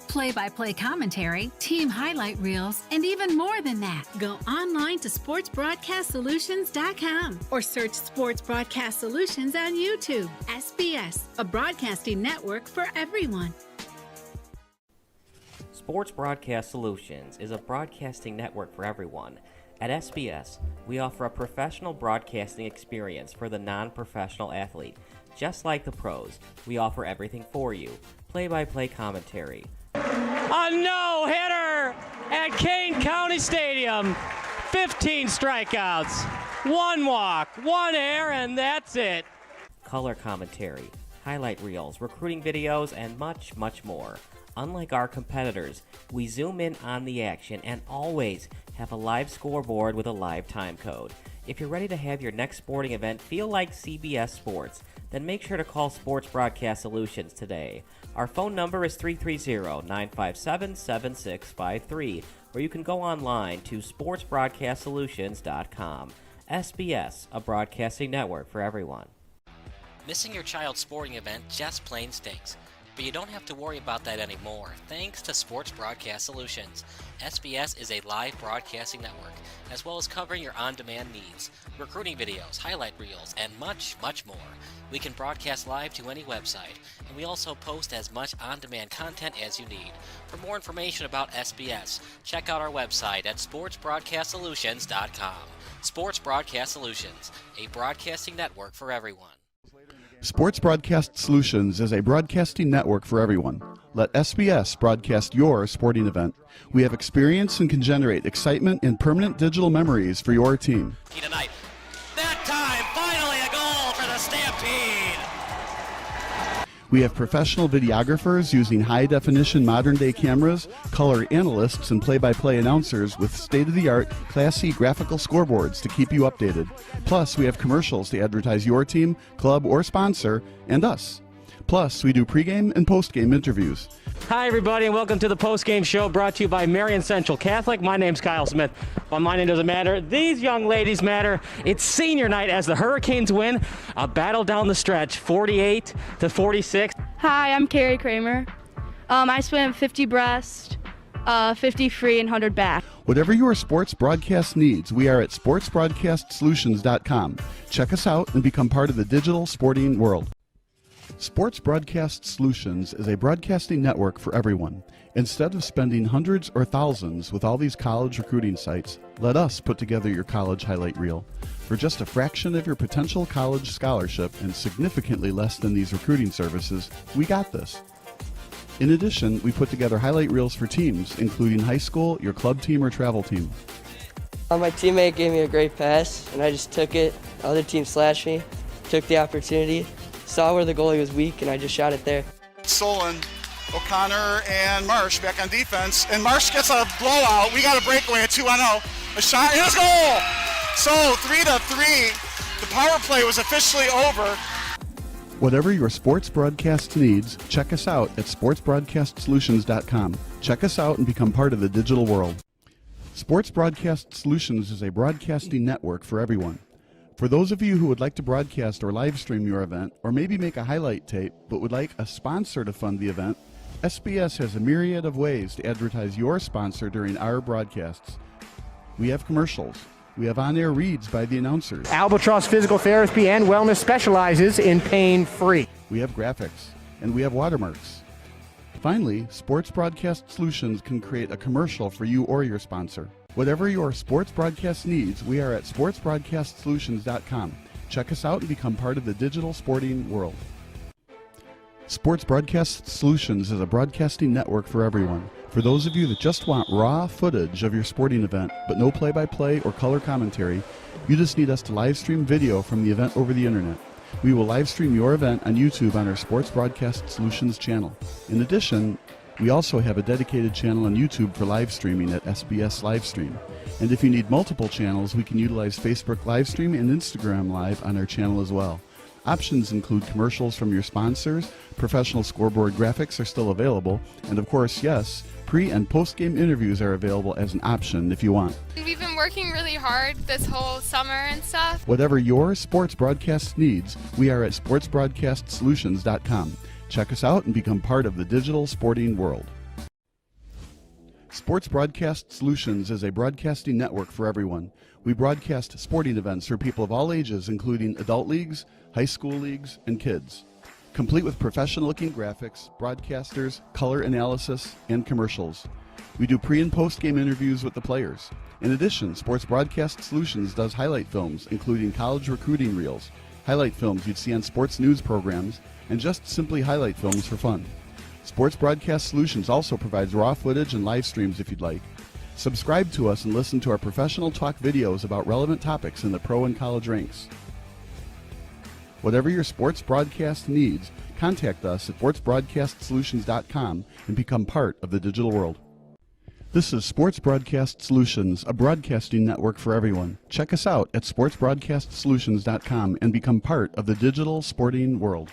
Play-by-play commentary, team highlight reels, and even more than that. Go online to sportsbroadcastsolutions.com or search Sports Broadcast Solutions on YouTube. SBS, a broadcasting network for everyone. Sports Broadcast Solutions is a broadcasting network for everyone. At SBS, we offer a professional broadcasting experience for the non-professional athlete. Just like the pros, we offer everything for you. Play-by-play commentary. A no-hitter at Kane County Stadium. 15 strikeouts, 1 walk, 1 error, and that's it. Color commentary, highlight reels, recruiting videos, and much, much more. Unlike our competitors, we zoom in on the action and always have a live scoreboard with a live time code. If you're ready to have your next sporting event feel like CBS Sports, then make sure to call Sports Broadcast Solutions today. Our phone number is 330-957-7653, or you can go online to sportsbroadcastsolutions.com. SBS, a broadcasting network for everyone. Missing your child's sporting event just plain stinks. But you don't have to worry about that anymore, thanks to Sports Broadcast Solutions. SBS is a live broadcasting network, as well as covering your on-demand needs, recruiting videos, highlight reels, and much, much more. We can broadcast live to any website, and we also post as much on-demand content as you need. For more information about SBS, check out our website at sportsbroadcastsolutions.com. Sports Broadcast Solutions, a broadcasting network for everyone. Sports Broadcast Solutions is a broadcasting network for everyone. Let SBS broadcast your sporting event. We have experience and can generate excitement and permanent digital memories for your team. Tonight. That time, finally a goal for the Stampede! We have professional videographers using high-definition modern-day cameras, color analysts, and play-by-play announcers with state-of-the-art, classy graphical scoreboards to keep you updated. Plus, we have commercials to advertise your team, club, or sponsor, and us. Plus, we do pregame and postgame interviews. Hi, everybody, and welcome to the post-game show brought to you by Marion Central Catholic. My name's Kyle Smith. But my name doesn't matter. These young ladies matter. It's senior night as the Hurricanes win a battle down the stretch, 48-46. Hi, I'm Carrie Kramer. I swim 50 breast, 50 free, and 100 back. Whatever your sports broadcast needs, we are at sportsbroadcastsolutions.com. Check us out and become part of the digital sporting world. Sports Broadcast Solutions is a broadcasting network for everyone. Instead of spending hundreds or thousands with all these college recruiting sites, let us put together your college highlight reel. For just a fraction of your potential college scholarship and significantly less than these recruiting services, we got this. In addition, we put together highlight reels for teams, including high school, your club team, or travel team. My teammate gave me a great pass, and I just took it. The other team slashed me, took the opportunity, saw where the goalie was weak, and I just shot it there. Solon, O'Connor, and Marsh back on defense. And Marsh gets a blowout. We got a breakaway at 2-0. A shot, and it's goal! So 3-3. The power play was officially over. Whatever your sports broadcast needs, check us out at sportsbroadcastsolutions.com. Check us out and become part of the digital world. Sports Broadcast Solutions is a broadcasting network for everyone. For those of you who would like to broadcast or live stream your event, or maybe make a highlight tape, but would like a sponsor to fund the event, SBS has a myriad of ways to advertise your sponsor during our broadcasts. We have commercials. We have on-air reads by the announcers. Albatross Physical Therapy and Wellness specializes in pain-free. We have graphics, and we have watermarks. Finally, Sports Broadcast Solutions can create a commercial for you or your sponsor. Whatever your sports broadcast needs, we are at sportsbroadcastsolutions.com. Check us out and become part of the digital sporting world. Sports Broadcast Solutions is a broadcasting network for everyone. For those of you that just want raw footage of your sporting event, but no play-by-play or color commentary, you just need us to live stream video from the event over the internet. We will live stream your event on YouTube on our Sports Broadcast Solutions channel. In addition, we also have a dedicated channel on YouTube for live streaming at SBS Livestream. And if you need multiple channels, we can utilize Facebook Livestream and Instagram Live on our channel as well. Options include commercials from your sponsors, professional scoreboard graphics are still available, and of course, yes, pre- and post-game interviews are available as an option if you want. We've been working really hard this whole summer and stuff. Whatever your sports broadcast needs, we are at sportsbroadcastsolutions.com. Check us out and become part of the digital sporting world. Sports Broadcast Solutions is a broadcasting network for everyone. We broadcast sporting events for people of all ages, including adult leagues, high school leagues, and kids. Complete with professional-looking graphics, broadcasters, color analysis, and commercials. We do pre- and post-game interviews with the players. In addition, Sports Broadcast Solutions does highlight films, including college recruiting reels, highlight films you'd see on sports news programs, and just simply highlight films for fun. Sports Broadcast Solutions also provides raw footage and live streams if you'd like. Subscribe to us and listen to our professional talk videos about relevant topics in the pro and college ranks. Whatever your sports broadcast needs, contact us at sportsbroadcastsolutions.com and become part of the digital world. This is Sports Broadcast Solutions, a broadcasting network for everyone. Check us out at sportsbroadcastsolutions.com and become part of the digital sporting world.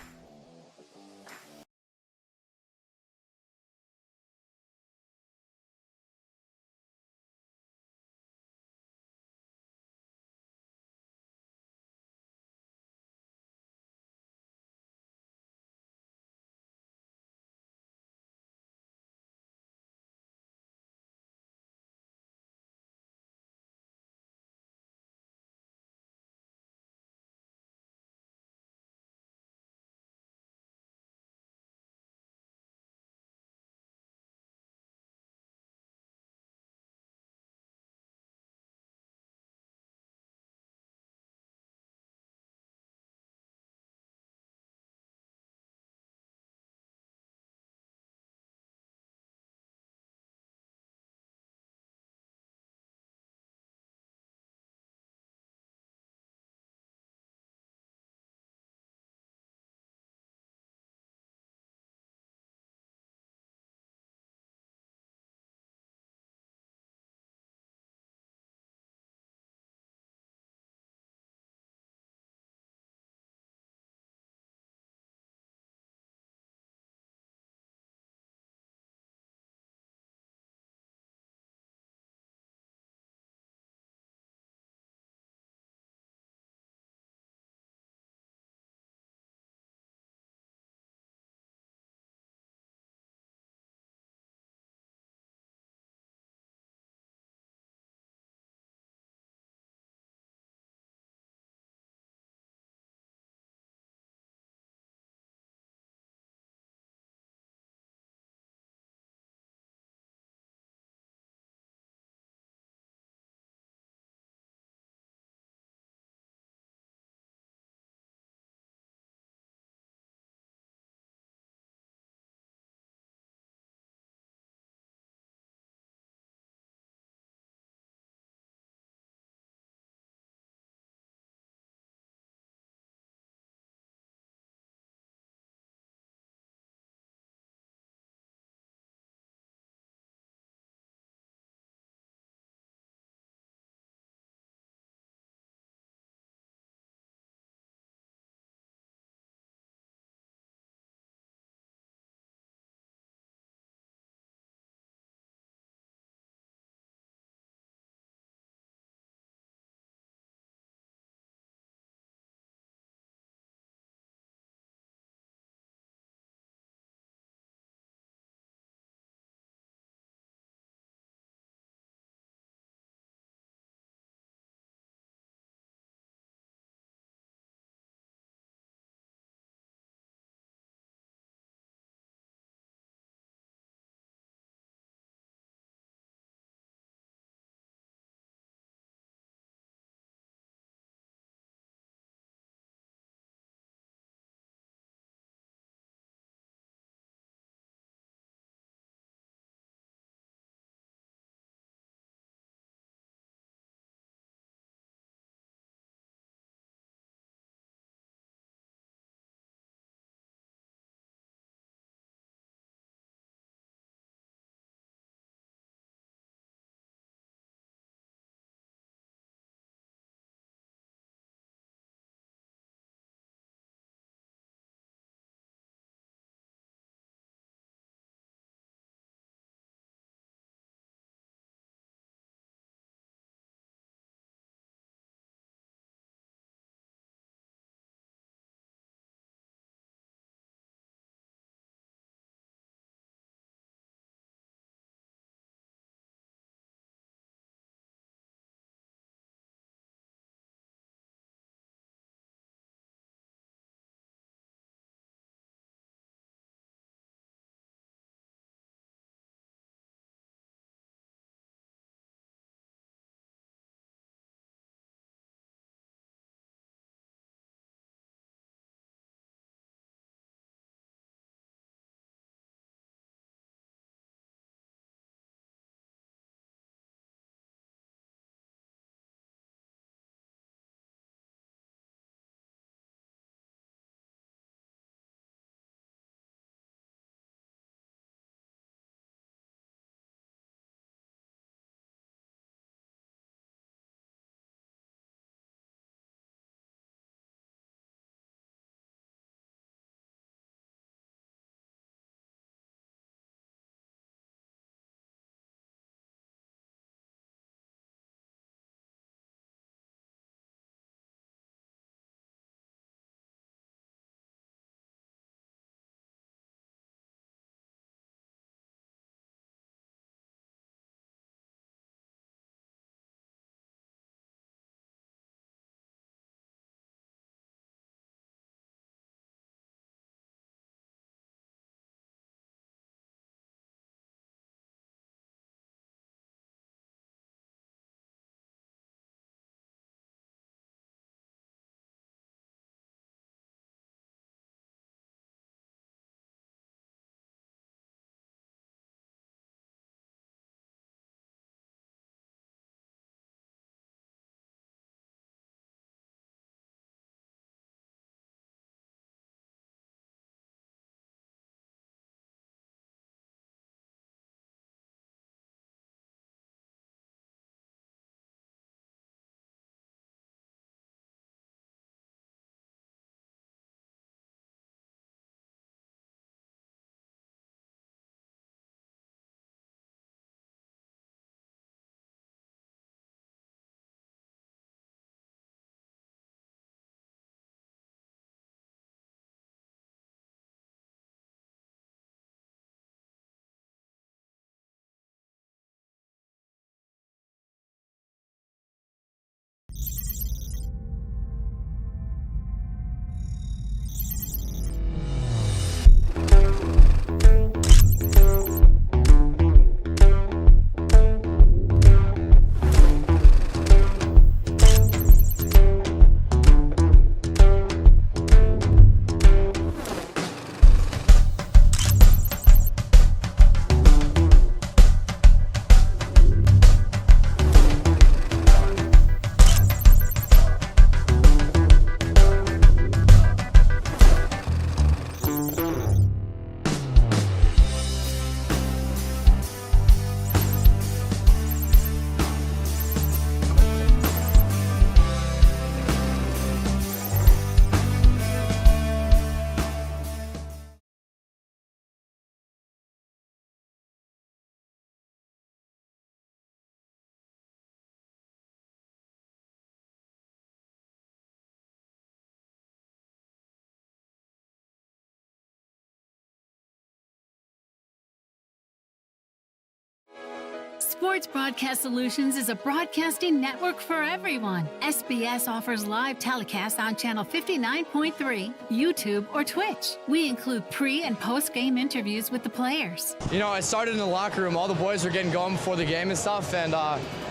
Sports Broadcast Solutions is a broadcasting network for everyone. SBS offers live telecasts on channel 59.3, YouTube, or Twitch. We include pre- and post-game interviews with the players. You know, I started in the locker room. All the boys were getting going before the game and stuff, and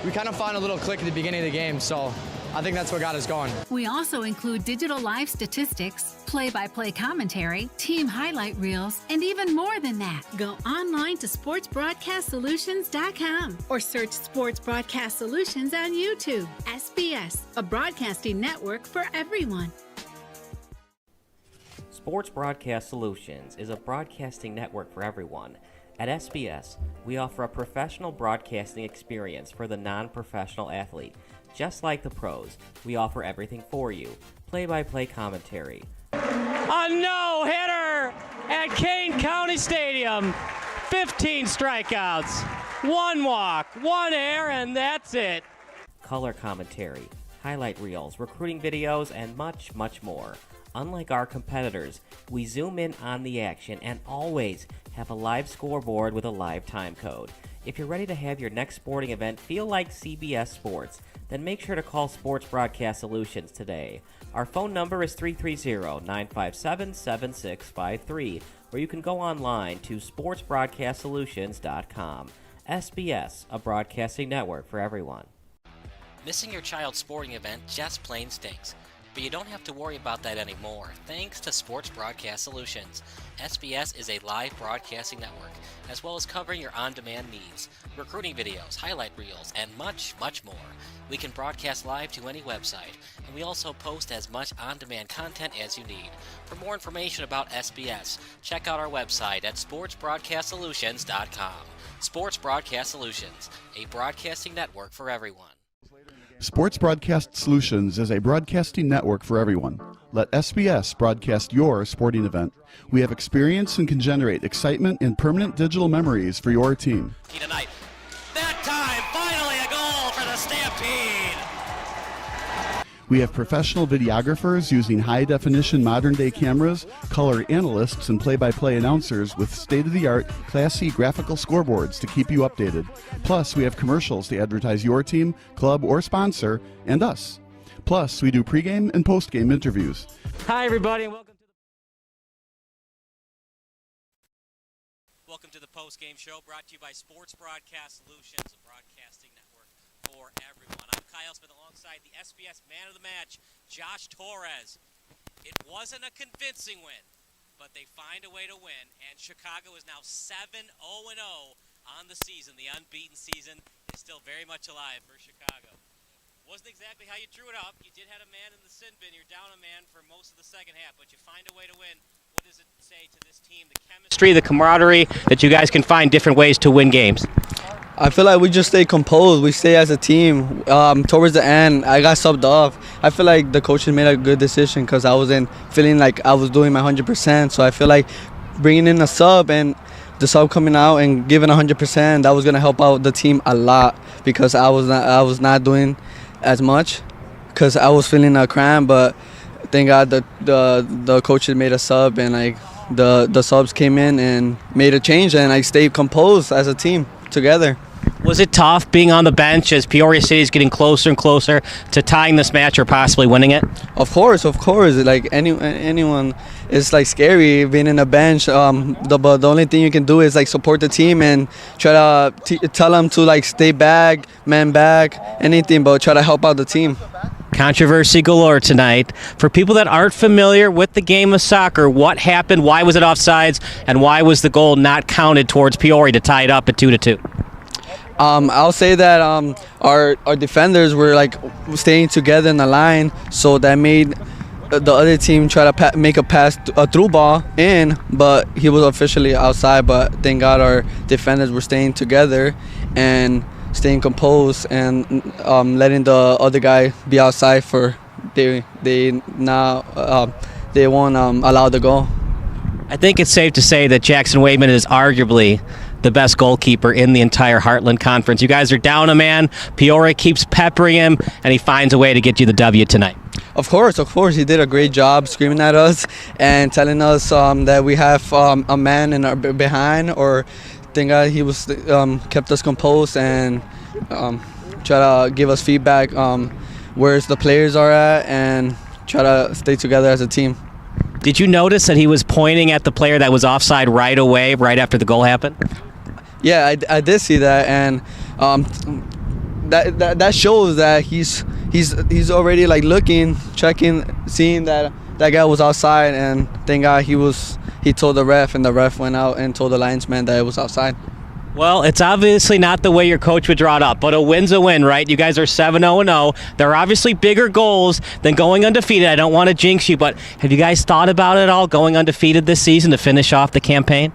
we kind of found a little click at the beginning of the game, so I think that's what got us going. We also include digital live statistics, play-by-play commentary, team highlight reels, and even more than that. Go online to sportsbroadcastsolutions.com or search Sports Broadcast Solutions on YouTube. SBS, a broadcasting network for everyone. Sports Broadcast Solutions is a broadcasting network for everyone. At SBS, we offer a professional broadcasting experience for the non-professional athlete. Just like the pros, we offer everything for you. Play-by-play commentary. A no-hitter at Kane County Stadium. 15 strikeouts, 1 walk, 1 error, and that's it. Color commentary, highlight reels, recruiting videos, and much, much more. Unlike our competitors, we zoom in on the action and always have a live scoreboard with a live time code. If you're ready to have your next sporting event feel like CBS Sports, then make sure to call Sports Broadcast Solutions today. Our phone number is 330-957-7653, or you can go online to sportsbroadcastsolutions.com. SBS, a broadcasting network for everyone. Missing your child's sporting event just plain stinks. But you don't have to worry about that anymore, thanks to Sports Broadcast Solutions. SBS is a live broadcasting network, as well as covering your on-demand needs, recruiting videos, highlight reels, and much, much more. We can broadcast live to any website, and we also post as much on-demand content as you need. For more information about SBS, check out our website at sportsbroadcastsolutions.com. Sports Broadcast Solutions, a broadcasting network for everyone. Sports Broadcast Solutions is a broadcasting network for everyone. Let SBS broadcast your sporting event. We have experience and can generate excitement and permanent digital memories for your team. Tonight. That time, finally a goal for the Stampede! We have professional videographers using high-definition modern-day cameras, color analysts, and play-by-play announcers with state-of-the-art, classy graphical scoreboards to keep you updated. Plus, we have commercials to advertise your team, club, or sponsor, and us. Plus, we do pregame and postgame interviews. Hi, everybody, and Welcome to the post-game show, brought to you by Sports Broadcast Solutions, a broadcasting network for everyone. I'm Kyle Smith alongside the SBS man of the match, Josh Torres. It wasn't a convincing win, but they find a way to win, and Chicago is now 7-0-0 on the season. The unbeaten season is still very much alive for Chicago. Wasn't exactly how you drew it up. You did have a man in the sin bin. You're down a man for most of the second half, but you find a way to win. What does it say to this team, the chemistry, the camaraderie, that you guys can find different ways to win games? I feel like we just stay composed. We stay as a team. Towards the end, I got subbed off. I feel like the coaches made a good decision because I wasn't feeling like I was doing my 100%. So I feel like bringing in a sub and the sub coming out and giving 100%, that was gonna help out the team a lot because I was not doing as much because I was feeling a cramp. But thank God the coaches made a sub and like the subs came in and made a change, and I stayed composed as a team together. Was it tough being on the bench as Peoria City is getting closer and closer to tying this match or possibly winning it? Of course. Like anyone, it's like scary being in a bench. The only thing you can do is like support the team and try to tell them to like stay back, man back, anything, but try to help out the team. Controversy galore tonight. For people that aren't familiar with the game of soccer, what happened? Why was it offsides? And why was the goal not counted towards Peoria to tie it up at 2-2? I'll say that our defenders were like staying together in the line, so that made the other team try to make a pass, a through ball in, but he was officially outside. But thank God our defenders were staying together and staying composed and letting the other guy be outside for they won't allow the goal. I think it's safe to say that Jackson Waitman is arguably the best goalkeeper in the entire Heartland Conference. You guys are down a man. Peoria keeps peppering him, and he finds a way to get you the W tonight. Of course. He did a great job screaming at us and telling us that we have a man in our behind, or thank God he was kept us composed and try to give us feedback where the players are at and try to stay together as a team. Did you notice that he was pointing at the player that was offside right away, right after the goal happened? Yeah, I did see that, and that shows that he's already like looking, checking, seeing that guy was outside, and thank God he told the ref, and the ref went out and told the linesman that it was outside. Well, it's obviously not the way your coach would draw it up, but a win's a win, right? You guys are 7-0-0. There are obviously bigger goals than going undefeated. I don't want to jinx you, but have you guys thought about it all, going undefeated this season to finish off the campaign?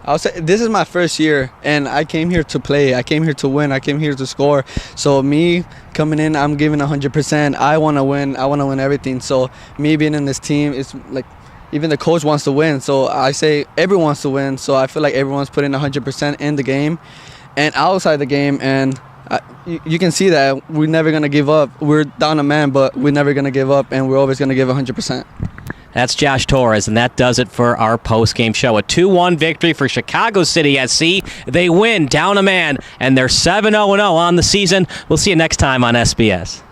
I'll say this is my first year, and I came here to play. I came here to win. I came here to score. So me coming in, I'm giving 100%. I want to win. I want to win everything. So me being in this team, it's like even the coach wants to win. So I say everyone wants to win. So I feel like everyone's putting 100% in the game and outside the game. And you can see that we're never going to give up. We're down a man, but we're never going to give up, and we're always going to give 100%. That's Josh Torres, and that does it for our post-game show. A 2-1 victory for Chicago City SC. They win down a man, and they're 7-0-0 on the season. We'll see you next time on SBS.